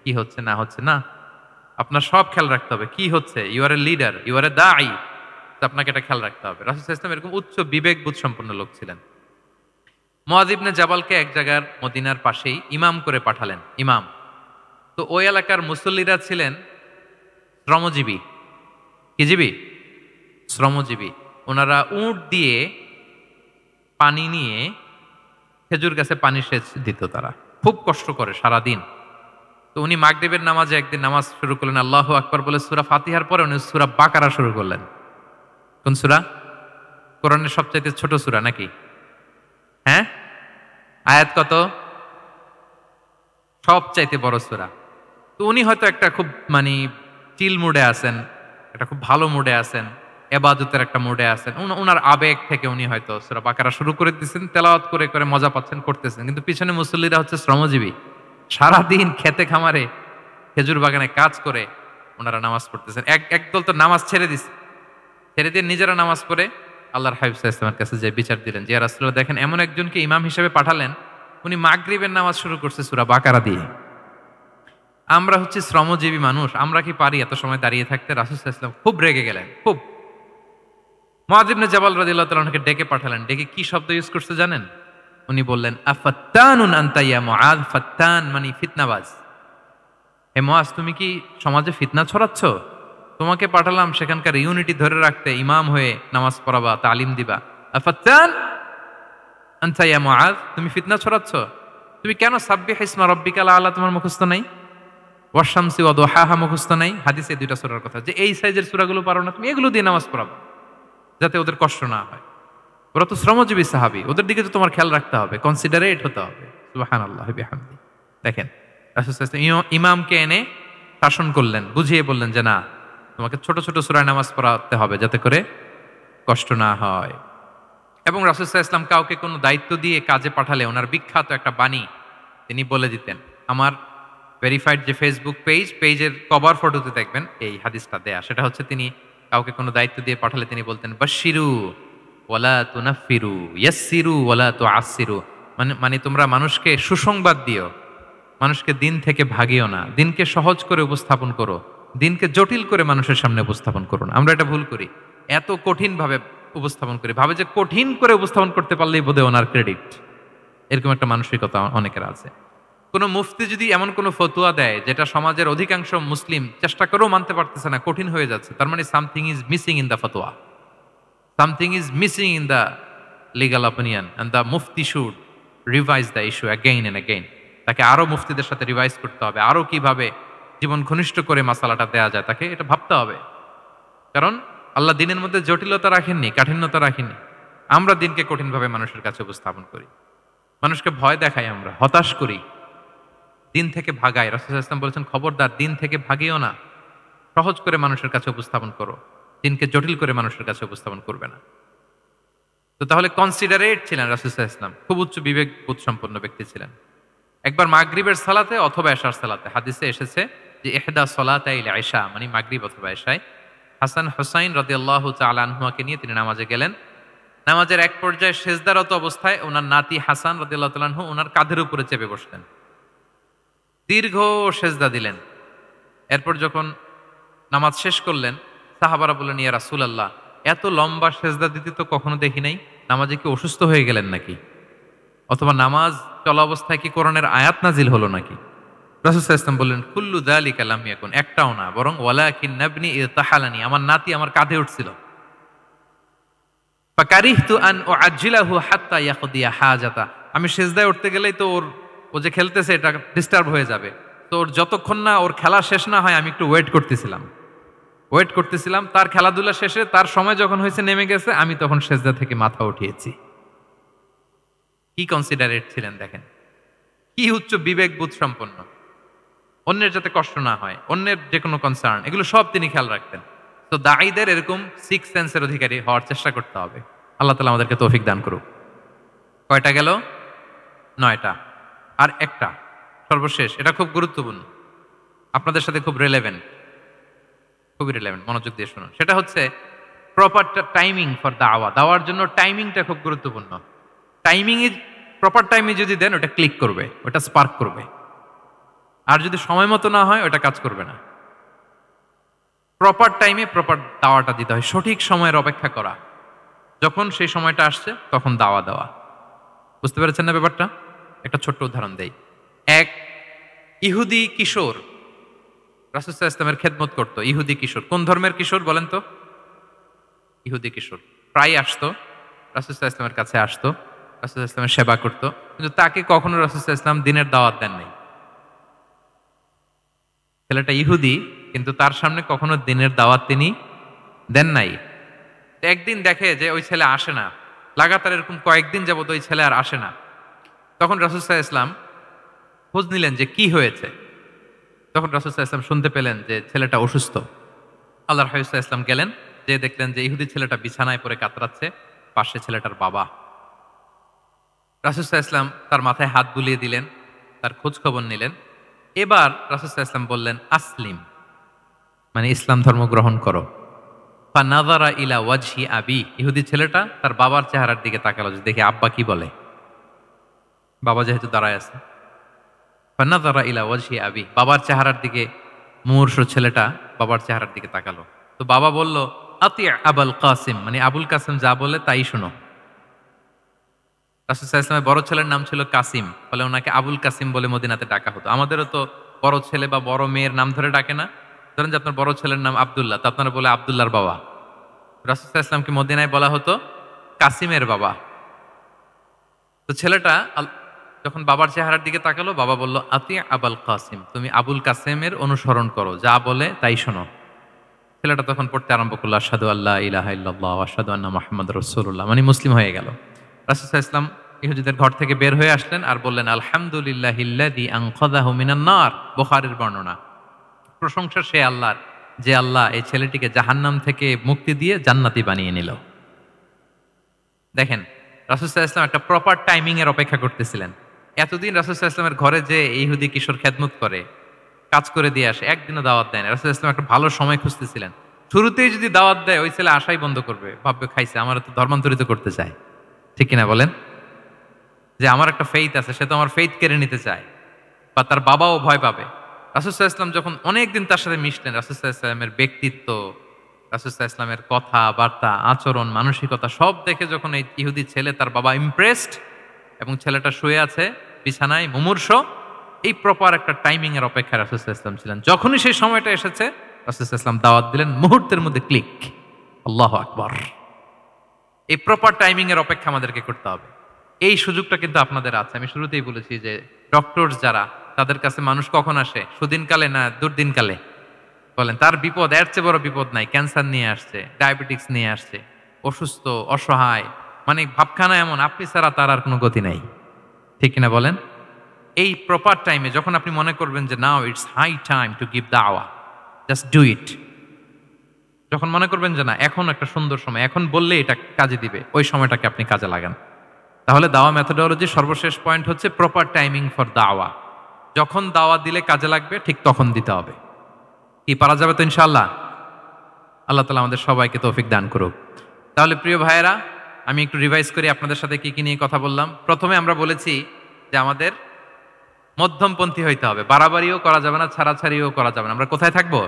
কি হচ্ছে না হচ্ছে না, আপনার সব খেয়াল রাখতে হবে। কি হচ্ছে, you are a leader, you are a দাঈ, আপনাকে এটা খেয়াল রাখতে হবে। রাসূল সাল্লাল্লাহু আলাইহি ওয়াসাল্লাম এরকম উচ্চ বিবেকবোধ সম্পন্ন লোক ছিলেন। মুআয ইবনে জাবালকে এক জায়গার মদিনার পাশেই ইমাম করে পাঠালেন, ইমাম। তো ওই এলাকার মুসল্লিরা ছিলেন শ্রমজীবী। কি জীবী? শ্রমজীবী। ওনারা উট দিয়ে পানি নিয়ে খেজুর গাছে পানি সেচ দিত, তারা খুব কষ্ট করে সারাদিন। তো উনি মাগরিবের নামাজে একদিন নামাজ শুরু করলেন, আল্লাহু আকবার বলে সূরা ফাতিহার পরে উনি সূরা বাকারা শুরু করলেন। কোন সূরা? কোরআনের সবচাইতে ছোট সূরা নাকি? হ্যাঁ, আয়াত কত? সবচাইতে বড় সূরা। তো উনি হয়তো একটা খুব মানে চিল মুডে আছেন, একটা খুব ভালো মুডে আছেন, এবাদতের একটা মুডে আছেন। উনার আবেগ থেকে উনি হয়তো সূরা বাকারা শুরু করে দিয়েছেন, তেলাওয়াত করে করে মজা পাচ্ছেন, করতেছেন। কিন্তু পিছনে মুসল্লিরা হচ্ছে শ্রমজীবী, সারাদিন খেতে খামারে খেজুর বাগানে কাজ করে ওনারা নামাজ পড়তেছেন। একদল তো নামাজ ছেড়ে দিছে, ছেড়ে দিয়ে নিজেরা নামাজ পড়ে আল্লাহর হাবিব সাল্লাল্লাহু আলাইহি ওয়াসাল্লামের কাছে যে বিচার দিলেন যে, ইয়া রাসূলুল্লাহ দেখেন এমন একজনকে ইমাম হিসেবে পাঠালেন, উনি মাগরিবের নামাজ শুরু করছে সূরা বাকারা দিয়ে। আমরা হচ্ছে শ্রমজীবী মানুষ, আমরা কি পারি এত সময় দাঁড়িয়ে থাকতে? রাসূল সাল্লাল্লাহু আলাইহি ওয়াসাল্লাম খুব রেগে গেলেন, খুব। মুআয ইবনে জাবাল রাদিয়াল্লাহু তাআলা আনহুকে ডেকে পাঠালেন। ডেকে কি শব্দ ইউজ করতে জানেন? উনি বললেন, আফাত্তানুন আনতা ইয়া মুআয। ফাত্তান মানে ফিতনাবাজ। হে মুআয, তুমি কি সমাজে ফিতনা ছড়াচ্ছ? তোমাকে পাঠালাম সেখানকার ইউনিটি ধরে রাখতে, ইমাম হয়ে নামাজ পড়াবা, তালিম দিবা। আফাত্তান আনতা ইয়া মুআয, তুমি ফিতনা ছড়াচ্ছ? তুমি কেন সাব্বিহ ইসমা রাব্বিকাল আলা তোমার মুখস্থ নাই? ওয়াশামসি ওয়া দুহাহা মুখস্থ নাই, হাদিসে দুইটা সূরার কথা, যে এই সাইজের সূরাগুলো পারো না তুমি, এগুলো দিয়ে নামাজ পড়াবো যাতে ওদের কষ্ট না হয়। ওরা তো শ্রমজীবী সাহাবী, ওদের দিকে তো তোমার খেয়াল রাখতে হবে, কনসিডারেট হতে হবে। সুবহানাল্লাহি বিহামদি। দেখেন রাসূল সাল্লাল্লাহু আলাইহি ওয়াসাল্লাম ইমামকে এনে শাসন করলেন, বুঝিয়ে বললেন যে না, তোমাকে ছোট ছোট সূরায় নামাজ পড়াতে হবে যাতে করে কষ্ট না হয়। এবং রাসূল সাল্লাল্লাহু আলাইহি ওয়াসাল্লাম কাউকে কোনো দায়িত্ব দিয়ে কাজে পাঠালে ওনার বিখ্যাত একটা বাণী তিনি বলে দিতেন। আমার ভেরিফাইড যে ফেসবুক পেজের কভার ফটোতে দেখবেন এই হাদিসটা দেয়া। সেটা হচ্ছে তিনি কাউকে কোনো দায়িত্ব দিয়ে পাঠালে তিনি বলতেন, বাশশিরু ওয়ালা তুনাফফিরু, ইয়াসসিরু ওয়ালা তুআসসিরু। মানে তোমরা মানুষকে সুসংবাদ দিও, মানুষকে দিন থেকে ভাগিও না, দিনকে সহজ করে উপস্থাপন করো, দিনকে জটিল করে মানুষের সামনে উপস্থাপন করো না। আমরা এটা ভুল করি, এত কঠিন ভাবে উপস্থাপন করি, ভাবে যে কঠিন করে উপস্থাপন করতে পারলেই বোধহয় ওনার ক্রেডিট। এরকম একটা মানসিকতা অনেকের আছে। কোনো মুফতি যদি এমন কোনো ফতুয়া দেয় যেটা সমাজের অধিকাংশ মুসলিম চেষ্টা করেও মানতে পারতেছে না, কঠিন হয়ে যাচ্ছে, তার মানে something is missing in the ফতোয়া, something is missing in the legal opinion, and the মুফতি should revise the issue again and again. তাকে আরো মুফতিদের সাথে রিভাইজ করতে হবে, আরো কিভাবে জীবন ঘনিষ্ঠ করে মাসালাটা দেয়া যায় তাকে এটা ভাবতে হবে। কারণ আল্লাহ দিনের মধ্যে জটিলতা রাখেননি, কাঠিন্যতা রাখেননি। আমরা দিনকে কঠিনভাবে মানুষের কাছে উপস্থাপন করি, মানুষকে ভয় দেখাই, আমরা হতাশ করি, দিন থেকে ভাগাই। রাসূল সাল্লাল্লাহু আলাইহি ওয়াসাল্লাম বলেছেন, খবরদার দিন থেকে ভাগিও না, সহজ করে মানুষের কাছে উপস্থাপন করো, দিনকে জটিল করে মানুষের কাছে উপস্থাপন করবে না। তো তাহলে কনসিডারেট ছিলেন রাসূল সাল্লাল্লাহু আলাইহি ওয়াসাল্লাম, খুব উচ্চ বিবেক বোধ সম্পন্ন ব্যক্তি ছিলেন। একবার মাগরিবের সালাতে অথবা এশার সালাতে হাদিসে এসেছে যে ইহদা সলাতাইল ইশা, মানে মাগরিব অথবা এশায় হাসান হুসাইন রাদিয়াল্লাহু তাআলা আনহুমাকে নিয়ে তিনি নামাজে গেলেন। নামাজের এক পর্যায়ে সেজদারত অবস্থায় ওনার নাতি হাসান রাদিয়াল্লাহু তাআলা আনহু ওনার কাঁধের উপরে চেপে বসলেন, দীর্ঘ সেজদা দিলেন। এরপর যখন নামাজ শেষ করলেন, সাহাবারা বললেন, ইয়া রাসূলুল্লাহ, এত লম্বা সেজদা দিতে তো কখনো দেখি নাই, নামাজে কি অসুস্থ হয়ে গেলেন নাকি, অথবা নামাজ চলা অবস্থায় কি কোরআনের আয়াত নাজিল হলো নাকি? রাসূল সাল্লাল্লাহু আলাইহি ওয়াসাল্লাম বললেন, কুল্লু যালিকা লাম ইয়াকুন, একটাও না, বরং ওয়ালাকিন নাবনি ইরতাহালানি, আমার নাতি আমার কাঁধে উঠছিল। ফাকারিহতু আন উআজ্জিলাহু হাত্তা ইয়াকদিয়া হাজাতা, আমি সেজদায় উঠতে গেলেই তো ও যে খেলতেছে এটা ডিস্টার্ব হয়ে যাবে, তো ওর যতক্ষণ না ওর খেলা শেষ না হয় আমি একটু ওয়েট করতেছিলাম। তার খেলাধুলা শেষে তার সময় যখন হয়েছে নেমে গেছে, আমি তখন সেজদা থেকে মাথা উঠিয়েছি। কি কনসিডারেট ছিলেন দেখেন, কি উচ্চ বিবেক বোধ সম্পন্ন, অন্যের যাতে কষ্ট না হয়, অন্যের যে কোনো কনসার্ন, এগুলো সব তিনি খেয়াল রাখতেন। তো দাঈদের এরকম সিক্স সেন্সের অধিকারী হওয়ার চেষ্টা করতে হবে। আল্লাহ তাআলা আমাদেরকে তৌফিক দান করুক। কয়টা গেল? 9টা। আর একটা সর্বশেষ, এটা খুব গুরুত্বপূর্ণ, আপনাদের সাথে খুবই রিলেভেন্ট, মনোযোগ দিয়ে শুনুন। সেটা হচ্ছে প্রপার টাইমিং ফর দাওয়া। দাওয়ার জন্য টাইমিংটা খুব গুরুত্বপূর্ণ। টাইমিং ইজ প্রপার টাইমে যদি দেন ওটা ক্লিক করবে, ওটা স্পার্ক করবে। আর যদি সময় মতো না হয় ওটা কাজ করবে না। প্রপার টাইমে প্রপার দাওয়াটা দিতে হয়, সঠিক সময়ের অপেক্ষা করা, যখন সেই সময়টা আসছে তখন দাওয়া দেওয়া। বুঝতে পেরেছেন না ব্যাপারটা? একটা ছোট্ট উদাহরণ দেই। এক ইহুদি কিশোর রাসূল সাল্লাল্লাহু আলাইহি ওয়াসাল্লামের খেদমত করতো। ইহুদি কিশোর, কোন ধর্মের কিশোর বলেন তো? ইহুদি কিশোর। প্রায় আসতো রাসূল সাল্লাল্লাহু আলাইহি ওয়াসাল্লামের কাছে, আসতো রাসূল সাল্লাল্লাহু আলাইহি ওয়াসাল্লামের সেবা করতো, কিন্তু তাকে কখনো রাসূল সাল্লাল্লাহু আলাইহি ওয়াসাল্লাম দিনের দাওয়াত দেন নাই। ছেলেটা ইহুদি, কিন্তু তার সামনে কখনো দিনের দাওয়াত তিনি দেন নাই। একদিন দেখে যে ওই ছেলে আসে না, লাগাতার এরকম কয়েকদিন যাবত ওই ছেলে আর আসে না। তখন রাসূল সাল্লাল্লাহু আলাইহি ওয়াসাল্লাম খোঁজ নিলেন যে কি হয়েছে। তখন রাসূল সাল্লাল্লাহু আলাইহি ওয়াসাল্লাম শুনতে পেলেন যে ছেলেটা অসুস্থ। আল্লাহর হাবিব সাল্লাল্লাহু আলাইহি ওয়াসাল্লাম গেলেন, যে দেখলেন যে ইহুদি ছেলেটা বিছানায় পড়ে কাতরাচ্ছে, পাশে ছেলেটার বাবা। রাসূল সাল্লাল্লাহু আলাইহি ওয়াসাল্লাম তার মাথায় হাত বুলিয়ে দিলেন, তার খোঁজ খবর নিলেন। এবার রাসূল সাল্লাল্লাহু আলাইহি ওয়াসাল্লাম বললেন, আসলিম, মানে ইসলাম ধর্ম গ্রহণ করো। ফানাযারা ইলা ওয়াজহি আবি, ইহুদি ছেলেটা তার বাবার চেহারার দিকে তাকালো যে দেখি আব্বা কি বলে। বাবা যেহেতু দাঁড়ায় আছে, ফানাযারা ইলা ওয়াজহি আবি, বাবার চেহারার দিকে মুমূর্ষু ছেলেটা বাবার চেহারার দিকে তাকালো। তো বাবা বলল, আতি আবুল কাসিম, মানে আবুল কাসিম যা বলে তাই শোনো। রাসূল সাল্লাল্লাহু আলাইহি ওয়াসাল্লামের বড় ছেলের নাম ছিল কাসিম, ফলে ওনাকে আবুল কাসিম বলে মদিনাতে ডাকা হতো। আমাদেরও তো বড় ছেলে বা বড় মেয়ের নাম ধরে ডাকে না? ধরেন যে আপনার বড় ছেলের নাম আব্দুল্লাহ, তো আপনারা বলে আব্দুল্লাহর বাবা। রাসূল সাল্লাল্লাহু আলাইহি ওয়াসাল্লামকে মদিনায় বলা হতো কাসিমের বাবা। তো ছেলেটা যখন বাবার চেহারার দিকে তাকালো, বাবা বলল, আতি আবুল কাসিম, তুমি আবুল কাসেমের অনুসরণ করো, যা বলে তাই শোনো। ছেলেটা তখন পড়তে আরম্ভ করলো, আশহাদু আল্লা ইলাহা ইল্লাল্লাহ ওয়া আশহাদু আন্না মুহাম্মাদুর রাসূলুল্লাহ, মানে মুসলিম হয়ে গেল। রাসূল সাল্লাল্লাহু আলাইহি ওয়াসাল্লাম ইহুদীদের ঘর থেকে বের হয়ে আসলেন আর বললেন, আলহামদুলিল্লাহিল্লাযী আনকাযাহু মিনান নার। বুখারীর বর্ণনা। প্রশংসা সে আল্লাহর, যে আল্লাহ এই ছেলেটিকে জাহান্নাম থেকে মুক্তি দিয়ে জান্নাতি বানিয়ে নিল। দেখেন, রাসূল সাল্লাল্লাহু আলাইহি ওয়াসাল্লাম একটা প্রপার টাইমিং এর অপেক্ষা করতেছিলেন। এতদিন রাসূল সাল্লাল্লাহু আলাইহি ওয়াসাল্লামের ঘরে যে ইহুদি কিশোর খেদমত করে, কাজ করে দিয়ে আসে, একদিনও দাওয়াত দেয় না। রাসূল সাল্লাল্লাহু আলাইহি ওয়াসাল্লাম একটা ভালো সময় খুঁজতেছিলেন। শুরুতেই যদি দাওয়াত দেয়, ওই ছেলে আশাই বন্ধ করবে, ভাববে খাইছে, আমার তো ধর্মান্তরিত করতে চায়। ঠিক কিনা বলেন? যে আমার একটা ফেইথ আছে, সে তো আমার ফেইথ কেড়ে নিতে চায়, বা তার বাবাও ভয় পাবে। রাসূল সাল্লাল্লাহু আলাইহি ওয়াসাল্লাম যখন অনেকদিন তার সাথে মিশলেন, রাসূল সাল্লাল্লাহু আলাইহি ওয়াসাল্লামের ব্যক্তিত্ব, রাসূল সাল্লাল্লাহু আলাইহি ওয়াসাল্লামের কথা বার্তা, আচরণ, মানসিকতা সব দেখে যখন এই ইহুদি ছেলে, তার বাবা ইমপ্রেসড, এবং ছেলেটা শুয়ে আছে বিছানায় মুমূর্ষ, এই প্রপার একটা টাইমিং এর অপেক্ষায় রাসূল সাল্লাল্লাহু আলাইহি ওয়াসাল্লাম ছিলেন। যখনই সেই সময়টা এসেছে, রাসূল সাল্লাল্লাহু আলাইহি ওয়াসাল্লাম দাওয়াত দিলেন, মুহূর্তের মধ্যে ক্লিক। আল্লাহু আকবার। এই প্রপার টাইমিং এর অপেক্ষা আমাদেরকে করতে হবে। এই সুযোগটা কিন্তু আপনাদের আছে। আমি শুরুতেই বলেছি যে ডক্টরস যারা, তাদের কাছে মানুষ কখন আসে? সুদিনকালে না দুর্দিনকালে? বলেন, তার বিপদ, এর চেয়ে বড় বিপদ নাই। ক্যান্সার নিয়ে আসছে, ডায়াবেটিক্স নিয়ে আসছে, অসুস্থ, অসহায়, মানে ভাবখানা এমন, আপনি ছাড়া তার আর কোনো গতি নাই। ঠিক কিনা বলেন? এই প্রপার টাইমে যখন আপনি মনে করবেন যে now it's high time to give দাওয়া, জাস্ট ডু ইট। যখন মনে করবেন যে না, এখন একটা সুন্দর সময়, এখন বললে এটা কাজে দিবে, ওই সময়টাকে আপনি কাজে লাগান। তাহলে দাওয়া মেথোডোলজি সর্বশেষ পয়েন্ট হচ্ছে প্রপার টাইমিং ফর দাওয়া। যখন দাওয়া দিলে কাজে লাগবে, ঠিক তখন দিতে হবে। কি পারা যাবে তো ইনশাআল্লাহ? আল্লাহ তাআলা আমাদের সবাইকে তৌফিক দান করুক। তাহলে প্রিয় ভাইয়েরা, আমি একটু রিভাইজ করি আপনাদের সাথে কি কি নিয়ে কথা বললাম। প্রথমে আমরা বলেছি যে আমাদের মধ্যমপন্থী হইতে হবে, বাড়াবাড়িও করা যাবে না, ছাড়াছাড়িও করা যাবে না। আমরা কোথায় থাকবো?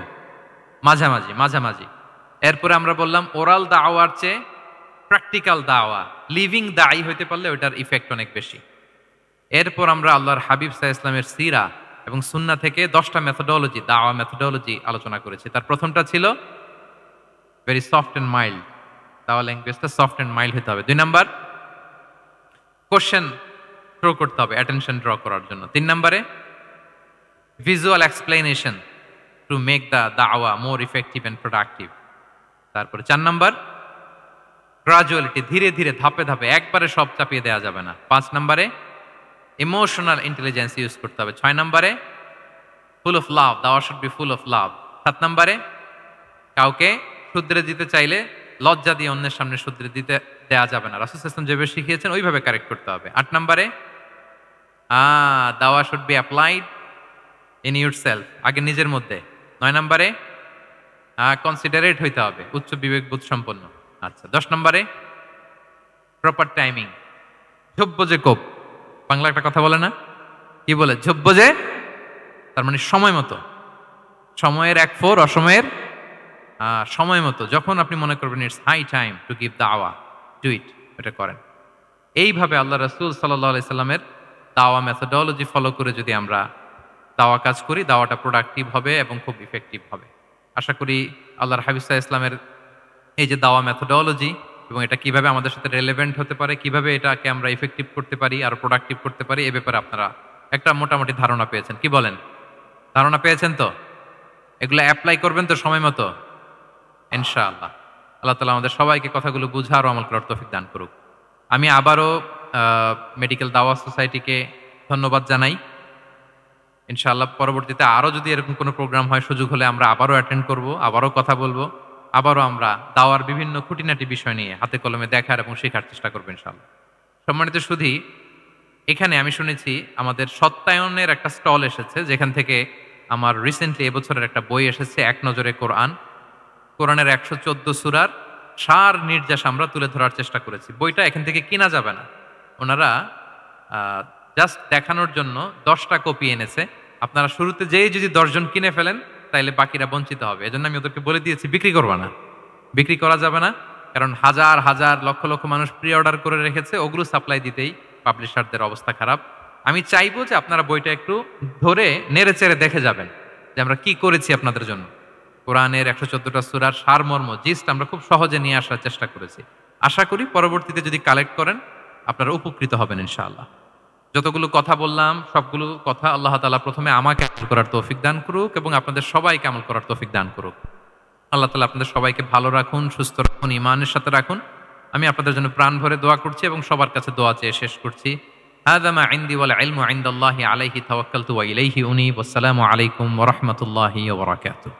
মাঝামাঝি, মাঝামাঝি। এরপরে আমরা বললাম ওরাল দাওয়ার চেয়ে প্র্যাকটিক্যাল দাওয়া, লিভিং দায়ী হইতে পারলে ওটার ইফেক্ট অনেক বেশি। এরপর আমরা আল্লাহর হাবিব সাল্লাল্লাহু আলাইহি ওয়াসাল্লামের সিরা এবং সুন্নাহ থেকে 10টা মেথোডোলজি, দাওয়া মেথোডোলজি আলোচনা করেছি। তার প্রথমটা ছিল ভেরি সফট এন্ড মাইল্ড, দাওয়া ল্যাঙ্গুয়েজটা সফট এন্ড মাইল্ড হতে হবে। 2 নাম্বার, কোশ্চেন থ্রো করতে হবে অ্যাটেনশন ড্র করার জন্য। 3 নম্বরে, visual explanation to make the দাওয়া মোর ইফেক্টিভ এন্ড প্রোডাক্টিভ। তারপরে 4 নাম্বার, গ্রাজুয়ালিটি, ধীরে ধীরে, ধাপে ধাপে, একবারে সব চাপিয়ে দেওয়া যাবে না। 5 নম্বরে, ইমোশনাল ইন্টেলিজেন্স ইউজ করতে হবে। 6 নম্বরে, ফুল অফ লাভ, দাওয়া should be full of love. 7 নম্বরে, কাউকে শুধরে দিতে চাইলে লজ্জা দিয়ে অন্যের সামনে শুধরে দিতে দেওয়া যাবে না, রাসূল সাল্লাল্লাহু আলাইহি ওয়াসাল্লাম যেভাবে শিখিয়েছেন ওইভাবে কারেক্ট করতে হবে। 8 নম্বরে, দাওয়া should be applied in yourself, আগে নিজের মধ্যে। 9 নম্বরে, কনসিডারেট হইতে হবে, উচ্চ বিবেকবোধ সম্পন্ন। আচ্ছা, 10 নম্বরে, প্রপার টাইমিং, ঝোপ্প যে কোপ, বাংলা একটা কথা বলে না, কি বলে? ঝোপ্প যে, তার মানে সময় মতো, সময়ের এক ফোর, অসময়ের সময় মতো। যখন আপনি মনে করবেন it's high time to give দাওয়া, ডু ইট, এটা করেন। এইভাবে আল্লাহ রাসূল সাল্লাল্লাহু আলাইহি সাল্লামের দাওয়া মেথোডোলজি ফলো করে যদি আমরা দাওয়া কাজ করি, দাওয়াটা প্রোডাক্টিভ হবে এবং খুব ইফেক্টিভ হবে। আশা করি আল্লাহর হাবিব সাল্লাল্লাহু আলাইহি ইসলামের এই যে দাওয়া মেথোডোলজি, এবং এটা কিভাবে আমাদের সাথে রেলেভেন্ট হতে পারে, কিভাবে এটাকে আমরা ইফেক্টিভ করতে পারি আর প্রোডাক্টিভ করতে পারি, এ ব্যাপারে আপনারা একটা মোটামুটি ধারণা পেয়েছেন। কি বলেন? ধারণা পেয়েছেন তো? এগুলো অ্যাপ্লাই করবেন তো সময় মতো ইনশাআল্লাহ। আল্লাহ তাআলা আমাদের সবাইকে কথাগুলো বুঝা আর আমল করার তৌফিক দান করুক। আমি আবারও মেডিকেল দাওয়া সোসাইটিকে ধন্যবাদ জানাই। ইনশাআল্লাহ পরবর্তীতে আরও যদি এরকম কোনো প্রোগ্রাম হয়, সুযোগ হলে আমরা আবারও অ্যাটেন্ড করব, আবারও কথা বলবো, আবারও আমরা দাওয়ার বিভিন্ন খুঁটিনাটি বিষয় নিয়ে হাতে কলমে দেখার এবং শেখার চেষ্টা করবো ইনশাআল্লাহ। সম্মানিত সুধী, এখানে আমি শুনেছি আমাদের সত্যায়নের একটা স্টল এসেছে, যেখান থেকে আমার রিসেন্টলি এবছরের একটা বই এসেছে, এক নজরে কোরআন। কোরআনের 114 সূরার সার নির্যাস আমরা তুলে ধরার চেষ্টা করেছি। বইটা এখান থেকে কিনা যাবে না, ওনারা জাস্ট দেখানোর জন্য 10টা কপি এনেছে। আপনারা শুরুতে যেই যদি 10 জন কিনে ফেলেন, তাইলে বাকিরা বঞ্চিত হবে। এজন্য আমি ওদেরকে বলে দিয়েছি বিক্রি করবা না, বিক্রি করা যাবে না, কারণ হাজার হাজার লক্ষ লক্ষ মানুষ প্রি অর্ডার করে রেখেছে, ওগুলো সাপ্লাই দিতেই পাবলিশারদের অবস্থা খারাপ। আমি চাইবো যে আপনারা বইটা একটু ধরে নেড়ে চেড়ে দেখে যাবেন যে আমরা কি করেছি আপনাদের জন্য। কোরআনের 114টা সূরার সারমর্ম, জিস্ট আমরা খুব সহজে নিয়ে আসার চেষ্টা করেছি। আশা করি পরবর্তীতে যদি কালেক্ট করেন আপনারা উপকৃত হবেন ইনশাআল্লাহ। যতগুলো কথা বললাম সবগুলো কথা আল্লাহ তাআলা প্রথমে আমাকে আমল করার তৌফিক দান করুক এবং আপনাদের সবাইকে আমল করার তৌফিক দান করুক। আল্লাহ তাআলা আপনাদের সবাইকে ভালো রাখুন, সুস্থ রাখুন, ঈমানের সাথে রাখুন। আমি আপনাদের জন্য প্রাণ ভরে দোয়া করছি এবং সবার কাছে দোয়া চেয়ে শেষ করছি। হাযা মা ইনদি ওয়াল ইলমু ইনদাল্লাহি আলাইহি তাওয়াক্কালতু ওয়া ইলাইহি উনীব। আসসালামু আলাইকুম ওয়া রাহমাতুল্লাহি ওয়া বারাকাতুহু।